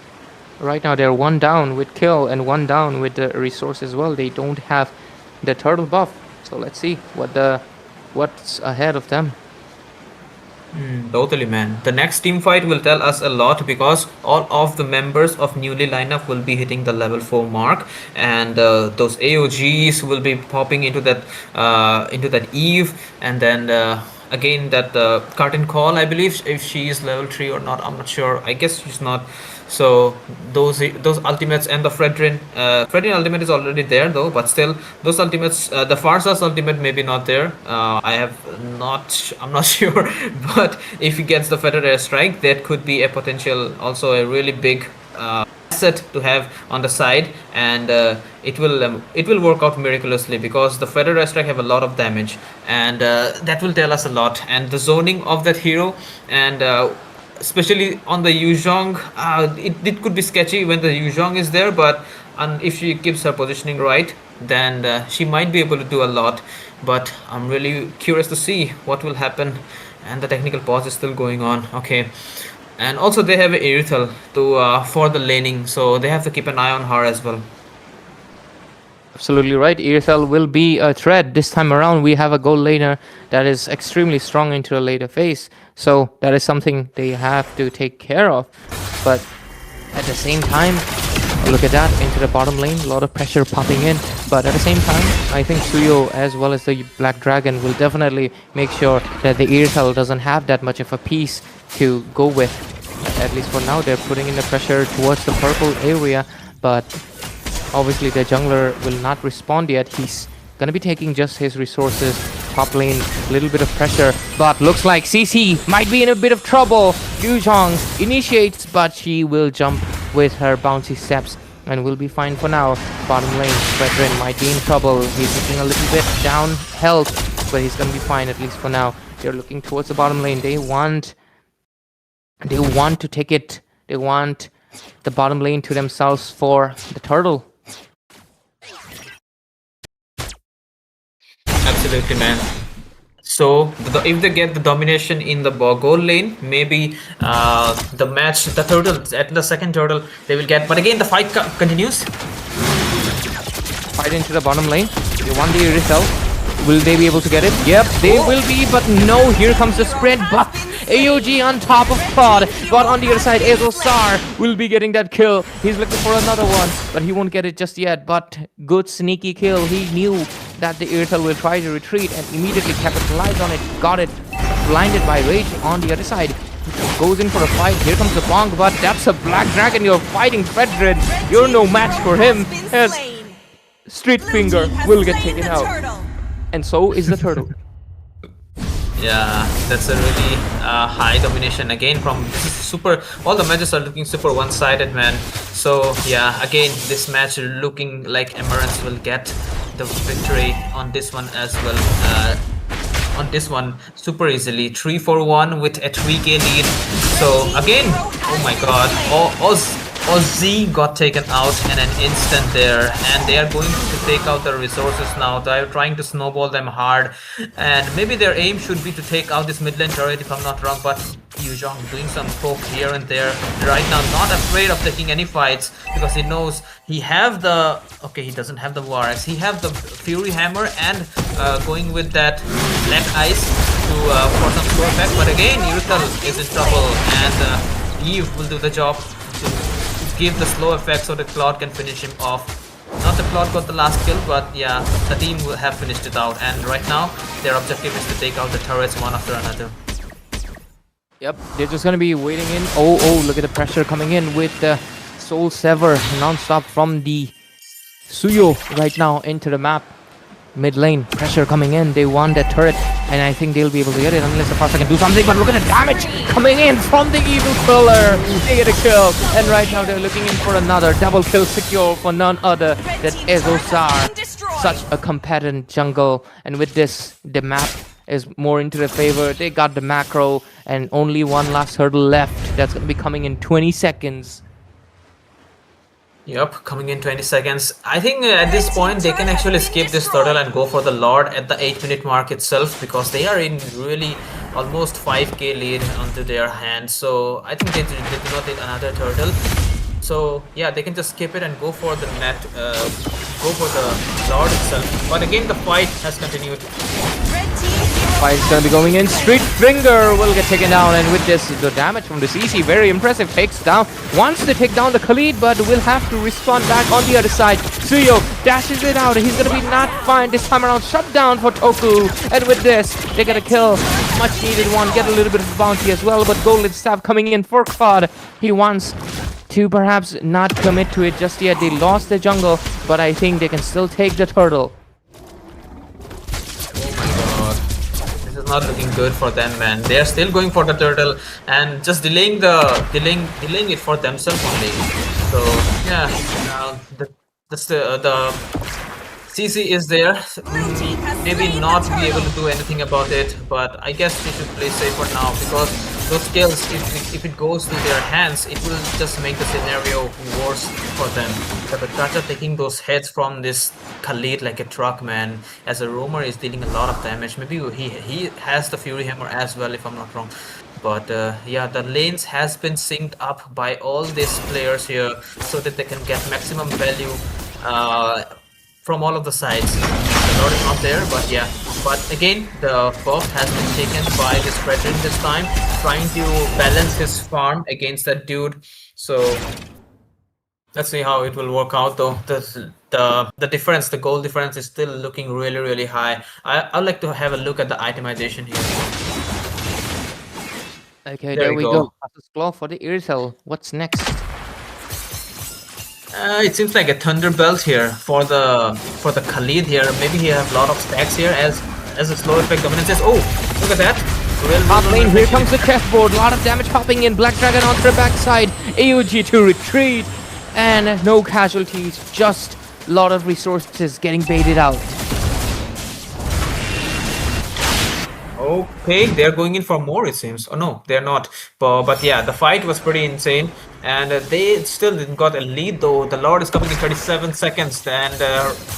right now they're one down with kill and one down with the resource as well. They don't have the turtle buff, so let's see what's ahead of them. Totally, man. The next team fight will tell us a lot, because all of the members of newly lineup will be hitting the level 4 mark, and those AOGs will be popping into that Eve, and then again that curtain call. I believe if she is level 3 or not, I'm not sure. I guess she's not. So those ultimates and the Fredrin ultimate is already there though, but still those ultimates, the Farsa's ultimate maybe not there. I'm not sure, but if he gets the Feather Air Strike, that could be a potential, also a really big asset to have on the side, and it will work out miraculously, because the Feather Air Strike have a lot of damage, and that will tell us a lot. And the zoning of that hero, and especially on the Yuzhong, it could be sketchy when the Yuzhong is there, but if she keeps her positioning right, then she might be able to do a lot. But I'm really curious to see what will happen, and the technical pause is still going on. Okay, and also they have Irithel for the laning, so they have to keep an eye on her as well. Absolutely right. Irithel will be a threat. This time around, we have a gold laner that is extremely strong into the later phase. So that is something they have to take care of. But at the same time, look at that, into the bottom lane, a lot of pressure popping in. But at the same time, I think Suyo as well as the Black Dragon will definitely make sure that the Irithel doesn't have that much of a piece to go with. At least for now, they're putting in the pressure towards the purple area. But obviously the jungler will not respond yet. He's gonna be taking just his resources. Top lane, a little bit of pressure, but looks like CC might be in a bit of trouble. Yuzhong initiates, but she will jump with her bouncy steps and will be fine for now. Bottom lane, Fredrin might be in trouble. He's looking a little bit down health, but he's gonna be fine at least for now. They're looking towards the bottom lane. They want to take it. They want the bottom lane to themselves for the turtle. Absolutely, man. So if they get the domination in the gold lane, maybe the turtle at the second turtle they will get. But again, the fight continues. fight into the bottom lane. They want the Irithel. Will they be able to get it? Yep, they will be, but no, here comes the spread buff. AOG on top of Pod, but on the other side, Ezosar will be getting that kill. He's looking for another one, but he won't get it just yet. But good sneaky kill. He knew that the Irithel will try to retreat and immediately capitalized on it. Got it. Blinded by Rage on the other side. Goes in for a fight. Here comes the Bonk, but that's a Black Dragon. You're fighting Fredred. You're no match for him. As Street Finger will get taken out. And so is the turtle. Yeah, that's a really high domination again from this is super. All the matches are looking super one-sided, man. So yeah, again this match looking like Emerance will get the victory on this one as well. On this one super easily, 3-4-1 with a 3k lead. So again, oh my god, Ozzy got taken out in an instant there, and they are going to take out the resources now. They are trying to snowball them hard, and maybe their aim should be to take out this mid lane turret if I'm not wrong, but Yuzhong doing some poke here and there right now, not afraid of taking any fights because he knows he have the, okay, he doesn't have the War Axe, he have the Fury Hammer and going with that Black Ice to for some slow effect, but again Irithel is in trouble and Eve will do the job to give the slow effect so the Claude can finish him off. Not the Claude got the last kill, but yeah, the team will have finished it out, and right now their objective is to take out the turrets one after another. Yep, they're just gonna be waiting in. Oh, look at the pressure coming in with the Soul Sever non-stop from the Suyo right now into the map. Mid lane, pressure coming in. They want that turret, and I think they'll be able to get it unless the Farsa can do something. But look at the damage coming in from the Evil Killer. They get a kill, and right now they're looking in for another double kill secure for none other than Ezosar. Such a competent jungle, and with this, the map is more into their favor. They got the macro, and only one last hurdle left. That's gonna be coming in 20 seconds. Yep, coming in 20 seconds. I think at this point they can actually skip this turtle and go for the Lord at the 8-minute mark itself, because they are in really almost 5k lead onto their hands. So I think they do not need another turtle. So yeah, they can just skip it and go for the net, go for the Lord itself. But again, the fight has continued. Fight is gonna be going in. Street Finger will get taken down, and with this, the damage from the CC, very impressive. Takes down, wants to take down the Khalid, but will have to respond back on the other side. Suyo dashes it out. He's gonna be not fine this time around. Shut down for Toku, and with this, they get a kill. Much needed one. Get a little bit of bounty as well, but Golden Staff coming in for Claude. He wants to perhaps not commit to it just yet. They lost the jungle, but I think they can still take the turtle. Not looking good for them, man. They are still going for the turtle and just delaying it for themselves only. So yeah, the CC is there. Maybe not be able to do anything about it, but I guess they should play safe for now, because those kills, if it goes to their hands, it will just make the scenario worse for them. But Kacha taking those heads from this Khalid like a truck, man. As a roamer, is dealing a lot of damage. Maybe he has the Fury Hammer as well, if I'm not wrong. But yeah, the lanes has been synced up by all these players here so that they can get maximum value from all of the sides. The Lord is not there, but yeah. But again, the buff has been taken by this Predator this time, trying to balance his farm against that dude. So let's see how it will work out, though. The difference, the goal difference, is still looking really high. I'd like to have a look at the itemization here. Okay, there we go. Claw for the Irithel. What's next? It seems like a Thunderbelt here for the Khalid here. Maybe he have a lot of stacks here as a slow effect dominance. Oh, look at that. Top lane, here comes the chessboard. A lot of damage popping in. Black Dragon onto the backside. AOG to retreat. And no casualties. Just a lot of resources getting baited out. Okay, they're going in for more, it seems. Oh no, they're not. But yeah, the fight was pretty insane, and they still didn't got a lead, though. The Lord is coming in 37 seconds, and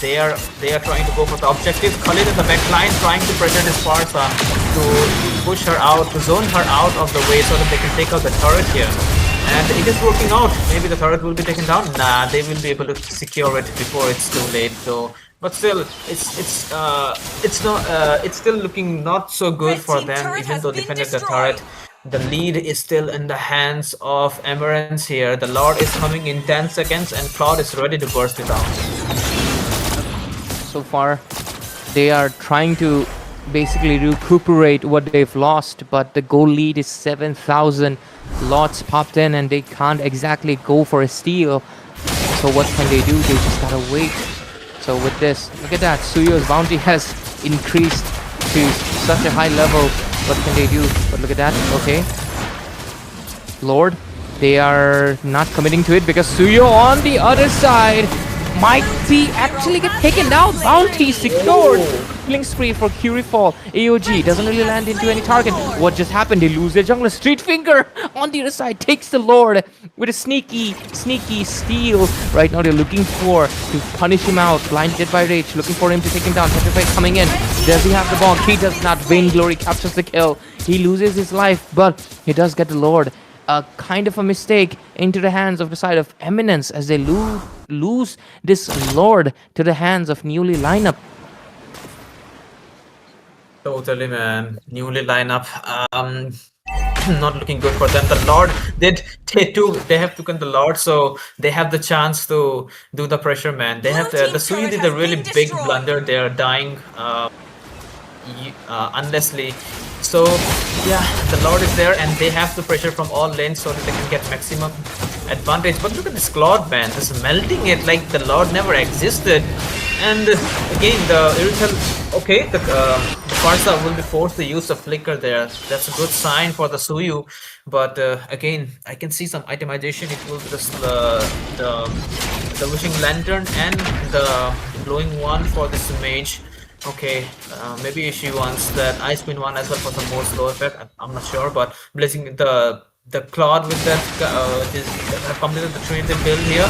they are trying to go for the objective. Khalid in the back line trying to pressure this Farsa to push her out, to zone her out of the way so that they can take out the turret here. And it is working out. Maybe the turret will be taken down. Nah, they will be able to secure it before it's too late. So, but still, it's still looking not so good for them. Even though defended the turret, the lead is still in the hands of Emerance here. The Lord is coming in 10 seconds, and Cloud is ready to burst it out. So far, they are trying to basically recuperate what they've lost, but the goal lead is 7,000. Lots popped in and they can't exactly go for a steal. So what can they do? They just gotta wait. So with this, look at that, Suyo's bounty has increased to such a high level. What can they do? But look at that, okay. Lord, they are not committing to it because Suyo on the other side might be actually get taken down. Bounty secured. Killing spree for Curifall. AOG doesn't really land into any target. What just happened? They lose their jungler. Street Finger on the other side takes the Lord with a sneaky steal. Right now they're looking for to punish him out. Blinded by Rage, looking for him to take him down. Petrify coming in. Does he have the bonk? He does not. Vainglory captures the kill. He loses his life, but he does get the Lord. A kind of a mistake into the hands of the side of Eminence as they lose this Lord to the hands of newly lineup. Totally, man. Newly lineup. Not looking good for them. The Lord they have taken the Lord, so they have the chance to do the pressure, man. They have the Sui did a really big blunder. They are dying unlessly. So yeah, the Lord is there and they have to pressure from all lanes so that they can get maximum advantage. But look at this Claude, man, just melting it like the Lord never existed. And again, the Irithel, okay, the Farsa will be forced to use the flicker there. That's a good sign for the Suyu. But again, I can see some itemization. It will be the wishing lantern and the glowing one for this mage. Okay, maybe she wants that ice queen one as well for some more slow effect. I'm not sure, but blazing the Claude with that have completed the Trinity build here,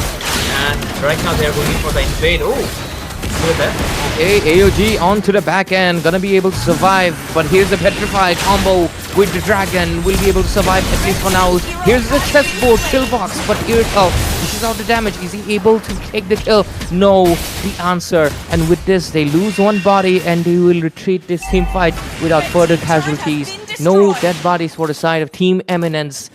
and right now they are going in for the invade. Oh, look at that. Okay, AOG onto the back end, gonna be able to survive, but here's the Petrify combo with the dragon, will be able to survive at least for now. Here's the chessboard kill box, but Irithel dishes out the damage. Is he able to take the kill? No, the answer. And with this, they lose one body and they will retreat this team fight without further casualties. No dead bodies for the side of Team Eminence.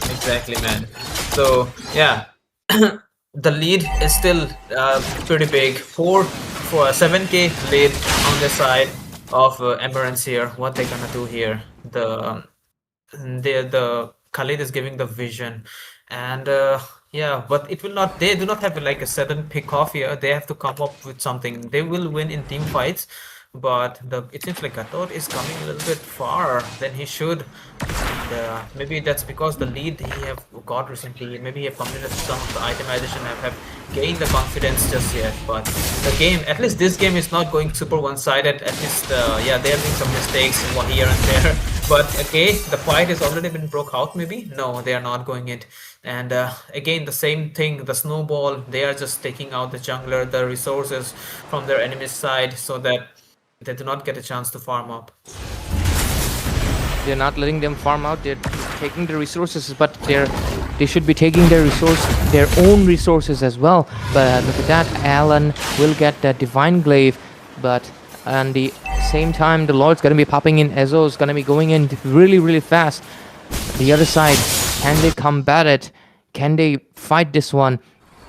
Exactly, man. So yeah, the lead is still pretty big. 7k lead on the side of Emerance here. What they're gonna do here? The Khalid is giving the vision, and yeah, but it will not. They do not have like a sudden pick off here. They have to come up with something. They will win in team fights, but it seems like Gatot is coming a little bit far than he should. And, maybe that's because the lead he have got recently. Maybe he have completed some of the itemization and have gained the confidence just yet. But the game, at least this game, is not going super one-sided. At least, yeah, they are doing some mistakes here and there. But okay, the fight has already been broke out. Maybe no, they are not going it. And again, the same thing. The snowball. They are just taking out the jungler, the resources from their enemy's side, so that they do not get a chance to farm up. They're not letting them farm out. They're taking the resources, but they should be taking their own resources as well. But look at that, Alan will get that divine glaive, but at the same time, the Lord's gonna be popping in. Ezo's gonna be going in really fast. The other side, can they combat it? Can they fight this one?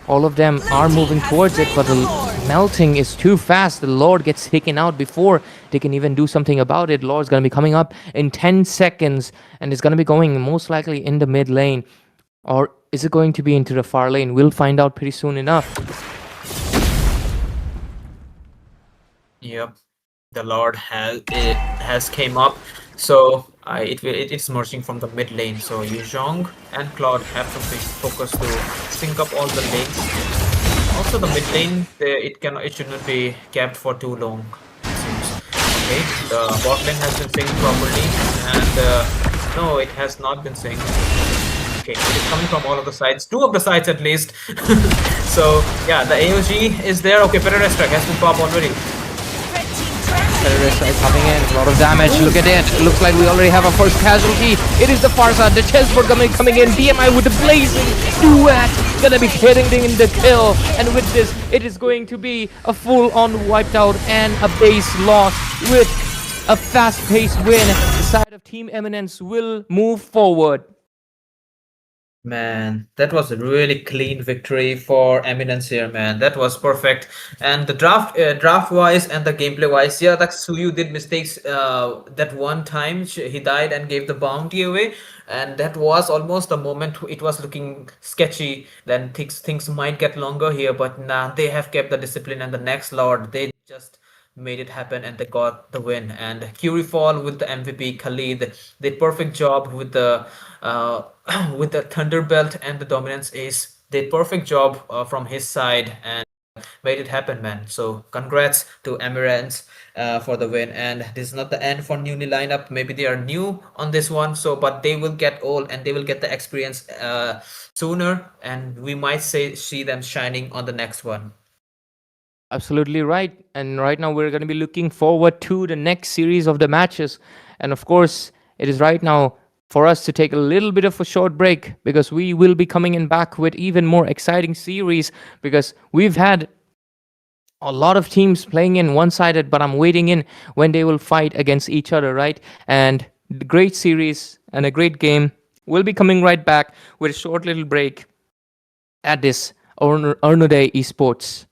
All of them are moving towards it, but the melting is too fast. The Lord gets taken out before they can even do something about it. Lord's gonna be coming up in 10 seconds, and it's gonna be going most likely in the mid lane. Or is it going to be into the far lane? We'll find out pretty soon enough. Yep, the Lord has came up, so it's merging from the mid lane. So Yuzhong and Claude have to focus to sync up all the lanes. Also, the mid lane it should not be kept for too long. It seems. Okay, the bot lane has been synced properly, and no, it has not been synced. Okay, it is coming from all of the sides, 2 of the sides at least. So yeah, the AOG is there. Okay, Paradise Track has been popped already. terrorist right coming in. A lot of damage. Look at it. Looks like we already have our first casualty. It is the Farsa. The Chessboard coming in. DMI with the blazing duet. Gonna be hitting in the kill. And with this, it is going to be a full-on wiped out and a base loss with a fast-paced win. The side of Team Eminence will move forward. Man, that was a really clean victory for Eminence here, man. That was perfect. And the draft wise and the gameplay wise, yeah, that Suyu did mistakes. That one time he died and gave the bounty away, and that was almost the moment it was looking sketchy. Then things might get longer here, but nah, they have kept the discipline. And the next Lord, they just made it happen and they got the win. And Curryfall with the MVP Khalid did perfect job with the with the Thunderbelt and the Dominance Ace. Did perfect job from his side and made it happen, man. So congrats to Emirates for the win. And this is not the end for newly lineup. Maybe they are new on this one, so but they will get old and they will get the experience sooner, and we might say see them shining on the next one. Absolutely right. And right now we're going to be looking forward to the next series of the matches. And of course, it is right now for us to take a little bit of a short break because we will be coming in back with even more exciting series because we've had a lot of teams playing in one-sided, but I'm waiting in when they will fight against each other, right? And the great series and a great game will be coming right back with a short little break at this Arunoday Esports.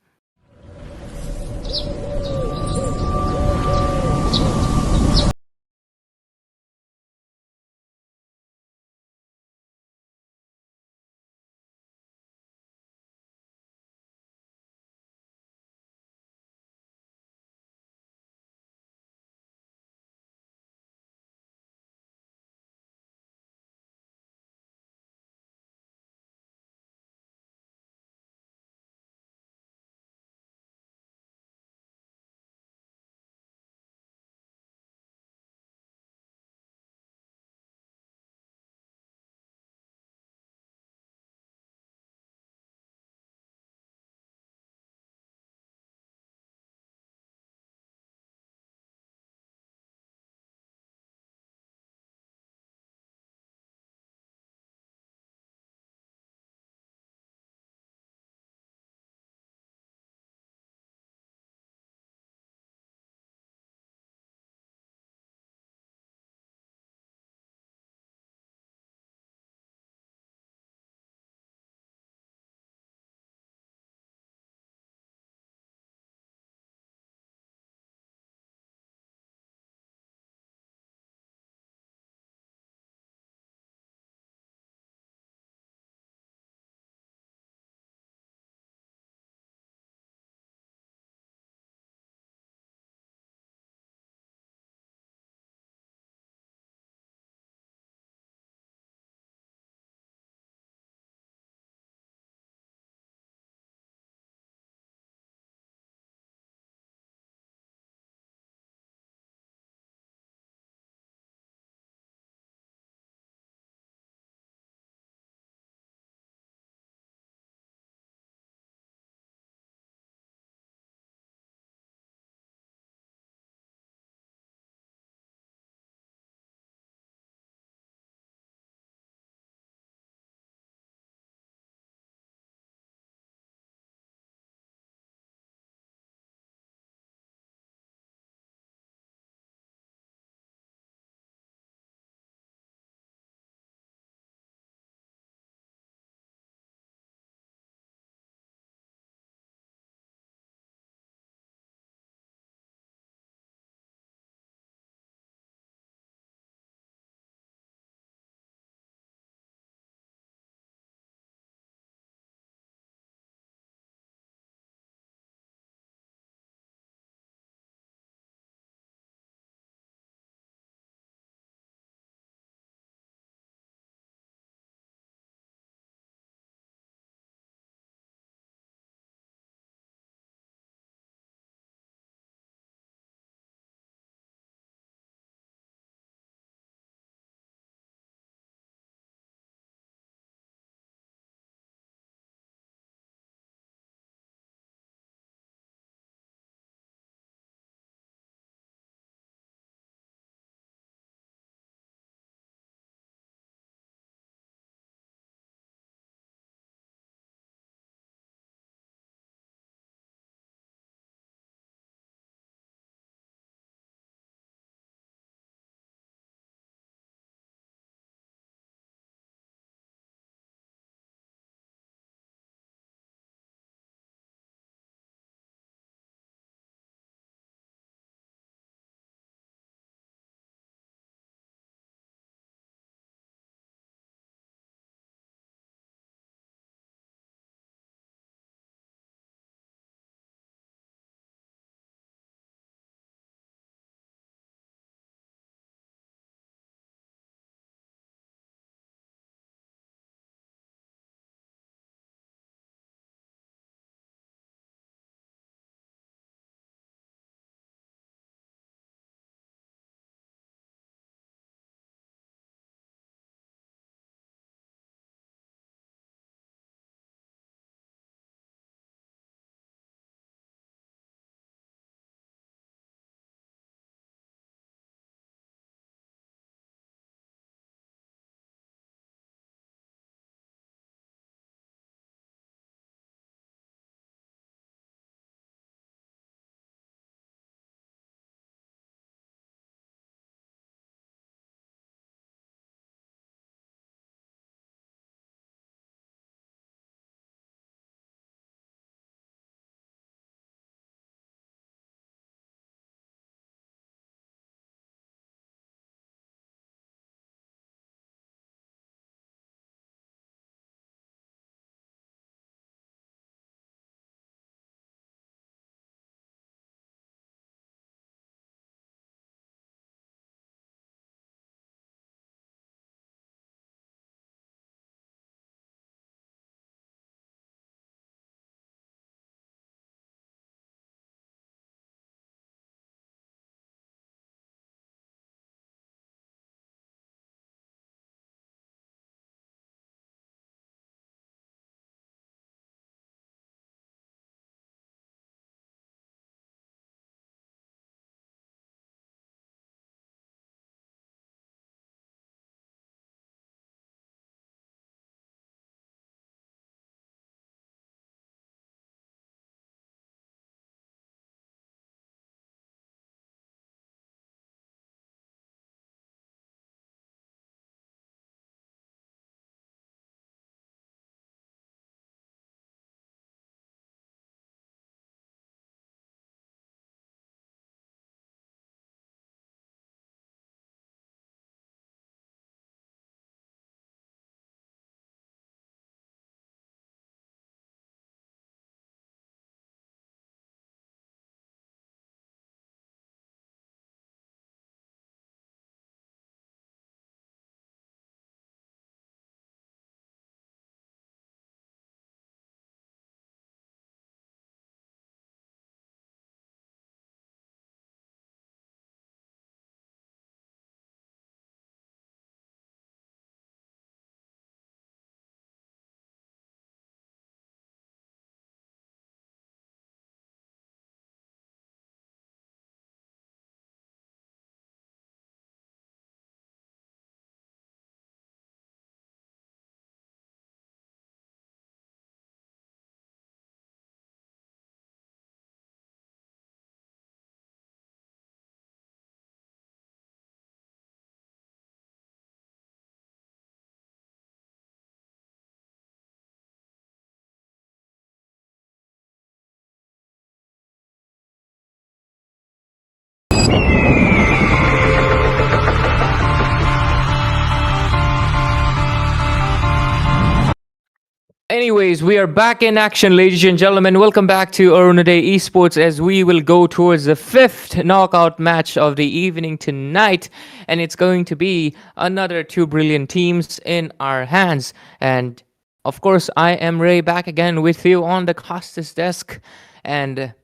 Anyways, we are back in action, ladies and gentlemen. Welcome back to Arunoday Esports as we will go towards the fifth knockout match of the evening tonight. And it's going to be another two brilliant teams in our hands. And of course, I am Ray back again with you on the Costas desk. And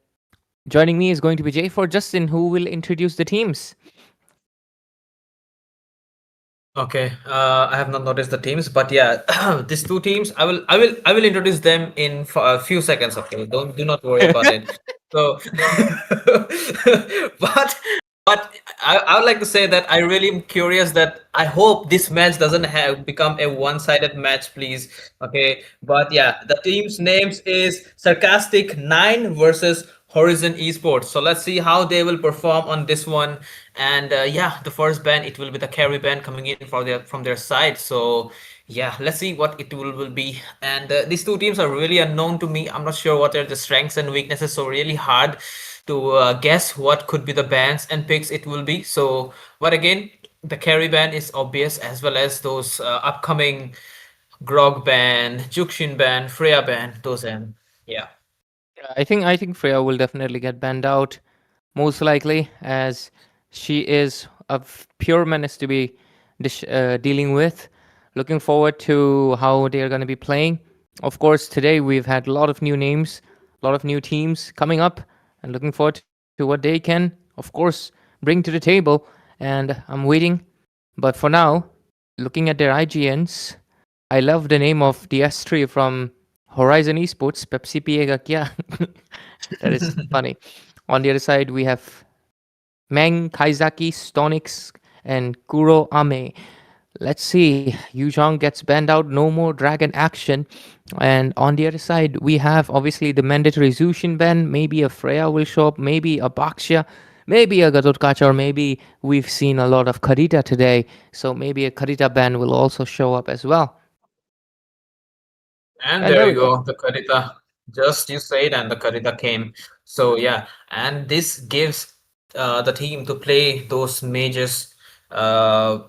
joining me is going to be Jay for Justin, who will introduce the teams. Okay, I have not noticed the teams, but yeah, these two teams, I will introduce them in a few seconds. Okay, do not worry about it. So, but I would like to say that I really am curious that I hope this match doesn't have become a one-sided match, please. Okay, but yeah, the team's names is Sarcastic 9 versus Horizon Esports. So let's see how they will perform on this one. And yeah, the first band it will be the carry band coming in from their side. So yeah, let's see what it will be. And these two teams are really unknown to me. I'm not sure what are the strengths and weaknesses. So really hard to guess what could be the bands and picks it will be. So, but again, the carry band is obvious as well as those upcoming Grog band, Jukshin band, Freya band, those and yeah. I think Freya will definitely get banned out, most likely, as she is a pure menace to be dealing with. Looking forward to how they are going to be playing. Of course, today we've had a lot of new names, a lot of new teams coming up, and looking forward to what they can, of course, bring to the table. And I'm waiting. But for now, looking at their IGNs, I love the name of the S3 from Horizon Esports, Pepsi Piega Kya. That is funny. On the other side, we have Meng, Kaizaki, Stonix, and Kuro Ame. Let's see. Yuzhong gets banned out. No more dragon action. And on the other side, we have obviously the mandatory Zushin ban. Maybe a Freya will show up. Maybe a Baxia. Maybe a Gadotkacha. Or maybe we've seen a lot of Karita today. So maybe a Karita ban will also show up as well. And And there there you we go. go, the Karita. Just you said, and the Karita came. So yeah, and this gives the team to play those mages a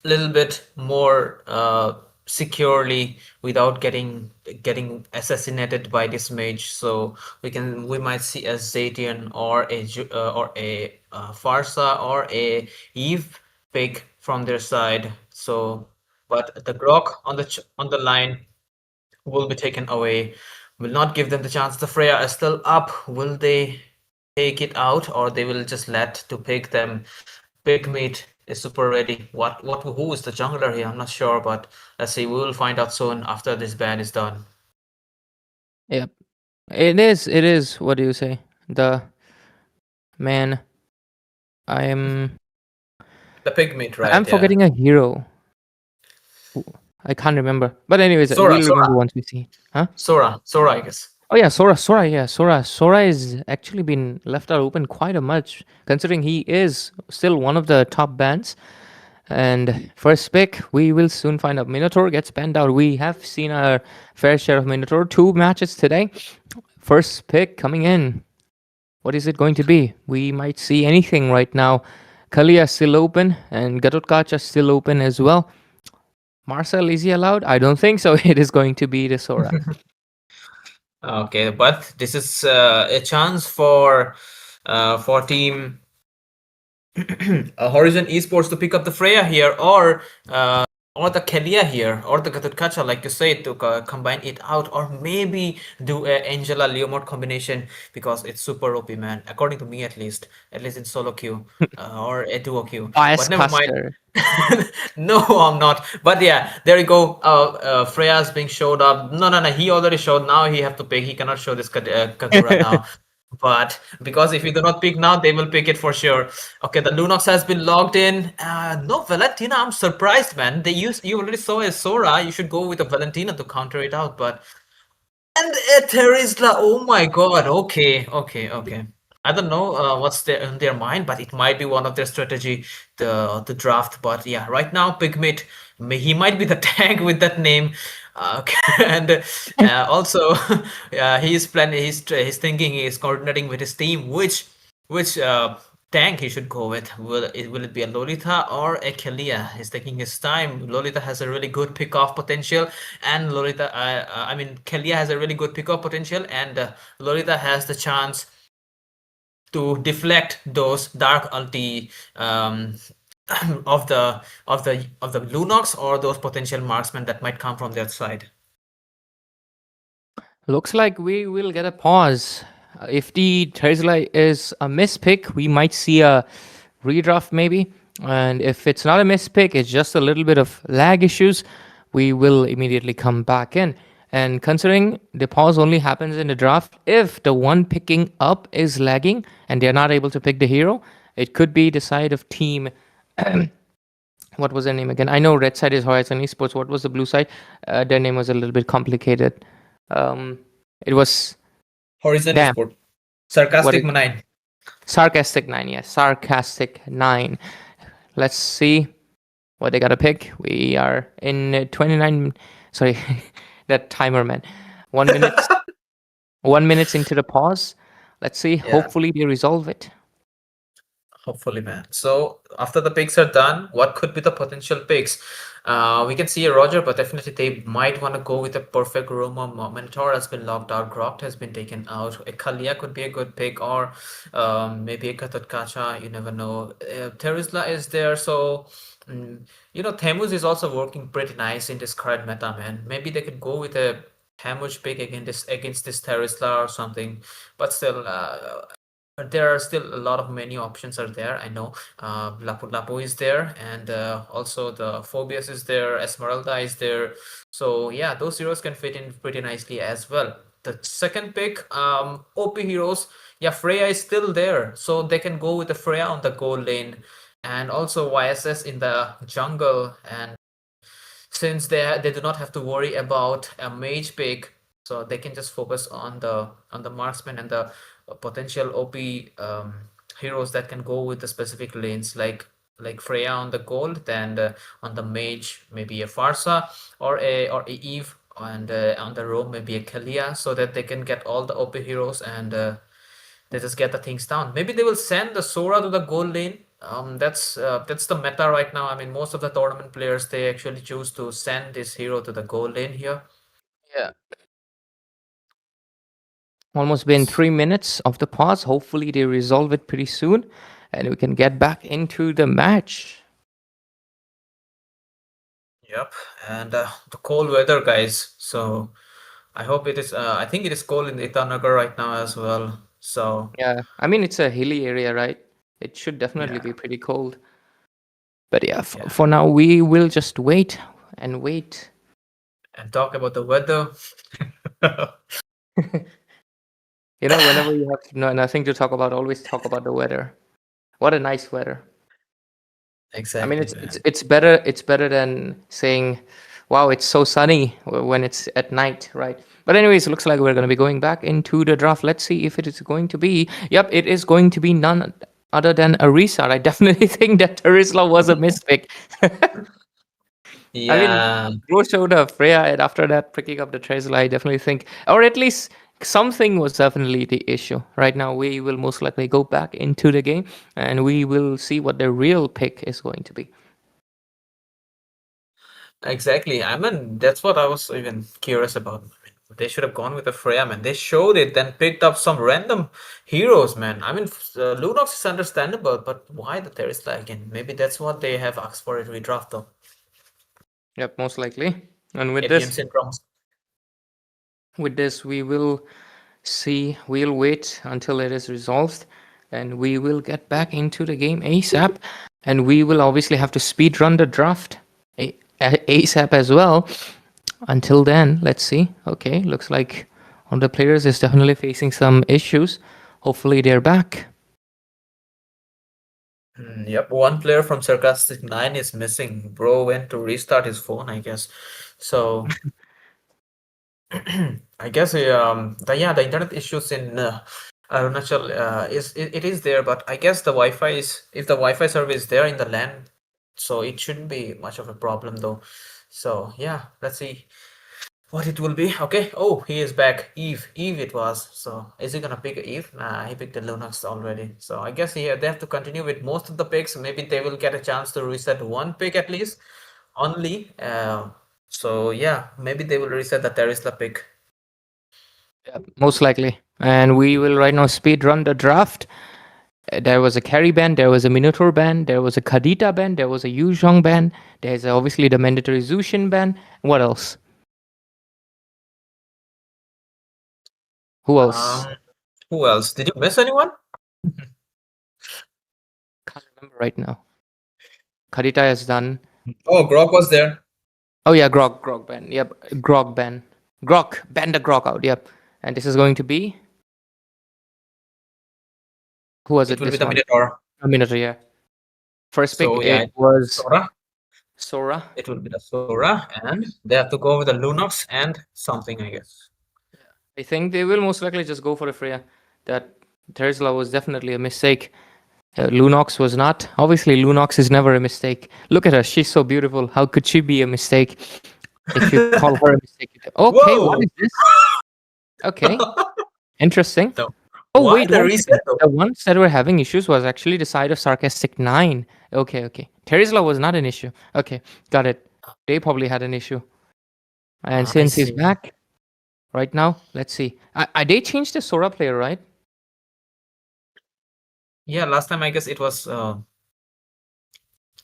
little bit more securely without getting assassinated by this mage. So we might see a Zatian or a Farsa or a Eve pick from their side. So, but the Grok on the line will be taken away, will not give them the chance. The Freya is still up. Will they take it out or they will just let to pick them? Big meat is super ready. What who is the jungler here? I'm not sure, but let's see. We will find out soon after this ban is done. Yep. It is. What do you say? The man. I'm. The pig meat, I'm right? Yeah. forgetting a hero. Who- I can't remember. But anyways, Sora, we'll remember Sora, once we see. Huh? Sora, I guess. Oh yeah, Sora. Yeah, Sora is actually been left out open quite a much, considering he is still one of the top bands. And first pick, we will soon find out. Minotaur gets banned out. We have seen our fair share of Minotaur. 2 matches today. First pick coming in. What is it going to be? We might see anything right now. Kalia still open, and Gatotkacha still open as well. Marcel, is he allowed? I don't think so. It is going to be the Sora. Okay, but this is a chance for team Horizon Esports to pick up the Freya here, or the Kelia here, or the Gaturkacha, like you said, to combine it out, or maybe do a Angela Leomord combination because it's super OP, man. According to me, at least in solo queue or a duo queue. Bias But never mind. caster. No, I'm not. But yeah, there you go. Freya's being showed up. No. He already showed. Now he have to pick. He cannot show this Kagura now. But because if you do not pick now, they will pick it for sure. Okay, the Lunox has been logged in. No, Valentina, I'm surprised, man. You already saw a Sora. You should go with a Valentina to counter it out. But and a Terizla, oh my god. Okay. I don't know what's in their mind, but it might be one of their strategy to draft. But yeah, right now, Pigmate, he might be the tank with that name. And also, he's planning. He's thinking. He's coordinating with his team, which tank he should go with. Will it be a Lolita or a Kelia? He's taking his time. Lolita has a really good pick-off potential, and Kelia has a really good pick-off potential, and Lolita has the chance to deflect those dark ulti of the Lunox or those potential marksmen that might come from their side. Looks like we will get a pause. If the Tesla is a mispick, we might see a redraft maybe. And if it's not a mispick, it's just a little bit of lag issues, we will immediately come back in. And considering the pause only happens in the draft, if the one picking up is lagging and they're not able to pick the hero, it could be the side of team. What was their name again? I know red side is Horizon Esports. What was the blue side? Their name was a little bit complicated. It was Horizon damn. Esport. Sarcastic What Nine. Sarcastic 9, yes. Sarcastic 9. Let's see what they gotta pick. We are in 29. Sorry, that timer, man. 1 minute. 1 minute into the pause. Let's see. Yeah. Hopefully they resolve it. Hopefully, man. So after the picks are done, what could be the potential picks? We can see a Roger, but definitely they might want to go with a perfect Roma. Mentor has been locked out. Grokt has been taken out. A Kalia could be a good pick, or maybe a Katatkacha. You never know. Terizla is there, so Temus is also working pretty nice in this current meta, man. Maybe they could go with a Hamuch pick against this Terizla or something, but still. There are still a lot of many options are there. I know Lapu Lapu is there, and also the Phobias is there, Esmeralda is there. So yeah, those heroes can fit in pretty nicely as well. The second pick, OP heroes, yeah, Freya is still there, so they can go with the Freya on the gold lane, and also YSS in the jungle. And since they do not have to worry about a mage pick, so they can just focus on the marksman and the potential OP heroes that can go with the specific lanes, like Freya on the gold, then on the mage maybe a Farsa or a Eve, and on the roam maybe a Kalia, so that they can get all the OP heroes, and they just get the things down. Maybe they will send the Sora to the gold lane. That's the meta right now. I mean, most of the tournament players, they actually choose to send this hero to the gold lane here. Yeah. Almost been 3 minutes of the pause. Hopefully they resolve it pretty soon and we can get back into the match. Yep, and the cold weather, guys. So I hope it is. I think it is cold in Itanagar right now as well. So Yeah, I mean, it's a hilly area, right? It should definitely yeah, be pretty cold. But yeah, yeah. for now, we will just wait and wait. And talk about the weather. Whenever you have nothing to talk about, always talk about the weather. What a nice weather. I mean, Exactly, man. it's better than saying, "Wow, it's so sunny" when it's at night, right? But anyways, it looks like we're going to be going back into the draft. Let's see if it is going to be. Yep, it is going to be none other than Arisa. I definitely think that Terizla was a mispick. I mean, Yeah, Bro showed up Freya, and after that, picking up the Terizla, I definitely think, or at least something was definitely the issue. Right now, we will most likely go back into the game, and we will see what the real pick is going to be. exactly. I mean, that's what I was even curious about. I mean, they should have gone with the Freya, man. They showed it, then picked up some random heroes, man. I mean, Lunox is understandable, but why the Terizla again? Maybe that's what they have asked for a redraft, though. Yep, most likely. And with APM this, syndromes. we will see. We'll wait until it is resolved, and we will get back into the game ASAP. And we will obviously have to speed run the draft ASAP as well. Until then, let's see. Okay, looks like one of the players is definitely facing some issues. Hopefully, they're back. Yep, one player from Sarcastic 9 is missing. Bro went to restart his phone, I guess. So I guess the internet issues in Arunachal it is there, but I guess the Wi-Fi is, if the Wi-Fi service is there in the LAN, so it shouldn't be much of a problem though. So yeah, let's see. what it will be. Okay. Oh, he is back. Eve it was. So is he gonna pick Eve? Nah, he picked the Lunox already. So I guess they have to continue with most of the picks. Maybe they will get a chance to reset one pick at least. Only. So yeah, maybe they will reset the Terisla pick. Yeah, most likely. And we will right now speed run the draft. There was a Carry ban, there was a Minotaur ban, there was a Kadita ban, there was a Yuzhong ban, there's obviously the mandatory Zushin ban. What else? Who else? Um, who else? Did you miss anyone? Can't remember right now. Kadita is done. Oh, Grog was there. Oh yeah, Grog ban. Yep, Grog ban. Ban the Grog out. Yep. And this is going to be who was It it? will be This the one. Minotaur. A Minotaur. Yeah. First pick So yeah, it was Sora. Sora. It will be the Sora, and they have to go with the Lunox and something, I guess. I think they will most likely just go for the Freya. That Tesla was definitely a mistake. Lunox was not. Obviously, Lunox is never a mistake. Look at her; she's so beautiful. How could she be a mistake? If you call her a mistake, okay. What Whoa! is this? Okay, interesting. No. Oh Why wait, the one second. reset though? The ones that were having issues was actually the side of Sarcastic 9. Okay. Terizla was not an issue. Okay, got it. They probably had an issue. And I since he's see. back right now, let's see. They changed the Sora player, right? Yeah, last time I guess it was. I'm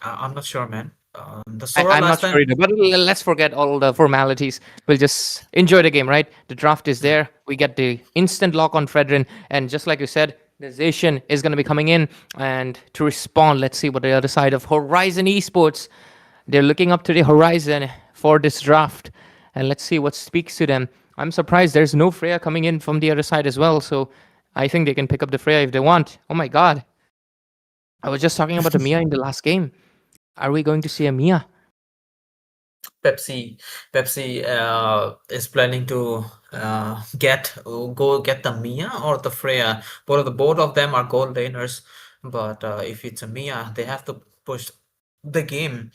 not sure, man. The Sora I'm last not sure time. either, but let's forget all the formalities. We'll just enjoy the game, right? The draft is there. We get the instant lock on Fredrin, and just like you said, the Zacian is going to be coming in. And to respond, let's see what the other side of Horizon Esports. They're looking up to the horizon for this draft, and let's see what speaks to them. I'm surprised there's no Freya coming in from the other side as well, so I think they can pick up the Freya if they want. Oh my god. I was just talking about the Mia in the last game. Are we going to see a Mia? Pepsi is planning to go get the Mia or the Freya. Both of them are gold laners, but if it's a Mia, they have to push the game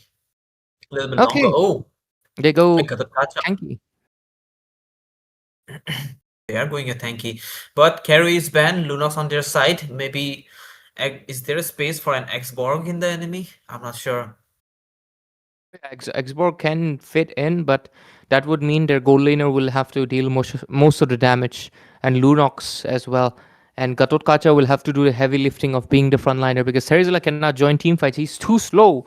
a little bit longer. Okay, Oh, they I go got a catch up. tanky. They are going a tanky, but carry is banned. Lunox on their side. Maybe is there a space for an X-Borg in the enemy? I'm not sure. Xborg can fit in, but that would mean their gold laner will have to deal most of the damage, and Lunox as well. And Gatotkacha will have to do the heavy lifting of being the frontliner because Terizla cannot join team fights. He's too slow.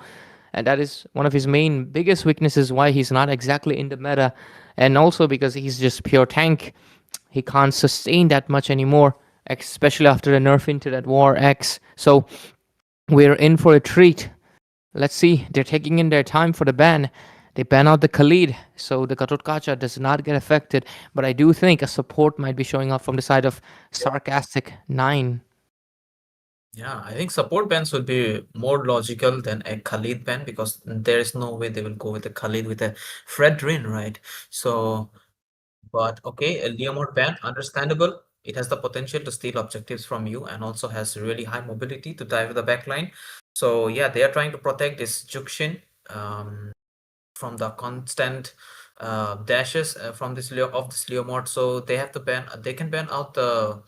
And that is one of his main biggest weaknesses why he's not exactly in the meta. And also because he's just pure tank. He can't sustain that much anymore, especially after the nerf into that War X. So we're in for a treat. Let's see. They're taking in their time for the ban. They ban out the Khalid, so the Gatotkacha does not get affected. But I do think a support might be showing up from the side of Sarcastic 9. Yeah, I think support bans would be more logical than a Khalid ban because there is no way they will go with a Khalid with a Fredrin, right? So, but okay, a Leomord ban, understandable. It has the potential to steal objectives from you and also has really high mobility to dive the backline. So yeah, they are trying to protect this Jukshin from the constant dashes from this of this Leomord. So they have to ban. They can ban out the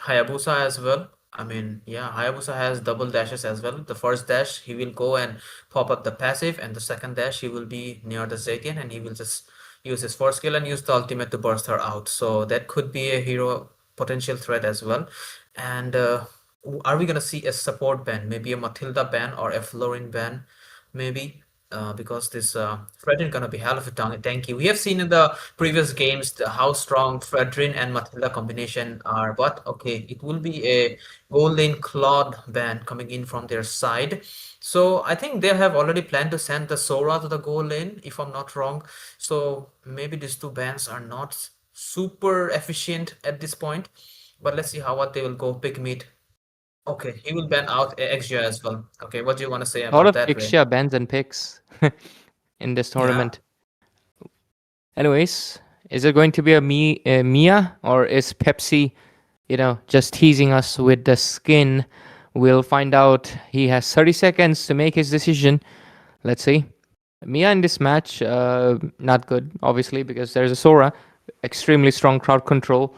Hayabusa as well. I mean, yeah, Hayabusa has double dashes as well. The first dash, he will go and pop up the passive, and the second dash, he will be near the Zetian, and he will just use his first skill and use the ultimate to burst her out. So that could be a hero potential threat as well. And are we gonna see a support ban, maybe a Matilda ban or a Florin ban, maybe? Because this Fredrin gonna be hell of a tanky. We have seen in the previous games how strong Fredrin and Matilda combination are, but okay, it will be a gold lane Claude ban coming in from their side. So I think they have already planned to send the Sora to the gold lane, if I'm not wrong. So maybe these two bans are not super efficient at this point, but let's see how what they will go. Big meat. Okay, he will ban out XG as well. Okay, what do you want to say A lot about of that, Ray? Ixia bans and picks in this Yeah. tournament. Anyways, is it going to be a Mia or is Pepsi, just teasing us with the skin? We'll find out. He has 30 seconds to make his decision. Let's see. Mia in this match, not good, obviously, because there's a Sora, extremely strong crowd control.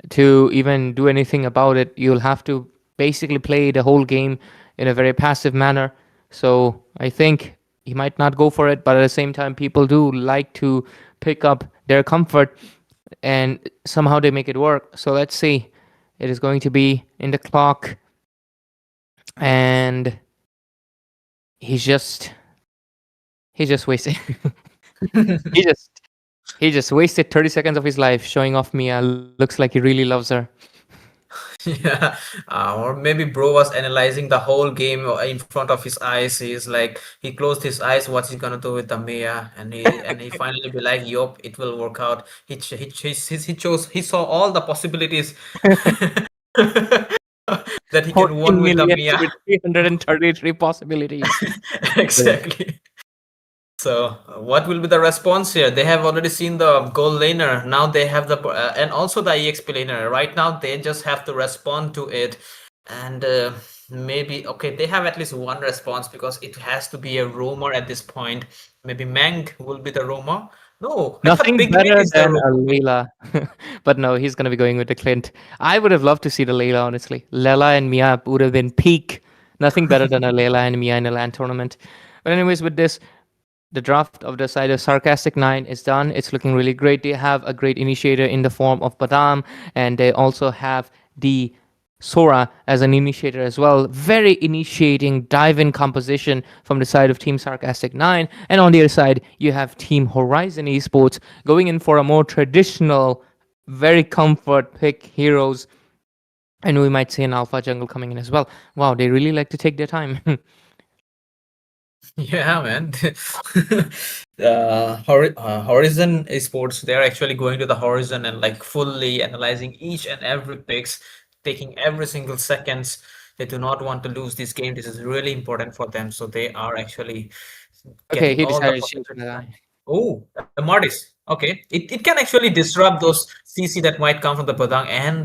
To even do anything about it, you'll have to basically play the whole game in a very passive manner. So I think he might not go for it, but at the same time, people do like to pick up their comfort and somehow they make it work. So let's see. It is going to be in the clock, and he's just wasted. he just he just wasted 30 seconds of his life showing off Mia. Looks like he really loves her. Yeah, or maybe bro was analyzing the whole game in front of his eyes. He's like, he closed his eyes. What's he gonna do with the Mia? And he finally be like, "Yup, it will work out." He saw all the possibilities that he can 14 won with the million Mia. with 333 possibilities. Exactly. So, what will be the response here? They have already seen the goal laner. Now they have the and also the EXP laner. Right now, they just have to respond to it, and maybe okay, they have at least one response because it has to be a roamer at this point. Maybe Mang will be the roamer. No, I thought Nothing Big Mid better is the than a roamer. Layla. But no, he's going to be going with the Clint. I would have loved to see the Layla, honestly. Lela and Mia would have been peak. Nothing better than a Layla and Mia in a LAN tournament. But, anyways, with this, the draft of the side of Sarcastic 9 is done. It's looking really great. They have a great initiator in the form of Badam, and they also have the Sora as an initiator as well. Very initiating dive-in composition from the side of Team Sarcastic 9. And on the other side, you have Team Horizon Esports going in for a more traditional, very comfort pick heroes. And we might see an Alpha Jungle coming in as well. Wow, they really like to take their time. Yeah, man. Horizon Esports, they're actually going to the horizon and like fully analyzing each and every picks, taking every single seconds. They do not want to lose this game. This is really important for them. So they are actually Okay, getting he all the decided to change possibilities. the guy. Oh, the Martis. Okay. It can actually disrupt those CC that might come from the Padang and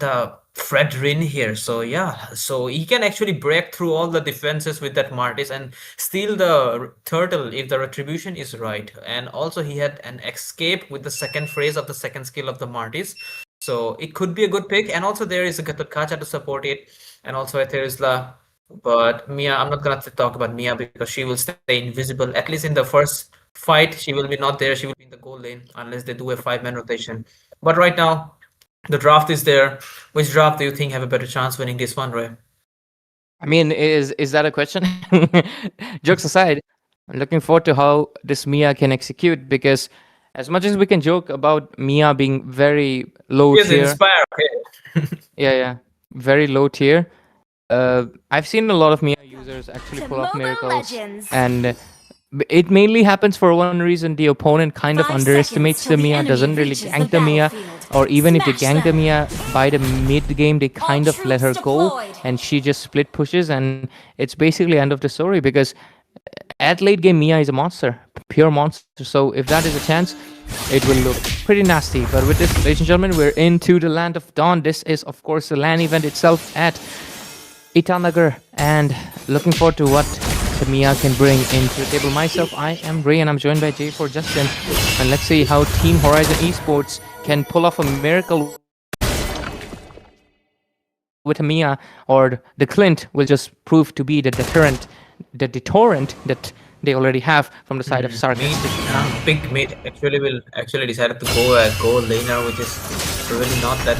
the Fred Rin here. So yeah, so he can actually break through all the defenses with that Martis and steal the turtle if the retribution is right. And also he had an escape with the second phrase of the second skill of the Martis. So it could be a good pick. And also there is a Kacha to support it. And also a Terizla. But Mia, I'm not gonna talk about Mia because she will stay invisible. At least in the first fight, she will be not there. She will be in the goal lane unless they do a 5-man rotation. But right now, the draft is there. Which draft do you think have a better chance winning this one, Ray? I mean, is that a question? Jokes aside, I'm looking forward to how this Mia can execute because as much as we can joke about Mia being very low Yes, tier, inspire. Okay. yeah, very low tier. I've seen a lot of Mia users actually pull off Mobile miracles, Legends. and it mainly happens for one reason: the opponent kind of 5 underestimates seconds the till the Mia, enemy doesn't really reaches gank the the Mia, battlefield. or even if they Smash gank the them. Mia by the mid game, they kind of let her troops go, deployed. and she just split pushes, and it's basically end of the story because at late game Mia is a monster, pure monster. So if that is a chance, it will look pretty nasty. But with this, ladies and gentlemen, we're into the Land of Dawn. This is of course the LAN event itself at Itanagar, and looking forward to what the Mia can bring into the table. Myself, I am Ray, and I'm joined by Jay for Justin. And let's see how Team Horizon Esports can pull off a miracle with a Mia, or the Clint will just prove to be the deterrent that they already have from the side of Mid, Sarcastic. big mid actually will actually decided to go a goal laner, which is really not that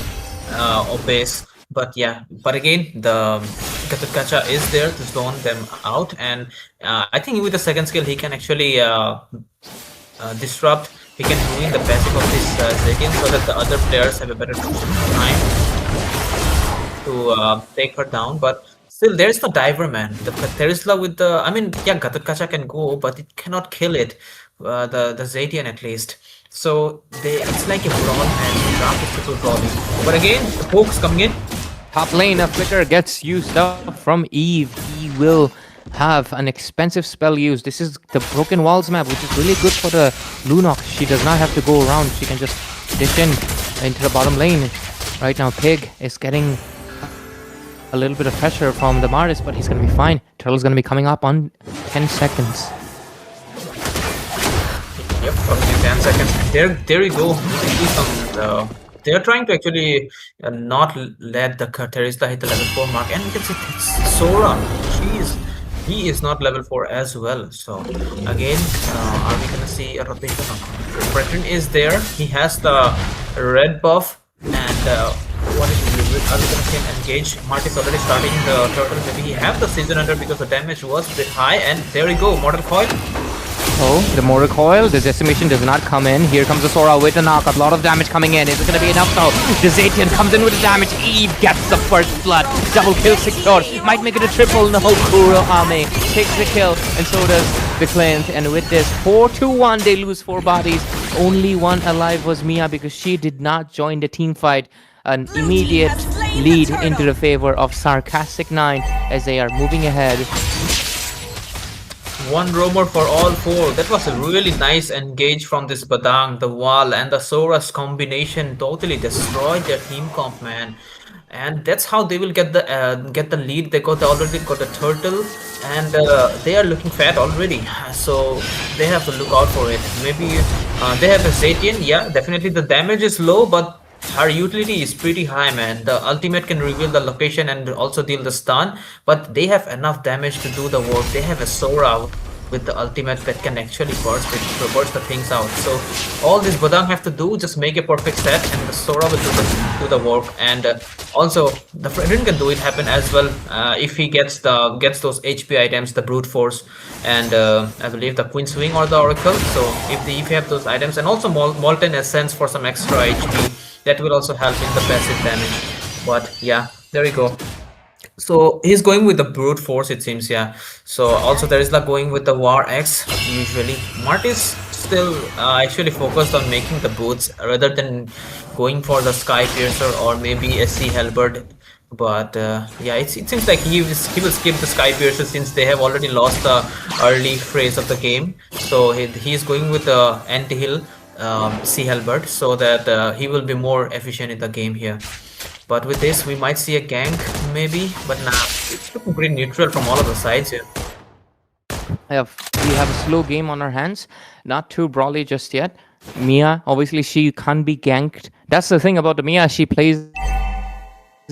obvious. But yeah, but again, the Gacha is there to zone them out, and I think with the second skill he can actually disrupt. He can ruin the passive of this Zedian so that the other players have a better time to take her down. But still, there's no diver, man. The Terisla with the, I mean, yeah, Gattacacha can go, but it cannot kill it. The Zetian at least. So it's like a brawl and the draft is triple brawling. But again, the poke's coming in. Top lane, a flicker gets used up from Eve. He will have an expensive spell used. This is the Broken Walls map, which is really good for the Lunok. She does not have to go around. She can just dish in into the bottom lane. Right now, Pig is getting a little bit of pressure from the Martis, but he's going to be fine. Turtle's going to be coming up on 10 seconds. Yep, only 10 seconds. There you go. You can see they are trying to actually not let the Terizla hit the level 4 mark. And you can see it's Sora. He is not level 4 as well. So again, are we gonna see a rotation? Brethren is there. He has the red buff and what is it? Are we gonna see him engage? Mark is already starting the turtle. Maybe he have the season under because the damage was a bit high. And there we go, Mortal Coil. Oh, the mortar coil, the decimation does not come in. Here comes the Sora with a knock. A lot of damage coming in. Is it going to be enough though? The Zatian comes in with the damage. Eve gets the first blood. Double kill secured. Might make it a triple. No, Kurohame takes the kill, and so does the Clint. And with this 4-1, they lose 4 bodies. Only one alive was Mia because she did not join the team fight. An immediate lead into the favor of Sarcastic 9 as they are moving ahead. One roamer for all 4. That was a really nice engage from this Badang, the wall, and the Sora's combination totally destroyed their team comp, man. And that's how they will get the lead. They already got the turtle, and they are looking fat already. So they have to look out for it. Maybe they have a Zatian. Yeah, definitely the damage is low, but her utility is pretty high, man. The ultimate can reveal the location and also deal the stun, but they have enough damage to do the work. They have a Sora with the ultimate that can actually burst the things out. So all this Badang have to do, just make a perfect set, and the Sora will do the work. And also the Fredrin can do it happen as well if he gets those HP items, the brute force, and I believe the Queen Swing or the Oracle. So if you have those items, and also Molten Essence for some extra HP. That will also help in the passive damage. But yeah, there we go. So he's going with the brute force, it seems. Yeah. So also there is like going with the War X usually. Mart is still actually focused on making the boots rather than going for the Sky Piercer or maybe a Sea Halberd. But yeah, it seems like he will skip the Sky Piercer since they have already lost the early phase of the game. So he's going with the anti-heal Sea Halberd so that he will be more efficient in the game here. But with this, we might see a gank maybe, but nah, it's looking pretty neutral from all of the sides here. We have a slow game on our hands, not too brawly just yet. Mia, obviously she can't be ganked. That's the thing about the Mia, she plays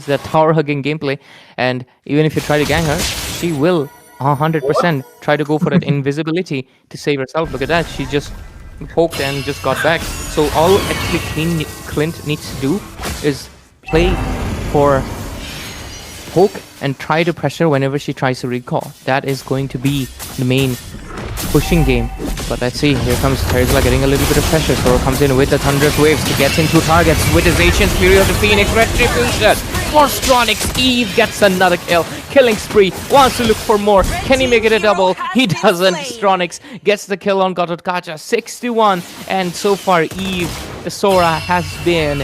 the tower hugging gameplay, and even if you try to gank her, she will 100% try to go for that invisibility to save herself. Look at that, she just poked and just got back. So all actually Clint needs to do is play for poke and try to pressure whenever she tries to recall. That is going to be the main pushing game. But let's see, here comes Terizla getting a little bit of pressure. Sora comes in with the Thunderous Waves to get into targets with his Ancient Fury of the Phoenix Retribution. For Stronix, Eve gets another kill. Killing spree, wants to look for more. Can he make it a double? He doesn't. Stronix gets the kill on Gototkacha, 6-1. And so far, Eve, the Sora, has been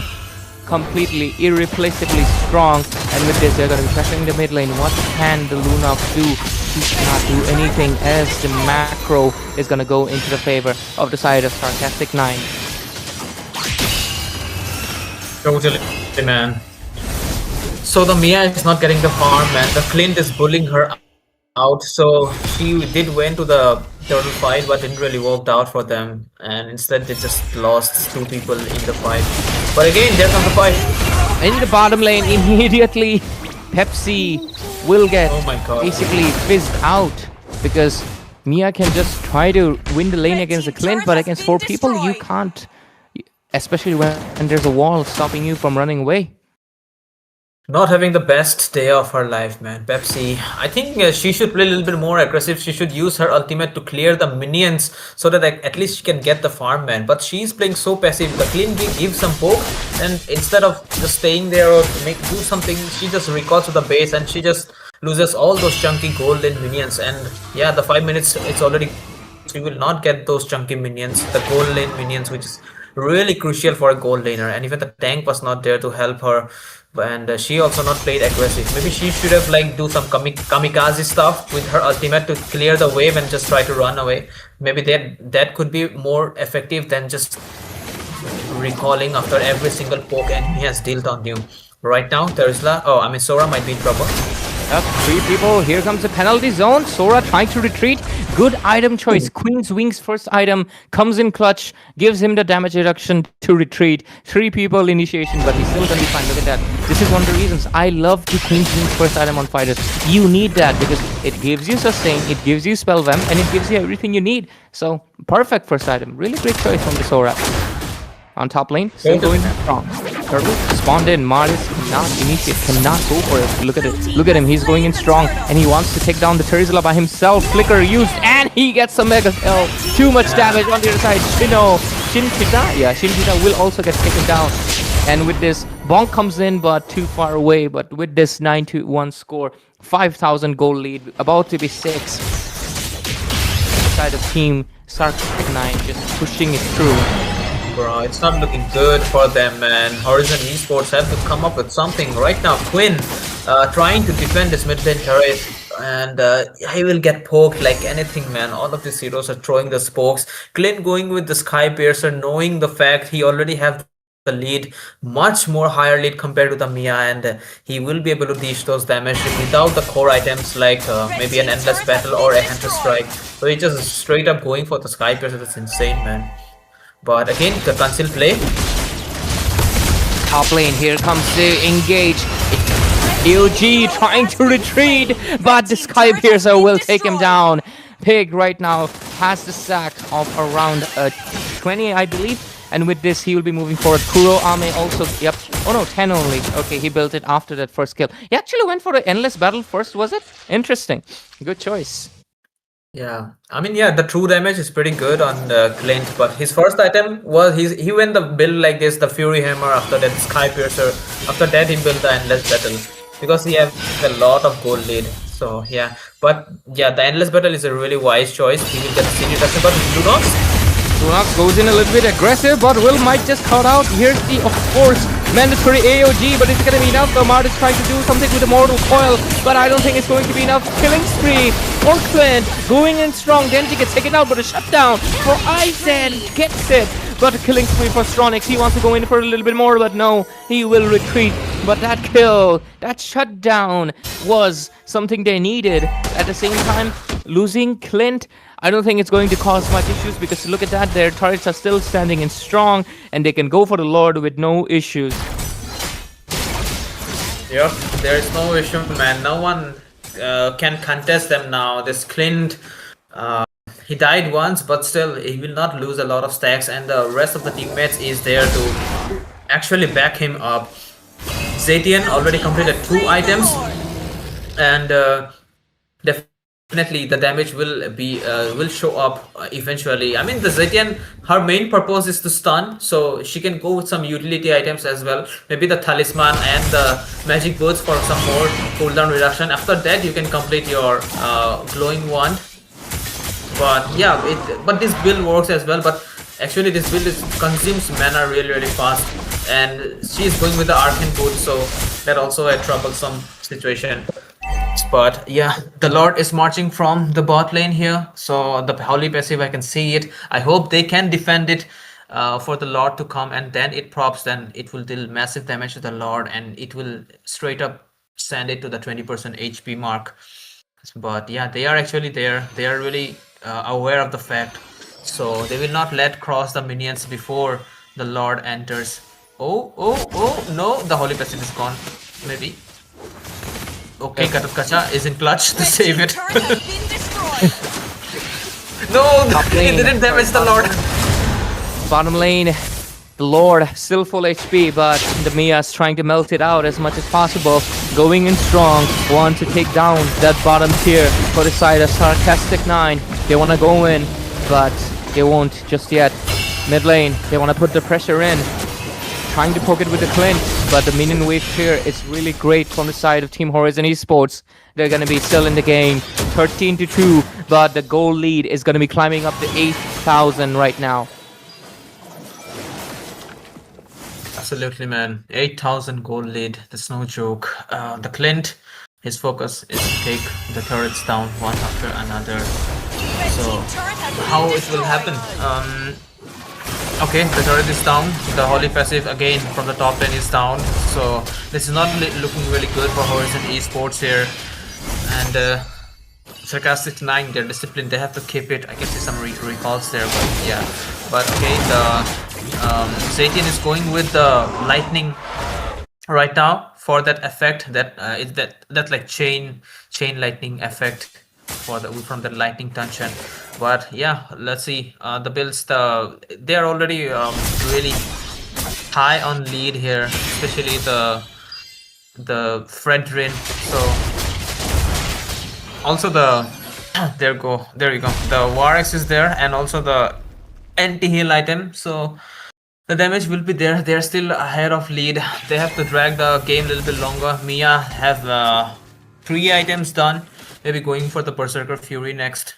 completely, irreplaceably strong. And with this, they're going to be pressuring the mid lane. What can the Lunox do? He cannot do anything as the macro is going to go into the favor of the side of Sarcastic 9. Totally, man. So the Mia is not getting the farm, man. The Clint is bullying her out. So she did win to the turtle fight, but didn't really work out for them. And instead, they just lost 2 people in the fight. But again, there comes the fight. In the bottom lane, immediately, Pepsi will get basically fizzed out because Mia can just try to win the lane against the Clint, but against 4 people, you can't. Especially when there's a wall stopping you from running away. Not having the best day of her life, man. Pepsi, I think she should play a little bit more aggressive. She should use her ultimate to clear the minions so that at least she can get the farm, man. But she's playing so passive. The clean gives some poke, and instead of just staying there or do something, she just recalls to the base and she just loses all those chunky golden minions. And yeah, the 5 minutes, it's already... She will not get those chunky minions, the gold lane minions, which is really crucial for a gold laner. And even the tank was not there to help her. And she also not played aggressive. Maybe she should have do some kamikaze stuff with her ultimate to clear the wave and just try to run away. Maybe that could be more effective than just recalling after every single poke enemy has dealt on you. Right now, Sora might be in trouble. Yep. Three people. Here comes the penalty zone. Sora trying to retreat. Good item choice. Queen's Wings first item comes in clutch. Gives him the damage reduction to retreat. Three people initiation, but he's still gonna be fine. Look at that. This is one of the reasons I love the Queen's Wings first item on fighters. You need that because it gives you sustain, it gives you spell vamp, and it gives you everything you need. So perfect first item. Really great choice from the Sora. On top lane, still going strong. Turtle spawned in. Maris cannot initiate, cannot go for it. Look at it. Look at him. He's going in strong and he wants to take down the Terizla by himself. Flicker used and he gets a mega kill. Too much damage on the other side. Shinchita? Yeah, Shinchita will also get taken down. And with this, Bonk comes in but too far away. But with this 9-1 score, 5,000 goal lead, about to be 6. Side of team Sarcastic 9 just pushing it through. Bro, it's not looking good for them, man. Horizon Esports have to come up with something right now. Quinn trying to defend this mid lane turret, and he will get poked like anything, man. All of these heroes are throwing the spokes. Clint going with the Sky Piercer, knowing the fact he already have the lead, much more higher lead compared to the Mia, and he will be able to dish those damage without the core items like maybe an Endless Battle or a Hunter Strike. So he just straight up going for the Sky Piercer. That's insane, man. But again, the conceal play. Top lane, here comes the engage. EOG trying to retreat, but the Sky Piercer will take him down. Pig right now has the sack of around 20, I believe. And with this, he will be moving forward. Kuro Ame also, yep. Oh no, 10 only. Okay, he built it after that first kill. He actually went for the Endless Battle first, was it? Interesting. Good choice. Yeah, I mean, yeah, the true damage is pretty good on Clint, but his first item was he went the build like this, the Fury Hammer, after that Sky Piercer, after that he built the Endless Battle, because he has a lot of gold lead. So yeah, but yeah, the Endless Battle is a really wise choice. He will get the CD reduction, but Lunox goes in a little bit aggressive, but Will might just cut out. Here's the, of course, mandatory AOG, but it's gonna be enough. Amart is trying to do something with the Mortal Coil, but I don't think it's going to be enough. Killing spree for Clint, going in strong. Genji gets taken out, but a shutdown for Aizen gets it. But a killing spree for Stronix. He wants to go in for a little bit more, but no, he will retreat. But that kill, that shutdown was something they needed. At the same time, losing Clint, I don't think it's going to cause much issues because look at that, their turrets are still standing in strong and they can go for the Lord with no issues. yep, there is no issue, man. No one can contest them now. This Clint, he died once, but still he will not lose a lot of stacks, and the rest of the teammates is there to actually back him up. Zetian already completed 2 items, and definitely the damage will show up eventually. I mean, the Zetian, her main purpose is to stun, so she can go with some utility items as well. Maybe the Talisman and the Magic Boots for some more cooldown reduction. After that, you can complete your glowing wand. But yeah, but this build works as well. But actually, this build consumes mana really fast, and she is going with the Arcane Boot, so that also a troublesome situation. But yeah, the Lord is marching from the bot lane here, so the Holy Passive, I can see it. I hope they can defend it for the Lord to come, and then it props, then it will deal massive damage to the Lord, and it will straight up send it to the 20% HP mark. But yeah, they are actually there. They are really aware of the fact, so they will not let cross the minions before the Lord enters. Oh no, the Holy Passive is gone. Maybe. Okay, Kacha is in clutch to save it. No, he didn't damage the Lord. Bottom lane, the Lord still full HP, but the Mia's trying to melt it out as much as possible. Going in strong, want to take down that bottom tier for the side of Sarcastic 9. They want to go in, but they won't just yet. Mid lane, they want to put the pressure in. Trying to poke it with the Clint, but the minion wave here is really great from the side of Team Horizon Esports. They're going to be still in the game, 13-2, but the goal lead is going to be climbing up to 8,000 right now. Absolutely, man. 8,000 gold lead. That's no joke. The Clint, his focus is to take the turrets down one after another. So, how it will happen? Okay, the turret is down. The Holy Passive again from the top lane is down. So this is not looking really good for Horizon Esports here. And Sarcastic 9, they're disciplined, they have to keep it. I can see some recalls there, but yeah. But okay, the Zaytian is going with the lightning right now for that effect. That is that like chain lightning effect for the from the lightning tension. But yeah, let's see. The builds, they are already really high on lead here, especially the Fredrin. So also the there you go. The War Axe is there, and also the anti-heal item. So the damage will be there. They're still ahead of lead. They have to drag the game a little bit longer. Mia have 3 items done. Maybe going for the Berserker Fury next.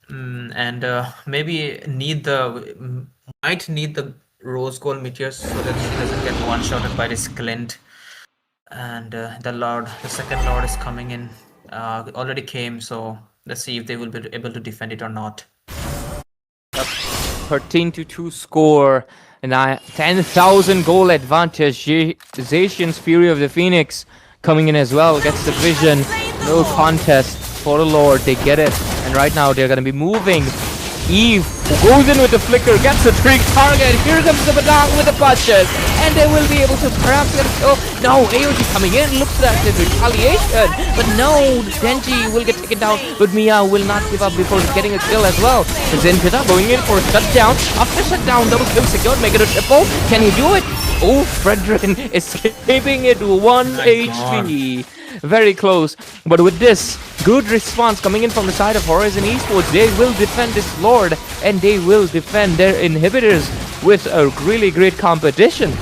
And maybe might need the Rose Gold Meteors so that she doesn't get one-shotted by this Glint. And the second Lord is coming in. Already came, so let's see if they will be able to defend it or not. 13-2 score, and 10,000 goal advantage. Zacian's Fury of the Phoenix coming in as well, gets the vision. No contest for the Lord, they get it. And right now they're going to be moving. Eve, who goes in with the flicker, gets the trick target. Here comes the Badang with the punches, and they will be able to perhaps get a kill. No, AOG coming in, looks like the retaliation, but no, Denji will get taken down, but Mia will not give up before getting a kill as well. Zenpita going in for a shutdown. After shutdown, double kill secured, make it a triple. Can he do it? Oh, Fredrin escaping it 1 HP. Very close, but with this good response coming in from the side of Horizon Esports, they will defend this Lord, and they will defend their inhibitors with a really great competition.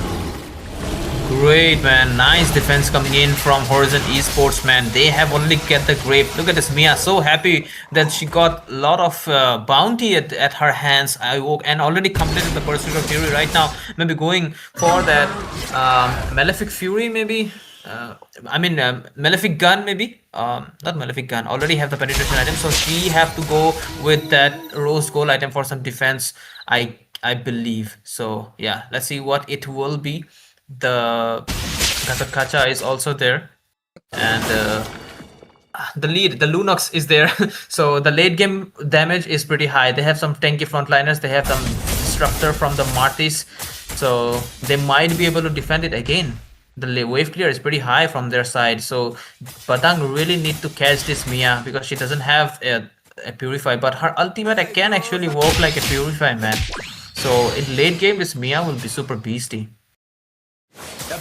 Great, man. Nice defense coming in from Horizon Esports, man. They have only get the grape. Look at this Mia, so happy that she got a lot of bounty at her hands. And already completed the Berserker Fury right now. Maybe going for that Malefic Fury, maybe. Malefic Gun, maybe. Not Malefic Gun. Already have the penetration item, so she have to go with that Rose Gold item for some defense. I believe. So yeah, let's see what it will be. The Kacha is also there, and the Lunox is there. So the late game damage is pretty high. They have some tanky frontliners. They have some Disruptor from the Martis, so they might be able to defend it again. The wave clear is pretty high from their side, so Badang really need to catch this Mia because she doesn't have a Purify, but her ultimate can actually work like a Purify, man. So in late game, this Mia will be super beastie.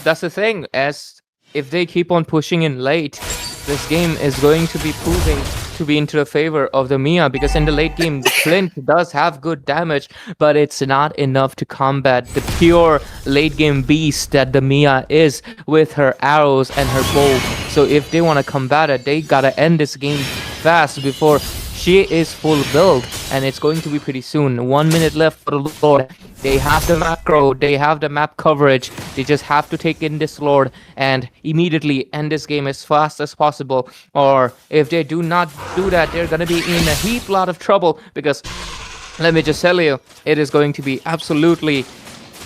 That's the thing, as if they keep on pushing in late, this game is going to be proving to be into the favor of the Mia, because in the late game, Clint does have good damage, but it's not enough to combat the pure late game beast that the Mia is with her arrows and her bow. So if they want to combat it, they gotta end this game fast before she is full build, and it's going to be pretty soon. 1 minute left for the Lord. They have the macro, they have the map coverage. They just have to take in this Lord and immediately end this game as fast as possible. Or if they do not do that, they're gonna be in a heap lot of trouble, because let me just tell you, it is going to be absolutely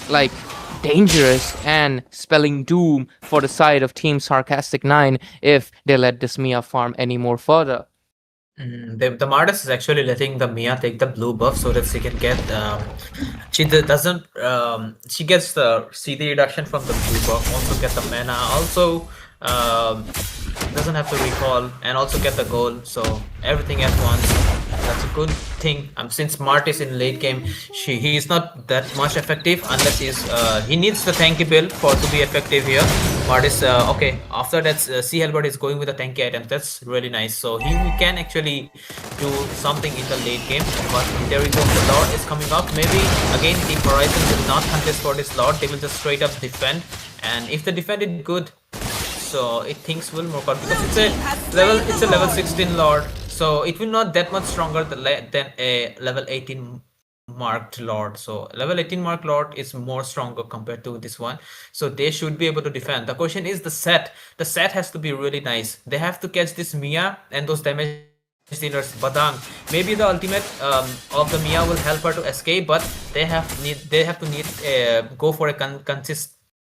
like dangerous and spelling doom for the side of Team Sarcastic 9 if they let this Mia farm any more further. The Martis is actually letting the Mia take the blue buff so that she can get she gets the CD reduction from the blue buff, also get the mana, also doesn't have to recall, and also get the gold, so everything at once. That's a good thing. Since Mart is in late game, he is not that much effective unless he needs the tanky build to be effective here. Mart is okay. After that, C Halbert is going with the tanky items. That's really nice. So he can actually do something in the late game. But there we go. The Lord is coming up. Maybe again, Team Horizon will not contest for this Lord. They will just straight up defend. And if they defend it good, so things will work out, because it's a level 16 Lord. So it will not that much stronger than a level 18 marked Lord. So level 18 marked Lord is more stronger compared to this one. So they should be able to defend. The question is the set. The set has to be really nice. They have to catch this Mia and those damage dealers Badang. Maybe the ultimate of the Mia will help her to escape, but they have to go for a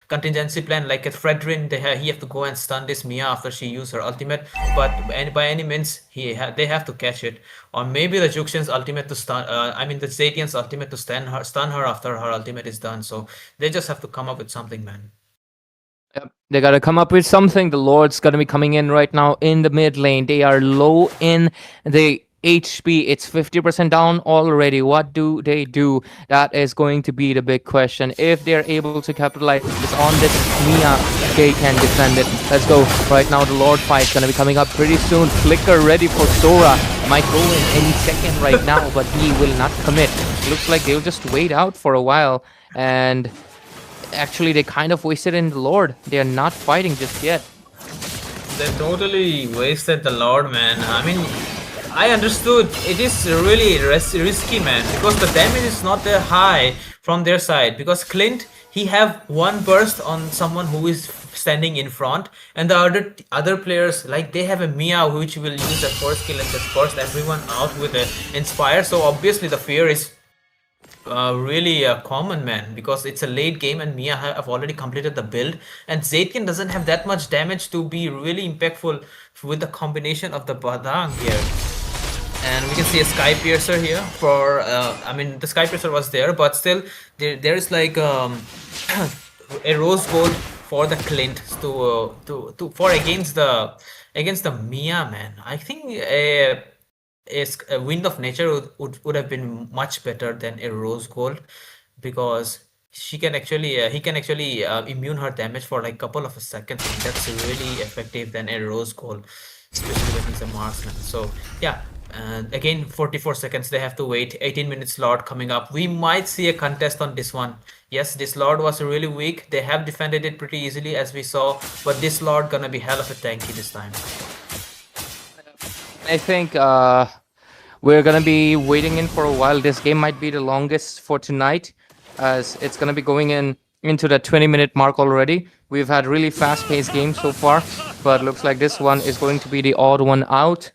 contingency plan like a Fredrin. He have to go and stun this Mia after she used her ultimate, but by any means they have to catch it, or maybe the Juxian's ultimate to stun. I mean the Zetian's ultimate to stun her after her ultimate is done. So they just have to come up with something, man. Yep. They gotta come up with something. The Lord's gonna be coming in right now in the mid lane. They are low in the HP. It's 50% down already. What do they do? That is going to be the big question. If they're able to capitalize on this Mia, they can defend it. Let's go. Right now, the Lord fight is gonna be coming up pretty soon. Flicker ready for Sora. Might go in any second right now, but he will not commit. Looks like they'll just wait out for a while, and actually they kind of wasted in the Lord. They are not fighting just yet. They totally wasted the Lord, man. I mean, I understood it is really risky, man, because the damage is not that high from their side, because Clint, he have one burst on someone who is standing in front, and the other players, like, they have a Mia which will use the first skill and just burst everyone out with the Inspire. So obviously the fear is really common, man, because it's a late game and Mia have already completed the build, and Zetian doesn't have that much damage to be really impactful with the combination of the Badang here. And we can see a Sky Piercer here for I mean the Sky Piercer was there, but still there is like a Rose Gold for the Clint for against the Mia, man. I think a Wind of Nature would have been much better than a Rose Gold, because he can actually immune her damage for like couple of seconds, and that's really effective than a Rose Gold, especially when he's a marksman. So yeah, and again 44 seconds they have to wait. 18 minutes Lord coming up. We might see a contest on this one. Yes, this Lord was really weak. They have defended it pretty easily as we saw, but this Lord gonna be hell of a tanky this time. I think we're gonna be waiting in for a while. This game might be the longest for tonight, as it's gonna be going into the 20-minute mark already. We've had really fast-paced games so far, but looks like this one is going to be the odd one out.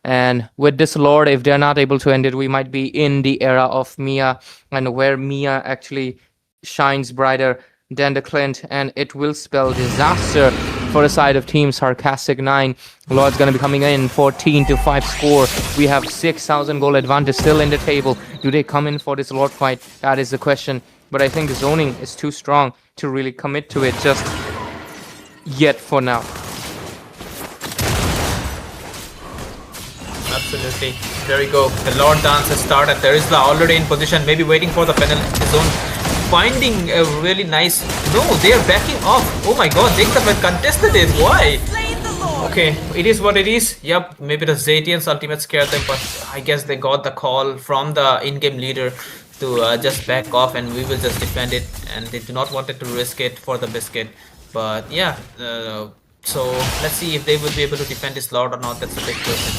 And with this Lord, if they're not able to end it, we might be in the era of Mia, and where Mia actually shines brighter than the Clint, and it will spell disaster for the side of Team Sarcastic 9. Lord's gonna be coming in 14-5 score. We have 6,000 goal advantage still in the table. Do they come in for this Lord fight? That is the question. But I think the zoning is too strong to really commit to it just yet for now. Absolutely. There we go. The Lord dance has started. There is the already in position, maybe waiting for the penalty zone. Finding a really nice... No, they are backing off. Oh my god, they could have contested it. Why? Okay, it is what it is. Yep, maybe the Zetian's ultimate scared them, but I guess they got the call from the in-game leader to just back off, and we will just defend it, and they do not wanted to risk it for the biscuit. But yeah, so let's see if they will be able to defend this Lord or not. That's a big question.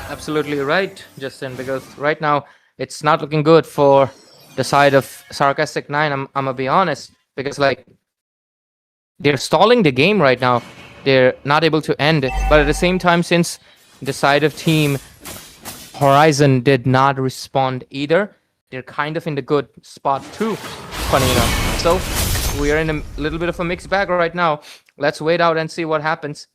Absolutely right, Justin, because right now it's not looking good for the side of Sarcastic 9. I'm gonna be honest, because like they're stalling the game right now. They're not able to end it, but at the same time, since the side of Team Horizon did not respond either, they're kind of in the good spot too, funny enough. So we are in a little bit of a mixed bag right now. Let's wait out and see what happens.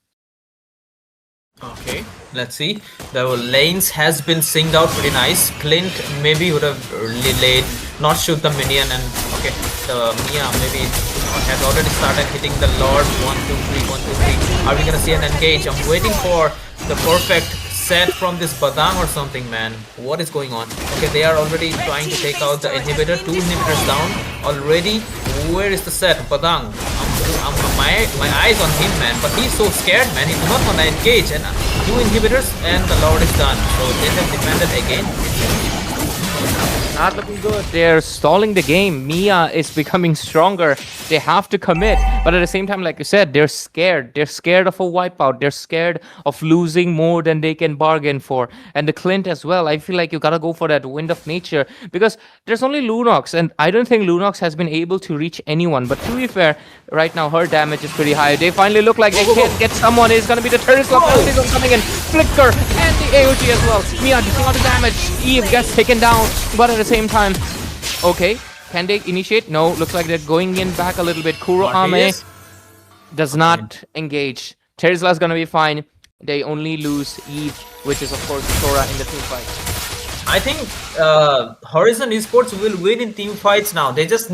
Okay, let's see. The lanes has been synced out pretty nice. Clint maybe would have laid, not shoot the minion, and okay, the Mia maybe has already started hitting the Lord. 1, 2, 3, 1, 2, 3. Are we gonna see an engage? I'm waiting for the perfect set from this Badang or something, man. What is going on? Okay, they are already trying to take out the inhibitor. 2 inhibitors down already. Where is the set? Badang. My eyes on him, man, but he's so scared, man. He does not want to engage, and 2 inhibitors and the Lord is done. So they have defended again. Not looking good. They're stalling the game. Mia is becoming stronger. They have to commit, but at the same time, like you said, they're scared. They're scared of a wipeout. They're scared of losing more than they can bargain for. And the Clint as well. I feel like you gotta go for that Wind of Nature, because there's only Lunox, and I don't think Lunox has been able to reach anyone. But to be fair, right now her damage is pretty high. They finally look like they can get someone. It's gonna be the turret coming in. Flicker and the AOG as well. Mia doing all the damage. Eve gets taken down, but at the same time, okay, Can they initiate? No, looks like they're going in back a little bit. Kuro Ame Morpheus? does not engage. Tesla's gonna be fine. They only lose Eve, which is of course Sora in the team fight. I think Horizon Esports will win in team fights now. They just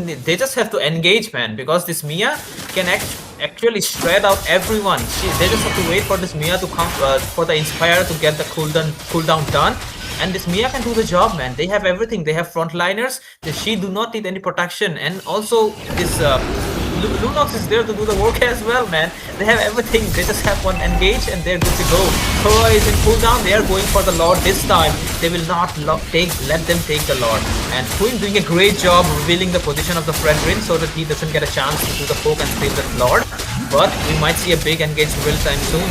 have to engage, man, because this Mia can actually shred out everyone. They just have to wait for this Mia to come for the Inspire to get the cooldown done. And this Mia can do the job, man. They have everything. They have frontliners. She do not need any protection. And also this Lunox is there to do the work as well, man. They have everything. They just have one engage and they're good to go. Korra is in cooldown. They are going for the Lord this time. They will not let them take the Lord. And Queen doing a great job revealing the position of the Fredrin so that he doesn't get a chance to do the poke and steal the Lord. But we might see a big engage real time soon.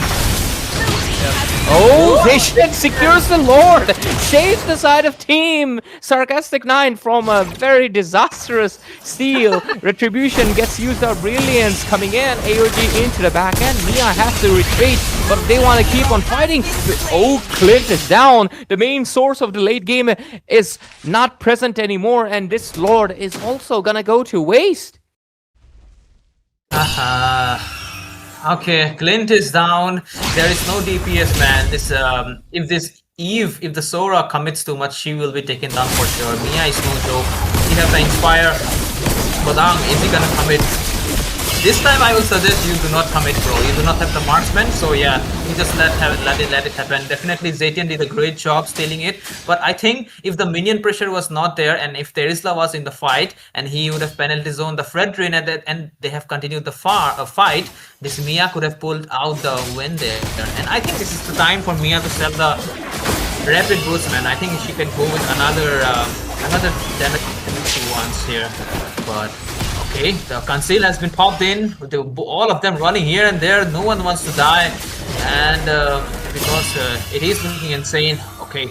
Oh, Vision secures the Lord, saves the side of Team Sarcastic 9 from a very disastrous steal. Retribution gets used out, Brilliance coming in, AOG into the back end. Mia has to retreat, but they want to keep on fighting. Oh, Clint is down. The main source of the late game is not present anymore, and this Lord is also gonna go to waste. Okay, Clint is down. There is no DPS, man. If the Sora commits too much, she will be taken down for sure. Mia is no joke. He has the Inspire. Kodang, is he gonna commit? This time I will suggest you do not commit, bro. You do not have the marksman, so yeah, you just let it happen. Definitely Zetian did a great job stealing it, but I think if the minion pressure was not there and if Terisla was in the fight and he would have penalty zoned the Fredrin and they have continued the fight, this Mia could have pulled out the win there. And I think this is the time for Mia to sell the rapid boost, man. I think she can go with another damage she wants here, but. Okay, the conceal has been popped in, all of them running here and there, no one wants to die, and because it is looking insane. Okay,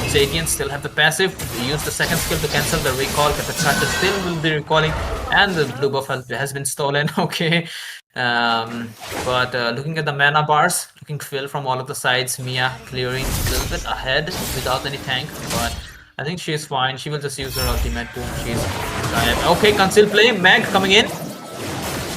Zadian still have the passive, use the second skill to cancel the recall, but the charger still will be recalling, and the blue buff has been stolen. Okay, but looking at the mana bars, looking fill from all of the sides, Mia clearing a little bit ahead without any tank, but I think she is fine. She will just use her ultimate too. She's tired. Okay, conceal play. Meg coming in.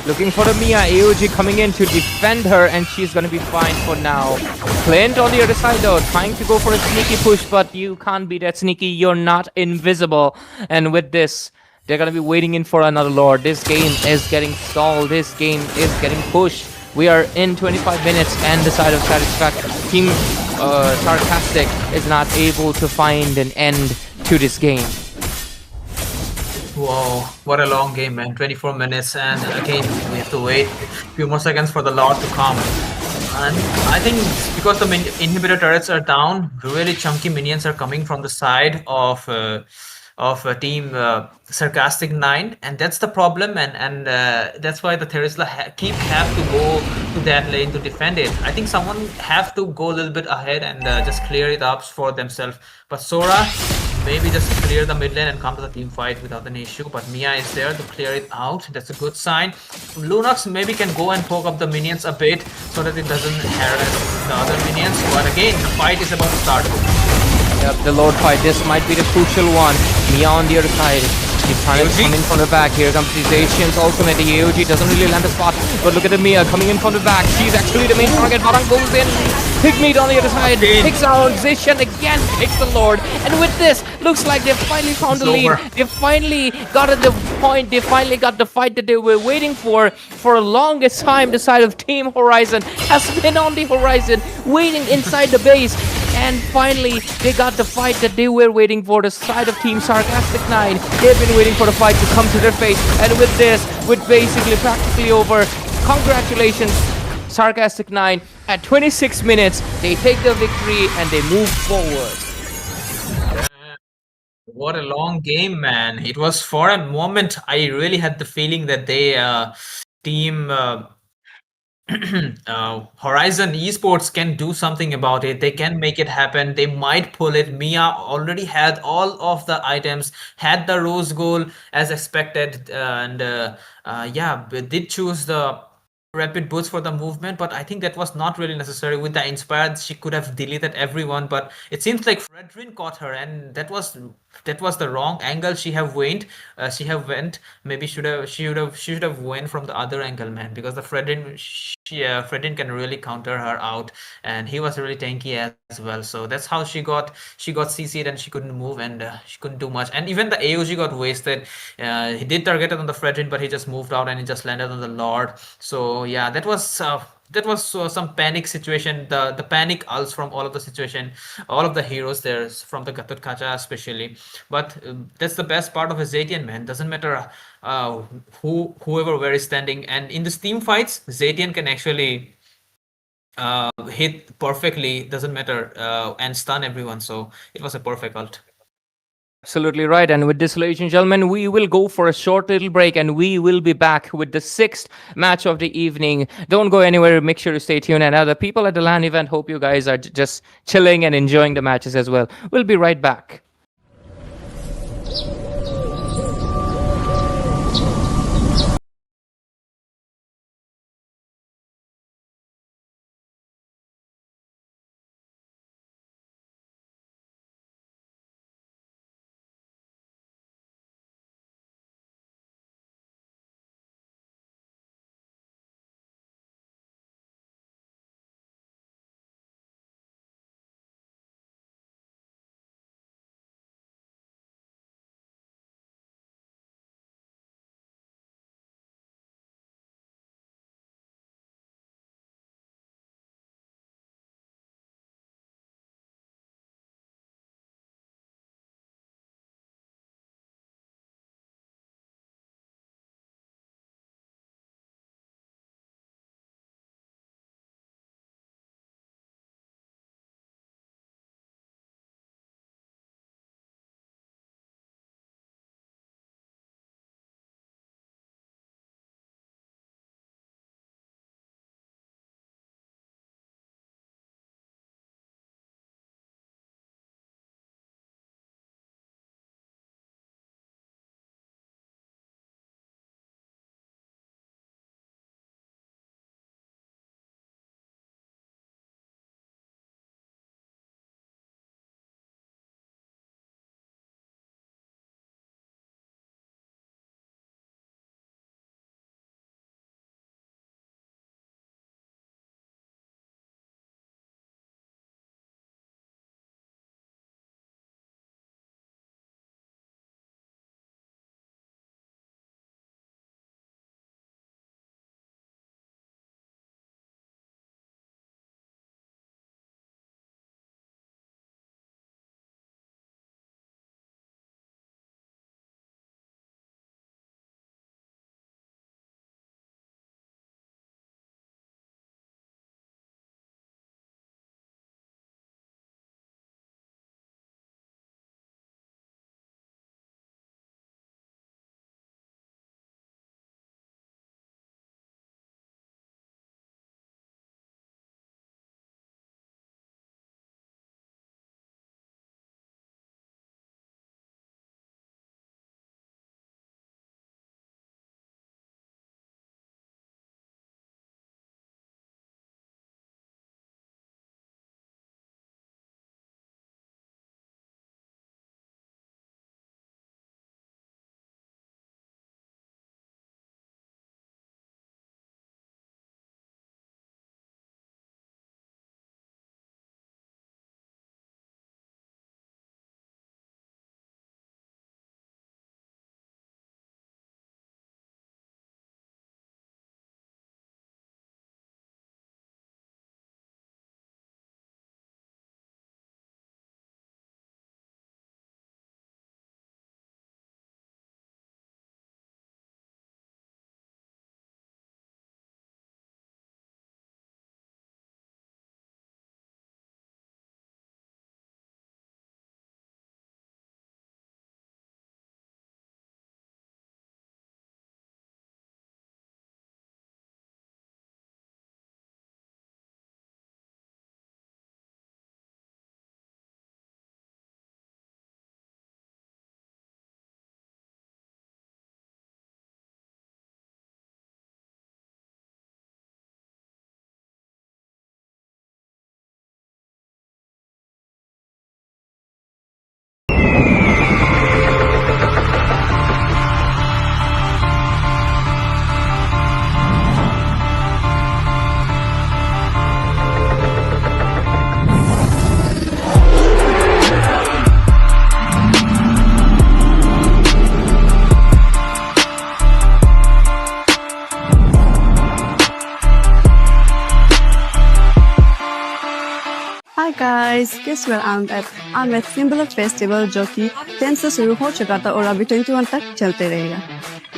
Looking for the Mia, AOG coming in to defend her, and she's gonna be fine for now. Clint on the other side though, trying to go for a sneaky push, but you can't be that sneaky. You're not invisible. And with this, they're gonna be waiting in for another Lord. This game is getting stalled. This game is getting pushed. We are in 25 minutes, and the side of Team Sarcastic is not able to find an end to this game. Whoa, what a long game, man. 24 minutes, and again, we have to wait a few more seconds for the Lord to come. And I think because the inhibitor turrets are down, really chunky minions are coming from the side of Team Sarcastic 9, and that's the problem, and that's why the Terisla have to go to that lane to defend it. I think someone have to go a little bit ahead and just clear it up for themselves. But Sora maybe just clear the mid lane and come to the team fight without an issue, but Mia is there to clear it out. That's a good sign. Lunox maybe can go and poke up the minions a bit so that it doesn't harass the other minions, but again, the fight is about to start. Yep, the Lord fight. This might be the crucial one. Mia on the other side. She's trying to come in from the back. Here comes the Zacian's ultimate. The AOG doesn't really land a spot. But look at the Mia coming in from the back. She's actually the main target. Barang goes in. Pigmeat on the other side. Takes out Zacian again. Takes the Lord. And with this, looks like they've finally found the lead. They've finally got at the point. They finally got the fight that they were waiting for. For the longest time, the side of Team Horizon has been on the horizon, waiting inside the base. And finally, they got the fight that they were waiting for, the side of Team Sarcastic 9. They've been waiting for the fight to come to their face. And with this, with basically practically over, congratulations, Sarcastic 9. At 26 minutes, they take the victory and they move forward. What a long game, man. It was for a moment, I really had the feeling that they, Team Horizon Esports can do something about it. They can make it happen. They might pull it. Mia already had all of the items, had the rose goal as expected, and yeah, did choose the rapid boost for the movement, but I think that was not really necessary. With the inspired, she could have deleted everyone, but it seems like Fredrin caught her, and that was the wrong angle. She have went. Maybe she should have went from the other angle, man, because the Fredrin can really counter her out, and he was really tanky as well. So that's how she got CC'd, and she couldn't move, and she couldn't do much. And even the AOG got wasted. He did target it on the Fredrin, but he just moved out and he just landed on the Lord. So yeah, that was some panic situation. The panic ults from all of the situation, all of the heroes there, from the Gatot Kacha especially. But that's the best part of a Zetian, man. Doesn't matter whoever where is standing, and in the team fights, Zetian can actually hit perfectly. Doesn't matter, and stun everyone. So it was a perfect ult. Absolutely right. And with this, ladies and gentlemen, we will go for a short little break and we will be back with the sixth match of the evening. Don't go anywhere. Make sure to stay tuned. And other people at the LAN event, hope you guys are just chilling and enjoying the matches as well. We'll be right back. guys, guess where I'm at Symbol Festival जो कि 10 से शुरू हो चुका था और अभी 21 तक चलते रहेगा।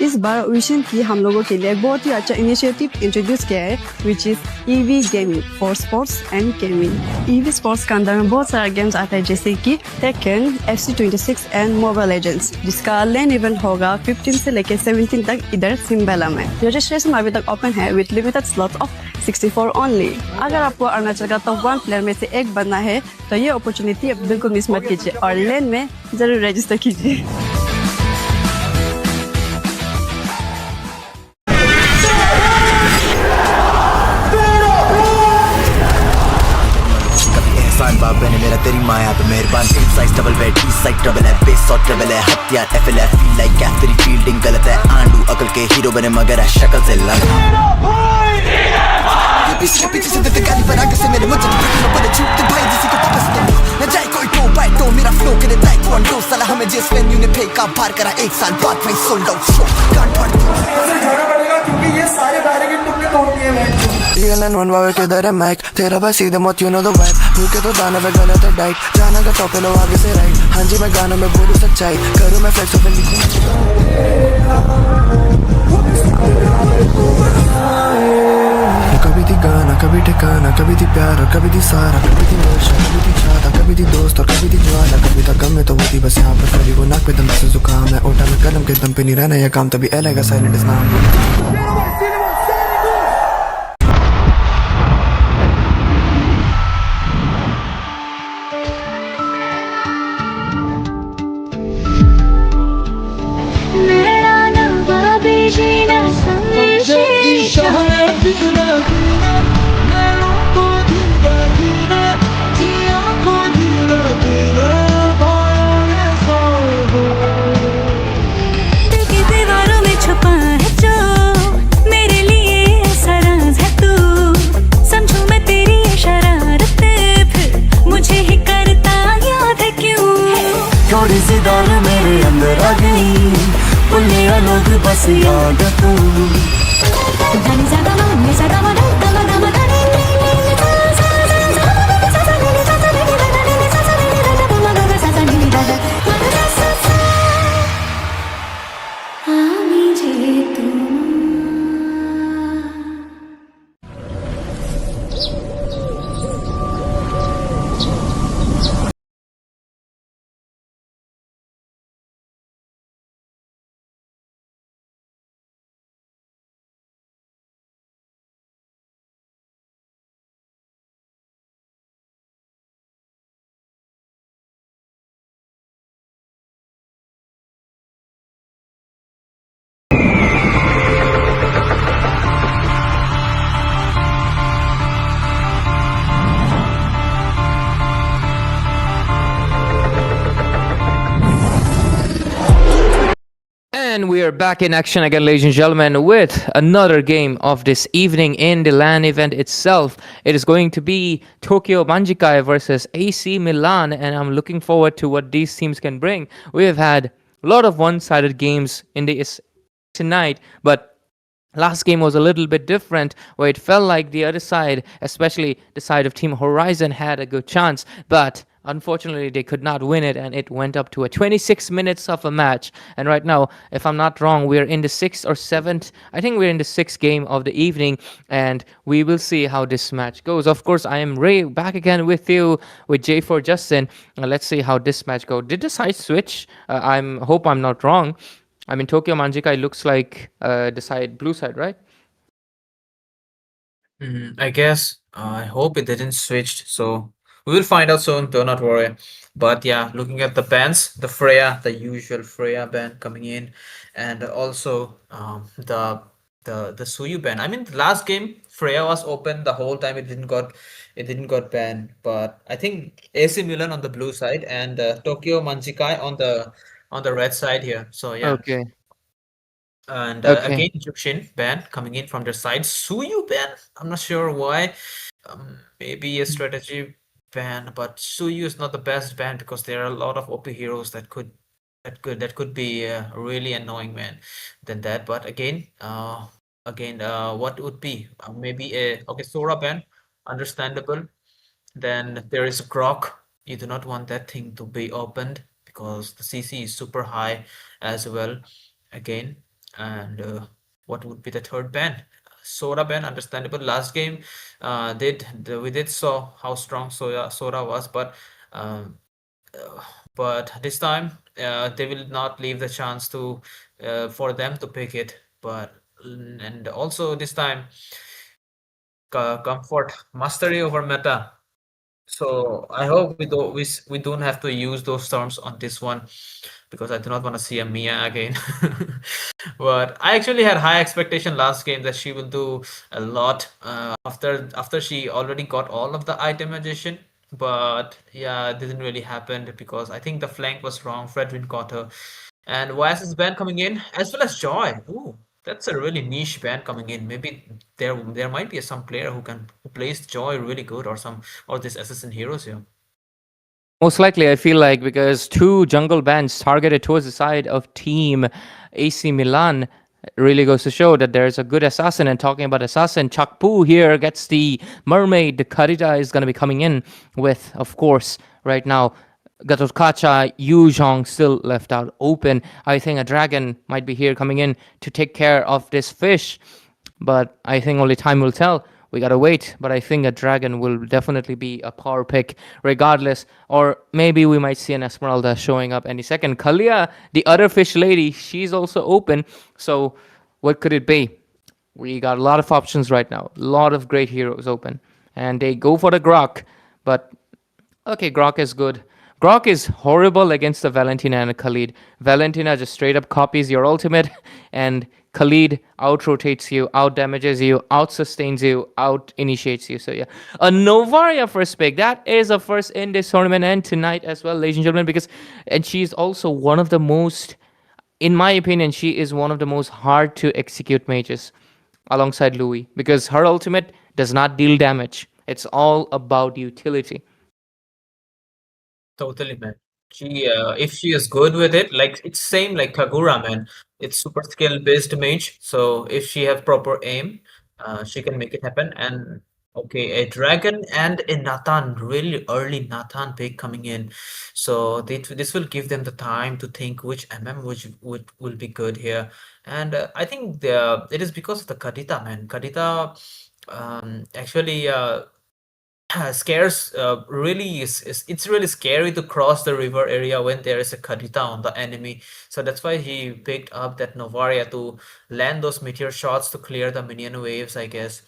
इस बार विजन की हम लोगों के लिए एक बहुत ही अच्छा इनिशिएटिव इंट्रोड्यूस किया है which is EV gaming for sports and gaming. EV sports के अंदर में बहुत सारा गेम्स आता है जैसे कि taken, FC26 and mobile legends, जिसका लेन इवेंट होगा 15 से लेकर 17 तक इधर सिम्बेला में। रजिस्ट्रेशन अभी तक ओपन है with limited slots of 64 only. अगर आपको अरुणाचल का टॉप 1 प्लेयर में से एक बनना है तो ये अपॉर्चुनिटी बिल्कुल मिस मत कीजिए और लेन में जरूर रजिस्टर कीजिए। एहसान बाबे ने मेरा तेरी माया पे मेहरबान। Team size double bed, east side trouble है, बेस और ट्रबल है, हथियार FL है, फील लाइक क्या तेरी फील्डिंग गलत है। आंडू अकल के हीरो बने मगर है शक्ल से लग। पीछे पीछे से देते गाली पर आगे से मेरे मुझे न पड़े छूटते भाई जिसी को वापस दे न जाए कोई टो बाय टो। मेरा फ्लो करे ताइक्वांडो साला हमें जिस वेन्यू ने फेंका बाहर करा एक साल बाद भाई सोल्ड आउट शो कांट फाड़ ऐसे जाना पड़ेगा क्योंकि ये सारे बैरिकेड तुमने तोड़ दिए हैं। Real and one वावे किधर है माइक तेरा बस सीधे मत you know the vibe। भूखे तो दाना पे गलत है डाइट जाना का टॉप लो आगे से राइट। हाँ जी मैं गानों में बोलूँ सच्चाई करूँ मैं फ्लेक्स पे कभी थी गाना कभी ठिकाना कभी थी प्यार और कभी थी सारा कभी थी नशा कभी थी छाता कभी थी दोस्त और कभी थी ज्वाला कभी था गम में तो होती बस यहाँ पर कभी वो नाक पे दम से जुकाम है ओटा में कलम के दम पे नहीं रहना यह काम तभी एलेगा साइलेंट इस नाम। मेरा नवाबी जीना समझे दिल की दीवारों में छुपा है जो मेरे लिए ऐसा राज है तू समझूं मैं तेरी ये शरारतें फिर मुझे ही करता याद है क्यों। थोड़ी सी दाल मेरे अंदर आ गई पुलिया लोग बस याद तू। जानी ज़्यादा मन ज़्यादा मन दमा दमा दानी আমি যে And we are back in action again, ladies and gentlemen, with another game of this evening in the LAN event itself. It is going to be Tokyo Manjikai versus AC Milan, and I'm looking forward to what these teams can bring. We have had a lot of one-sided games in this tonight, but last game was a little bit different, where it felt like the other side, especially the side of Team Horizon, had a good chance, but unfortunately they could not win it, and it went up to a 26 minutes of a match. And right now, if I'm not wrong, we're in the 6th or 7th, I think we're in the 6th game of the evening, and we will see how this match goes. Of course, I am Ray, back again with you with J4 Justin. Let's see how this match goes. Did the side switch? I'm hope I'm not wrong. I mean, Tokyo Manjikai looks like the side, blue side, right? I guess. I hope it didn't switch. So we will find out soon. Do not worry. But yeah, looking at the bands, the Freya, the usual Freya band coming in, and also the Suyu band. I mean, the last game Freya was open the whole time. It didn't got banned. But I think AC Milan on the blue side and Tokyo Manjikai on the red side here. So yeah. Okay. And Okay. again, Egyptian band coming in from their side. Suyu band, I'm not sure why. Maybe a strategy band, but Suyu is not the best band because there are a lot of OP heroes that could be really annoying, man, than that. But again, what would be maybe a okay Sora band, understandable. Then there is Grok. You do not want that thing to be opened because the CC is super high as well. Again, and what would be the third ban? Sora ban, understandable. Last game, we did saw how strong Sora was, um, but this time they will not leave the chance to for them to pick it. But and also this time, comfort mastery over meta. So I hope we don't have to use those terms on this one because I do not want to see a Mia again. But I actually had high expectation last game that she will do a lot after she already got all of the item magician. But yeah, it didn't really happen because I think the flank was wrong. Fredrin got her. And YS's band coming in, as well as Joy. Ooh, that's a really niche band coming in. Maybe there might be some player who plays Joy really good or some or this assassin heroes here. Most likely, I feel like because two jungle bands targeted towards the side of Team AC Milan really goes to show that there's a good assassin. And talking about assassin, Chakpu here gets the mermaid. The Karita is going to be coming in with, of course, right now. Gatotkacha, Yu Zhong still left out open. I think a dragon might be here coming in to take care of this fish, but I think only time will tell. We gotta wait, but I think a dragon will definitely be a power pick regardless. Or maybe we might see an Esmeralda showing up any second. Kalia, the other fish lady, she's also open. So what could it be? We got a lot of options right now. A lot of great heroes open. And they go for the Grok, but okay, Grok is good. Grok is horrible against the Valentina and Khalid. Valentina just straight up copies your ultimate, and Khalid out rotates you, out damages you, out sustains you, out initiates you. So yeah, a Novaria first pick. That is a first in this tournament and tonight as well, ladies and gentlemen. Because and she's also one of the most, in my opinion, she is one of the most hard to execute mages alongside Louis because her ultimate does not deal damage. It's all about utility. Totally, man. If she is good with it, like it's same like Kagura, man. It's super skill based mage. So if she have proper aim, she can make it happen. And okay, a dragon and a Nathan, really early Nathan pick coming in. So this will give them the time to think which MM which would will be good here. And I think it is because of the Kadita, man. Kadita actually scares really it's really scary to cross the river area when there is a Kadita on the enemy. So that's why he picked up that Novaria to land those meteor shots to clear the minion waves, I guess.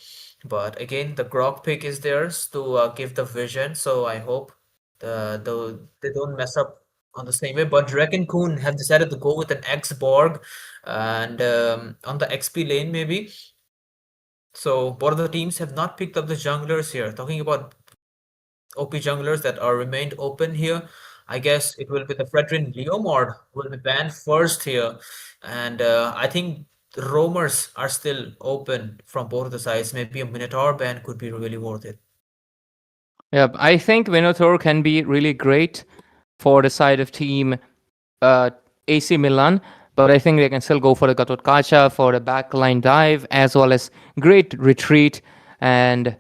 But again, the Grog pick is theirs to give the vision. So I hope they don't mess up on the same way. But Draken Kun have decided to go with an X Borg and on the XP lane maybe. So both of the teams have not picked up the junglers here. Talking about OP junglers that are remained open here, I guess it will be the Fredrin Leomord will be banned first here. And I think the roamers are still open from both of the sides. Maybe a Minotaur ban could be really worth it. Yeah, I think Minotaur can be really great for the side of team uh, AC Milan, but I think they can still go for the Gatotkacha for the backline dive as well as great retreat. And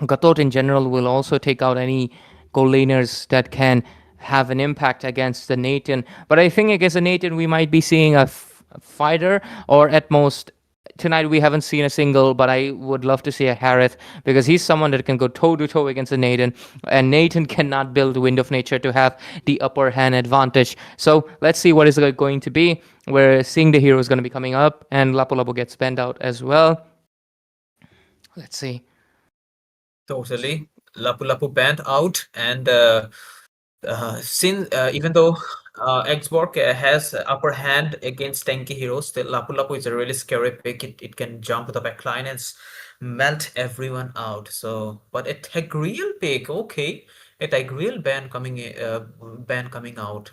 Gatot in general will also take out any goal laners that can have an impact against the Nathan. But I think against the Nathan, we might be seeing a fighter, or at most tonight we haven't seen a single, but I would love to see a Harith because he's someone that can go toe to toe against the Nathan, and Nathan cannot build Wind of Nature to have the upper hand advantage. So let's see what is going to be. We're seeing the hero is going to be coming up, and Lapu Lapu gets banned out as well. Let's see. Totally. Lapu Lapu banned out, and since even though Xborg has upper hand against tanky heroes, still Lapu Lapu is a really scary pick. It can jump to the backline and melt everyone out. So, but a Tigreal pick, okay, a Tigreal ban coming out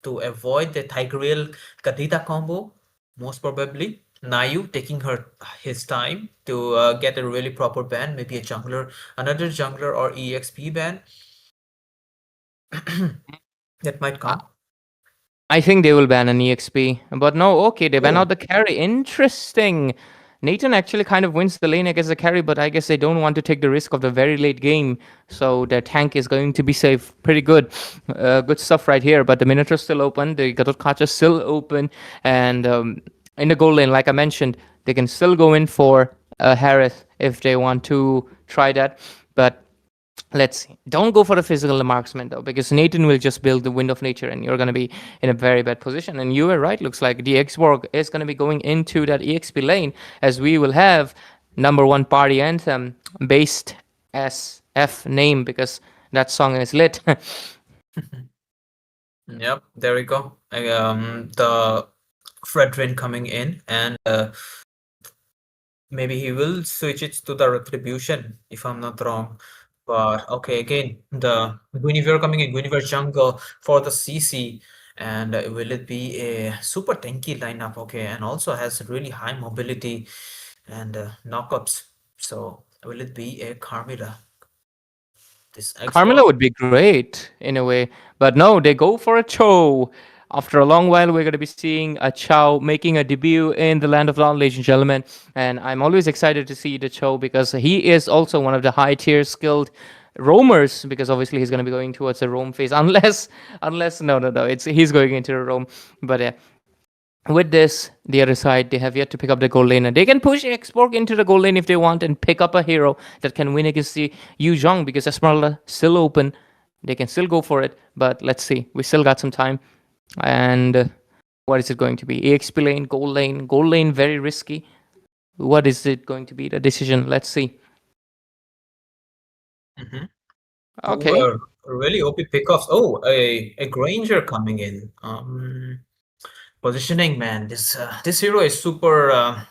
to avoid the Tigreal Kadita combo, most probably. Nayu taking his time to get a really proper ban, maybe a jungler, another jungler or EXP ban that might come. I think they will ban an EXP, but no, okay, they ban out the carry. Interesting. Nathan actually kind of wins the lane against the carry, but I guess they don't want to take the risk of the very late game. So the tank is going to be safe. Pretty good. Good stuff right here. But the Minotaur's still open. The Gadotkacha's still open. And in the goal lane, like I mentioned, they can still go in for Harris if they want to try that. But let's see. Don't go for the physical marksman though, because Nathan will just build the Wind of Nature and you're going to be in a very bad position. And you were right. Looks like the Xborg is going to be going into that EXP lane, as we will have number one party anthem based as F name, because that song is lit. Yep, there we go. The Fredrin coming in, and maybe he will switch it to the Retribution, if I'm not wrong. But okay, again, the Guinevere coming in, Guinevere jungle for the CC. And will it be a super tanky lineup? Okay, and also has really high mobility and knockups. So will it be a Carmilla? This Carmilla would be great in a way, but no, they go for a Cho. After a long while, we're going to be seeing a Chow making a debut in the Land of Dawn, ladies and gentlemen. And I'm always excited to see the Cho because he is also one of the high tier skilled roamers, because obviously he's going to be going towards the roam phase, unless no, he's going into the roam. But with this, the other side, they have yet to pick up the gold lane, and they can push Xborg into the gold lane if they want and pick up a hero that can win against the Yu Zhong, because Esmeralda still open. They can still go for it, but let's see. We still got some time. And what is it going to be? EXP lane, gold lane. Gold lane, very risky. What is it going to be? The decision. Let's see. Mm-hmm. Okay. Really OP pickoffs. Oh, a Granger coming in. Positioning, man. This hero is super.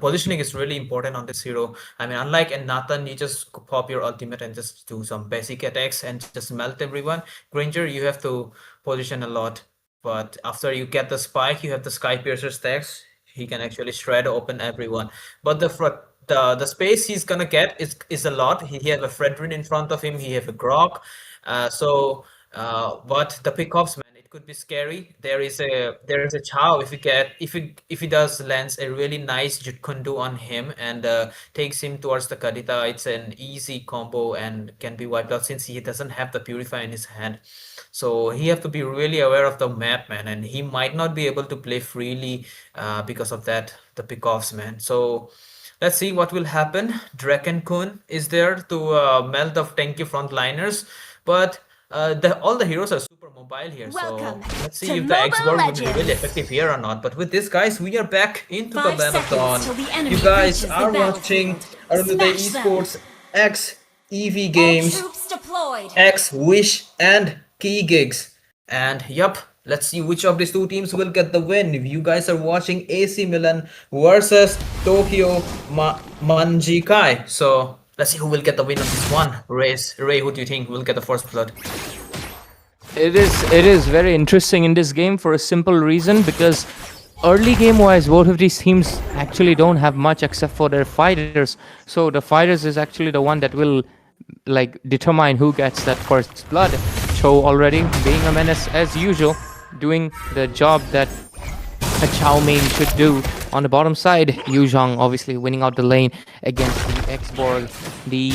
Positioning is really important on this hero. I mean, unlike in Nathan, you just pop your ultimate and just do some basic attacks and just melt everyone. Granger, you have to position a lot. But after you get the spike, you have the Sky Piercer stacks. He can actually shred open everyone. But the space he's gonna get is a lot. He have a Fredrin in front of him. He have a Grok. But the pickoffs, man, it could be scary. There is a Chow if he does lands a really nice Jutkundu on him and takes him towards the Kadita. It's an easy combo and can be wiped out since he doesn't have the Purify in his hand. So he have to be really aware of the map, man, and he might not be able to play freely because of that, the pickoffs, man. So let's see what will happen. Draken Kun is there to melt the tanky frontliners, but all the heroes are super mobile here. Welcome So let's see to if the Mobile X-Borg will be really Legends. effective here or not. But with this, guys, we are back into the 5 Land of Dawn. seconds till the enemy You guys reaches the are watching battlefield. Arunoday Smash them. Esports X EV All Games, troops deployed. X Wish, and Key Gigs. And yup, let's see which of these two teams will get the win. If you guys are watching AC Milan versus Tokyo Manjikai. So let's see who will get the win on this one. Ray, who do you think will get the first blood? It is very interesting in this game for a simple reason, because early game wise both of these teams actually don't have much except for their fighters. So the fighters is actually the one that will like determine who gets that first blood. Cho already being a menace as usual, doing the job that a Chow main should do. On the bottom side, Yu Zhang obviously winning out the lane against the X-Borg. The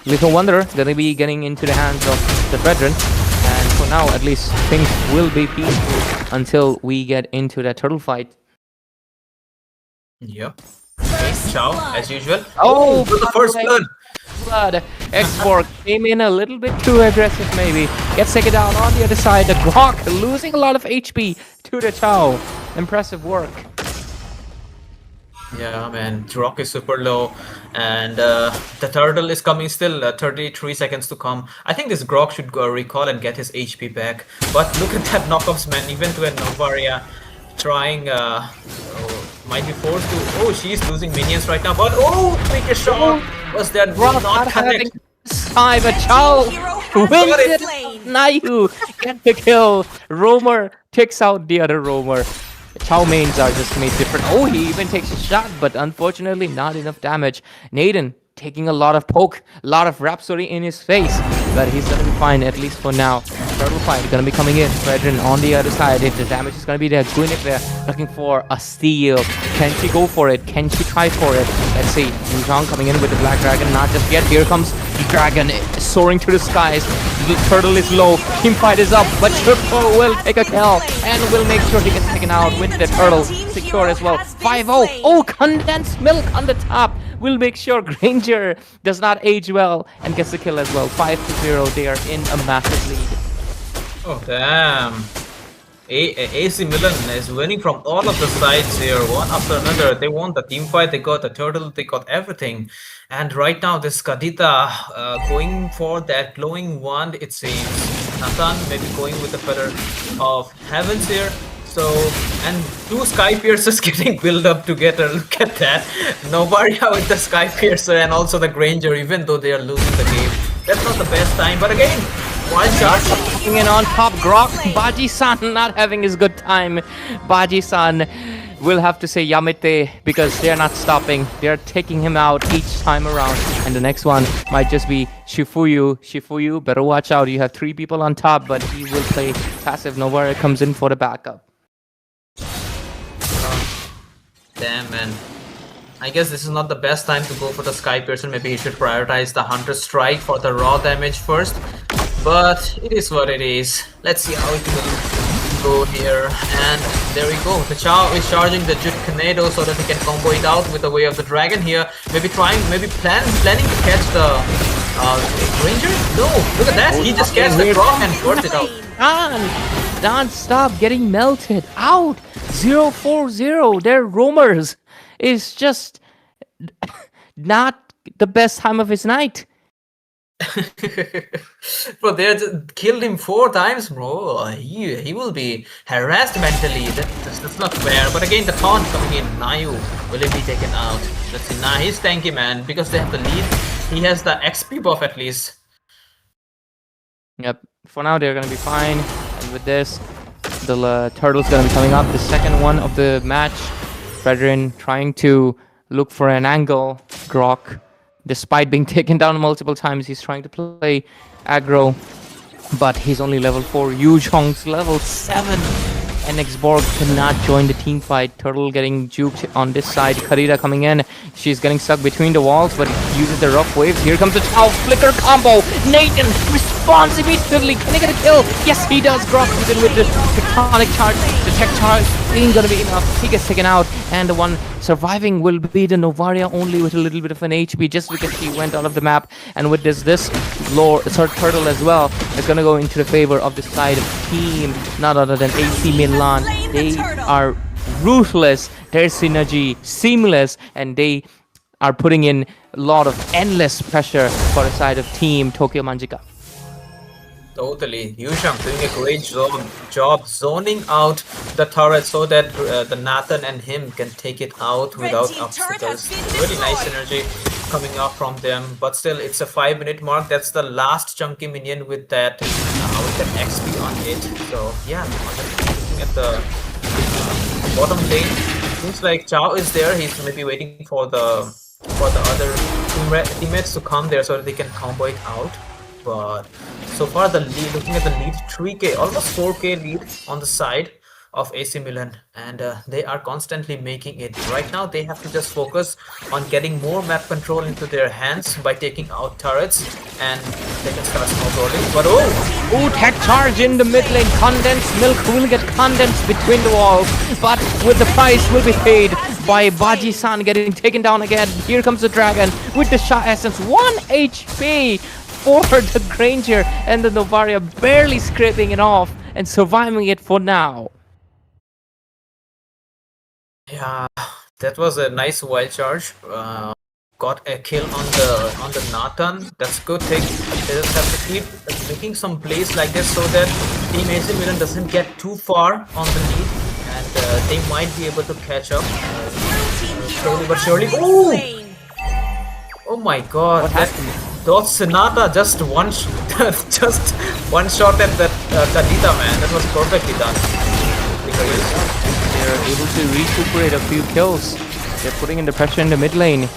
Little Wanderer gonna be getting into the hands of the Brethren. And for now, at least, things will be peaceful until we get into that turtle fight. Yep. Okay, Chow, as usual. Oh, for the first blood. Blood. X-Borg came in a little bit too aggressive, maybe. Gets taken down on the other side. The Grok losing a lot of HP to the Chow. Impressive work. Yeah, man, Rock is super low, and the turtle is coming still. 33 seconds to come. I think this Grok should go recall and get his HP back. But look at that knockups, man. Even to a Novaria trying, might be forced to. Oh, she's losing minions right now. But quick shot was that Grok not having connect. time. A Chow wins Got it. it. Nayu get the kill. Roamer takes out the other Roamer. Chow mains are just made different. Oh, he even takes a shot, but unfortunately not enough damage. Nathan taking a lot of poke, a lot of Rhapsody in his face, but he's gonna be fine, at least for now. Turtle fight gonna be coming in. Fredrin on the other side. If the damage is gonna be there, Guinevere looking for a steal. Can she go for it? Can she try for it? Let's see. Yuzhong coming in with the Black Dragon. Not just yet. Here comes the Dragon soaring to the skies. The Turtle is low. Team fight is up, but Turtle will take a kill and will make sure he gets taken out with the Turtle secure as well. 5-0. Oh, condensed milk on the top will make sure Granger does not age well and gets the kill as well. 5-0. They are in a massive lead. Oh damn. AC Milan is winning from all of the sides here, one after another. They won the team fight, they got the turtle, they got everything. And right now this Kadita going for that glowing wand, it seems. Nathan maybe going with the feather of heavens here. So, and two Sky Piercers getting built up together. Look at that. Novaria with the Sky Piercer and also the Granger, even though they are losing the game. That's not the best time, but again, wild charge. Coming in on top, Grok. Baji-san not having his good time. Baji-san will have to say Yamete because they're not stopping. They're taking him out each time around. And the next one might just be Shifuyu. Shifuyu, better watch out. You have 3 people on top, but he will play passive. Novaria comes in for the backup. Damn, man. I guess this is not the best time to go for the Sky Piercer. Maybe he should prioritize the Hunter Strike for the raw damage first. But it is what it is. Let's see how it will go here. And there we go. The Chao is charging the Jut Kanado so that he can combo it out with the Way of the Dragon here. Maybe planning to catch the Ranger? No, look at that. He just catches the Grok and worked it out. Don't stop getting melted out. 0-4-0. Their roamers is just not the best time of his night. Bro, they just killed him 4 times, bro. He will be harassed mentally. That's not fair. But again, the taunt coming in. Nayu, will he be taken out? Let's see. Nah, he's tanky, man. Because they have the lead. He has the XP buff at least. Yep. For now, they're gonna be fine. And with this, the turtle's gonna be coming up. The second one of the match. Fredrin trying to look for an angle. Grok, despite being taken down multiple times, he's trying to play aggro, but he's only level 4. Yuzhong's level 7. NX Borg cannot join the team fight. Turtle getting juked on this side. Karira coming in. She's getting stuck between the walls, but he uses the rough waves. Here comes the Chao Flicker combo. Nathan responds immediately. Can he get a kill? Yes, he does. Grok even with the tectonic charge. The tech charge ain't gonna be enough. He gets taken out, and the one surviving will be the Novaria, only with a little bit of an HP, just because she went out of the map. And with this turtle as well is gonna go into the favor of the side of team, not other than AC Milan. They are ruthless. Their synergy seamless, and they are putting in a lot of endless pressure for the side of team Tokyo Manjika. Totally. Yuzhong doing a great job zoning out the turret so that the Nathan and him can take it out without obstacles. Really nice synergy coming up from them. But still, it's a 5-minute mark. That's the last chunky minion with that XP on it. So yeah, looking at the bottom lane, seems like Chao is there. He's maybe waiting for the other teammates to come there so that they can combo it out. But so far the lead, looking at the lead, 3k, almost 4k lead on the side of AC Milan, and they are constantly making it. Right now they have to just focus on getting more map control into their hands by taking out turrets, and they can start snowballing. But oh, tech charge in the mid lane. Condensed milk will get condensed between the walls, but with the price will be paid by Baji-san getting taken down again. Here comes the dragon with the Shah Essence. 1 HP for the Granger, and the Novaria barely scraping it off and surviving it for now. yeah, that was a nice wild charge. Got a kill on the Nathan. That's good thing. They just have to keep making some plays like this so that Team AC Milan doesn't get too far on the lead, and they might be able to catch up slowly but surely. Oh my God! That Sonata just one shot at that Kadita, man. That was perfectly done. They're able to recuperate a few kills. They're putting in the pressure in the mid lane.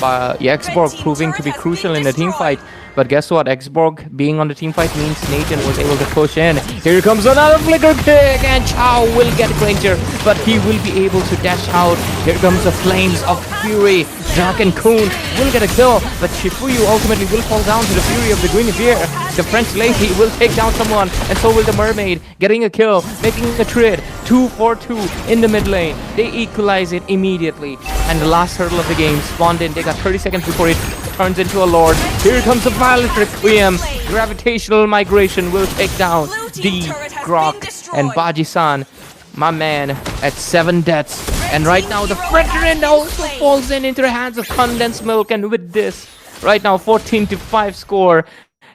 Xborg proving to be crucial in the team fight. But guess what? Xborg being on the team fight means Nathan was able to push in. Here comes another flicker kick, and Chow will get Granger, but he will be able to dash out. Here comes the flames of fury. Jack and Kuhn will get a kill, but Shifuyu ultimately will fall down to the fury of the Guinevere. The French lady will take down someone, and so will the mermaid, getting a kill, making a trade. 2-4-2 in the mid lane. They equalize it immediately, and the last hurdle of the game spawned in. They got 30 seconds before it turns into a lord. Here comes the Violet Requiem. Gravitational migration will take down the Grok and Baji-san, my man, at 7 deaths. And right now the Fredrin also falls into the hands of Condensed Milk, and with this, right now 14-5 score.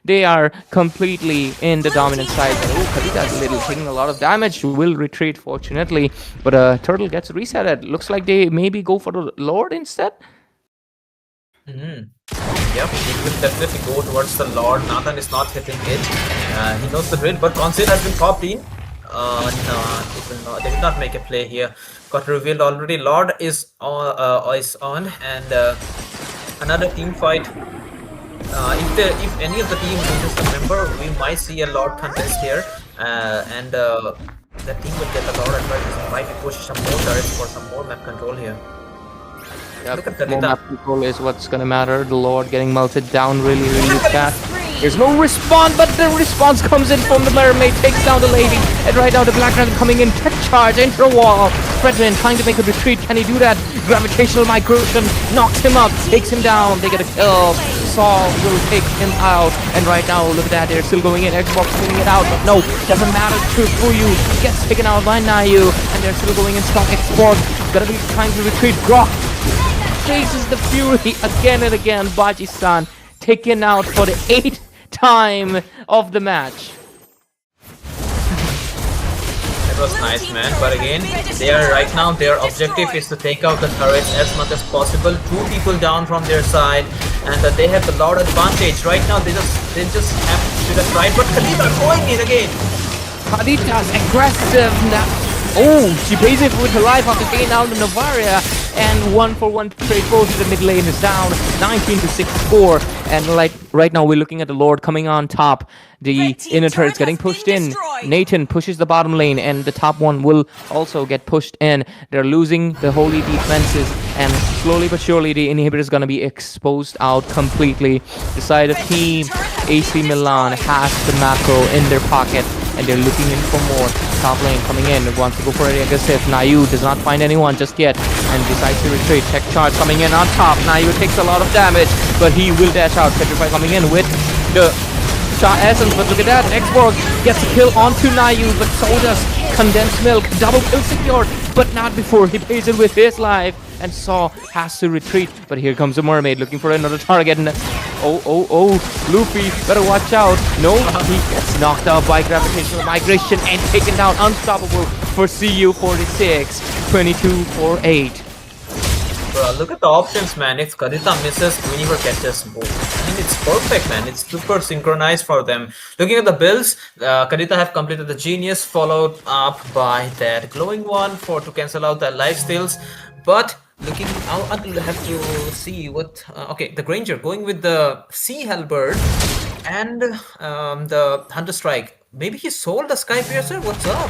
They are completely in the dominant side. Oh, Kadita's little taking a lot of damage. Will retreat, fortunately. But Turtle gets resetted. Looks like they maybe go for the Lord instead. Yep, he will definitely go towards the Lord. Nathan is not hitting it. He knows the drill, but Conceal has been popped in. No, it will not. They will not make a play here. Got revealed already. Lord is on, and another team fight. If any of the team loses a member, we might see a Lord contest here, and the team will get a Lord advantage. Might be push some more turrets for some more map control here. Look at More Kalita. map control is what's gonna matter. The Lord getting melted down really fast. There's no respawn, but the response comes in from the mermaid, takes down the lady, and right now the Black Dragon coming in, tech charge into the wall. Fredrin trying to make a retreat. Can he do that? Gravitational migration knocks him up, takes him down. They get a kill. Saul will take him out, and right now look at that, they're still going in. Xbox cleaning it out, but no, doesn't matter. Fuyu gets taken out by Nayu, and they're still going in stock. Export gonna be trying to retreat. Grok faces the fury again and again. Baji-san taken out for the 8th time of the match. That was nice, man. But again, they are right now. Their objective is to take out the turrets as much as possible. 2 people down from their side, and they have the Lord advantage right now. They just have to do that right. But Kalita going in again. Kadita's aggressive now. Oh, she pays it with her life after taking down the Navaria, and 1-for-1 trade goes to the mid lane is down. 19-6 score, and like right now we're looking at the Lord coming on top. The inner turret's getting pushed in. Nathan pushes the bottom lane, and the top one will also get pushed in. They're losing the holy defenses, and slowly but surely the inhibitor is going to be exposed out completely. The side of team AC Milan has the macro in their pocket, and they're looking in for more. Top lane coming in, wants to go for it aggressive. Nayu does not find anyone just yet, and decides to retreat. Tech charge coming in on top. Nayu takes a lot of damage, but he will dash out. Petrify coming in with the shot essence, but look at that. Xborg gets a kill onto Nayu, but so does Condensed Milk. Double kill secured, but not before he pays it with his life. And Saw has to retreat, but here comes the mermaid looking for another target. And Luffy, better watch out. No, he gets knocked out by gravitational migration and taken down. Unstoppable for CU46. 22-8. Bro, look at the options, man. If Kadita misses, Guinevere catches both. I mean, it's perfect, man. It's super synchronized for them. Looking at the builds, Kadita have completed the Genius, followed up by that Glowing one to cancel out the lifesteals. But looking out, I'll have to see what. Okay, the Granger going with the Sea Halberd and the Hunter Strike. Maybe he sold the Sky Piercer. What's up?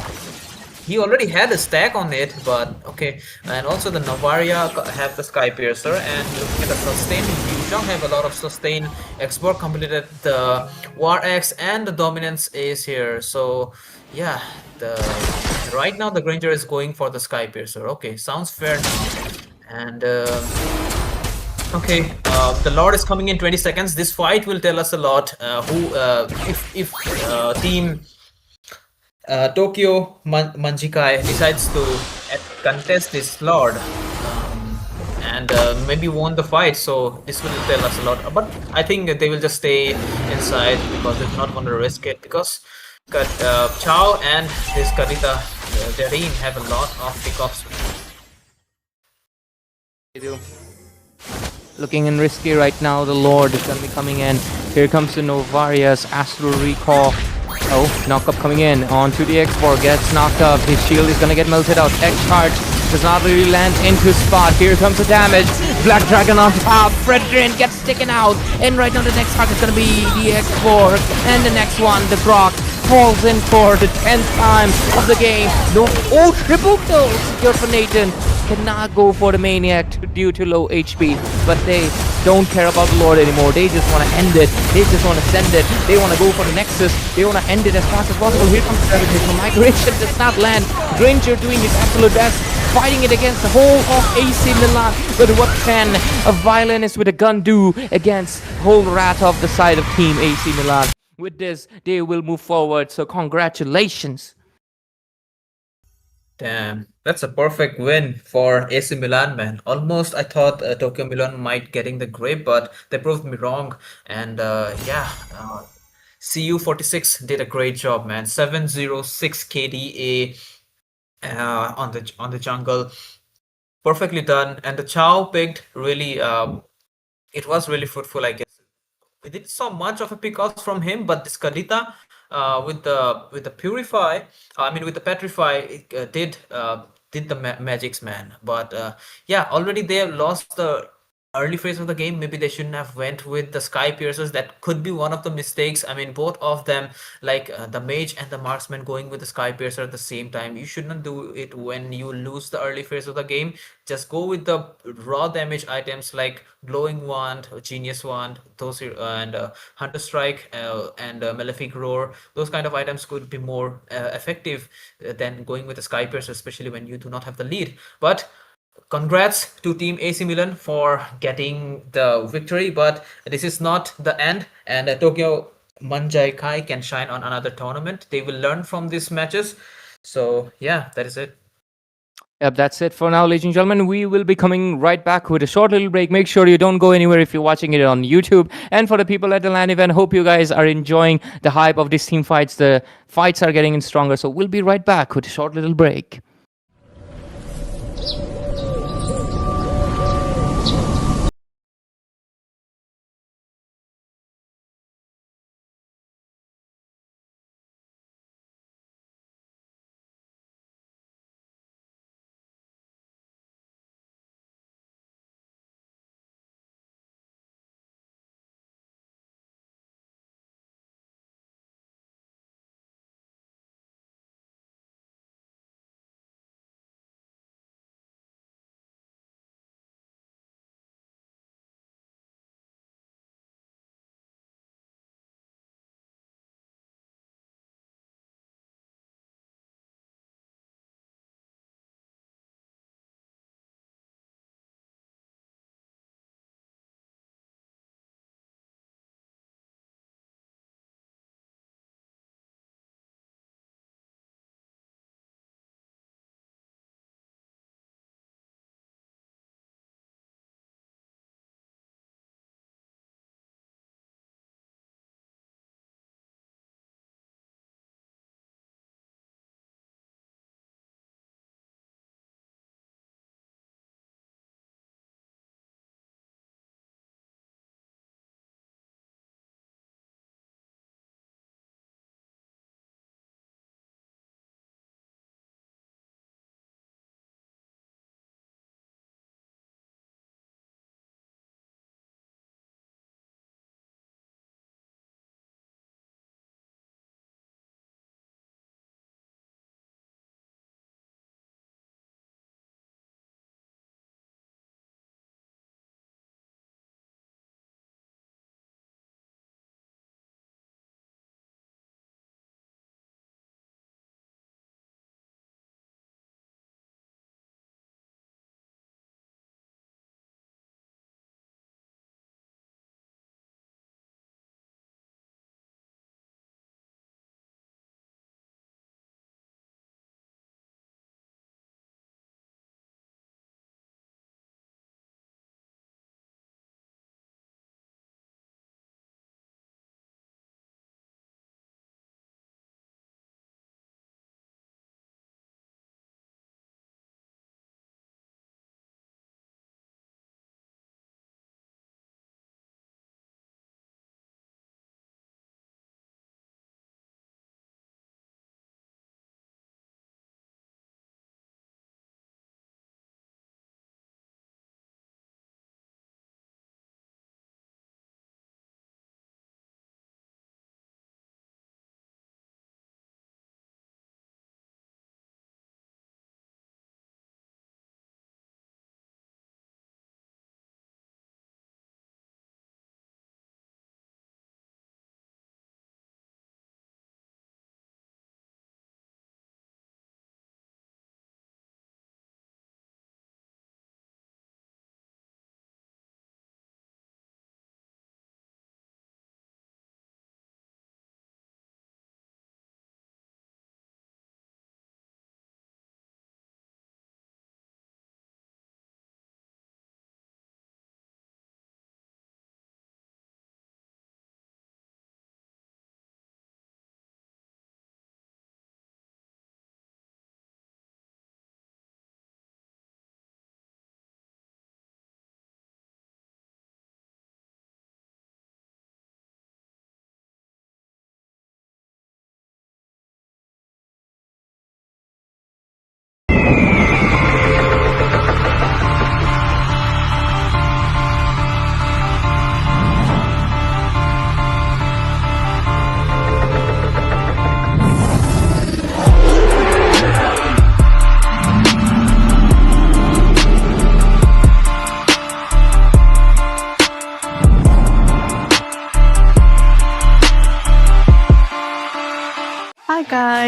He already had a stack on it, but okay. And also the Navaria have the Sky Piercer, and looking at the sustain, Yuzhang have a lot of sustain. Export completed the War Axe, and the Dominance is here. So yeah, right now the Granger is going for the Sky Piercer. Okay, sounds fair now. And okay, the Lord is coming in 20 seconds. This fight will tell us a lot. If team Tokyo Manjikai decides to contest this Lord and maybe won the fight, so this will tell us a lot. But I think they will just stay inside because they're not going to risk it, because Chao and this Kadita, their team have a lot of pickups. Looking in risky right now. The Lord is going to be coming in. Here comes the Novaria's Astral Recall. Oh, knock up coming in onto the Export. Gets knocked up. His shield is gonna get melted out. X charge does not really land into spot. Here comes the damage. Black Dragon on top. Fredrin gets taken out. And right now the next target is gonna be the Export. And the next one, the Brock, falls in for the 10th time of the game. No, oh, triple kill secured for Nathan. Cannot go for the Maniac due to low HP, but they don't care about the Lord anymore. They just want to end it. They just want to send it. They want to go for the Nexus. They want to end it as fast as possible. Here comes the gravitational migration. Does not land. Granger doing his absolute best, fighting it against the whole of AC Milan. But what can a violinist with a gun do against whole rat of the side of Team AC Milan? With this, they will move forward. So congratulations. Damn, that's a perfect win for AC Milan, man. Almost I thought Tokyo Milan might getting the grip, but they proved me wrong. And yeah, CU46 did a great job, man. 706 KDA on the jungle, perfectly done. And the Chow picked really, it was really fruitful, I guess. We didn't saw much of a pickoff from him, but this Kalita with the Purify, I mean with the Petrify, it did the magics, man. But yeah, already they have lost the early phase of the game. Maybe they shouldn't have went with the Sky Piercers. That could be one of the mistakes. I mean, both of them, like the Mage and the Marksman, going with the Sky Piercer at the same time. You should not do it when you lose the early phase of the game. Just go with the raw damage items like Glowing Wand, Genius Wand, those and Hunter Strike and Malefic Roar. Those kind of items could be more effective than going with the Sky Piercer, especially when you do not have the lead. But congrats to Team AC Milan for getting the victory, but this is not the end, and Tokyo Manjai Kai can shine on another tournament. They will learn from these matches. So yeah, that is it. Yep, that's it for now, ladies and gentlemen. We will be coming right back with a short little break. Make sure you don't go anywhere if you're watching it on YouTube. And for the people at the LAN event, hope you guys are enjoying the hype of these team fights. The fights are getting stronger. So we'll be right back with a short little break.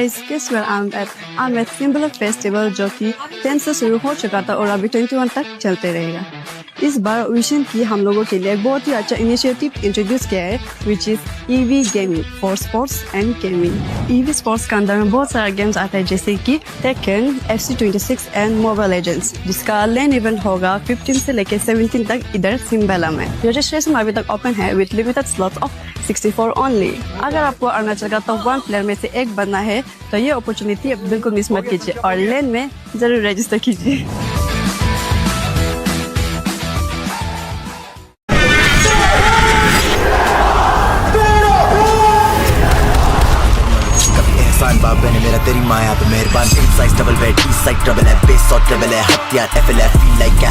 guys, guess where I'm at Symbol Festival जो कि 10 से शुरू हो चुका था और अभी 21 तक चलते रहेगा। इस बार विजन की हम लोगों के लिए एक बहुत ही अच्छा इनिशिएटिव इंट्रोड्यूस किया है, which is EV Gaming for Sports and Gaming। EV Sports के अंदर में बहुत सारा गेम्स आता है जैसे कि Tekken, FC26 and Mobile Legends, जिसका लैंड इवेंट होगा 15 से लेकर 17 तक इधर सिम्बेला में। रजिस्ट्रेशन अभी तक ओपन है with limited slots of 64 only. अगर आपको अरुणाचल का टॉप 1 प्लेयर में से एक बनना है तो ये अपॉर्चुनिटी बिल्कुल मिस मत कीजिए और लैंड में जरूर रजिस्टर कीजिए। बाबे ने मेरा तेरी माया पे मेहरबान, team size double bed, east side trouble है, बेस और ट्रबल है, हथियार एफएलएफ फील लाइक क्या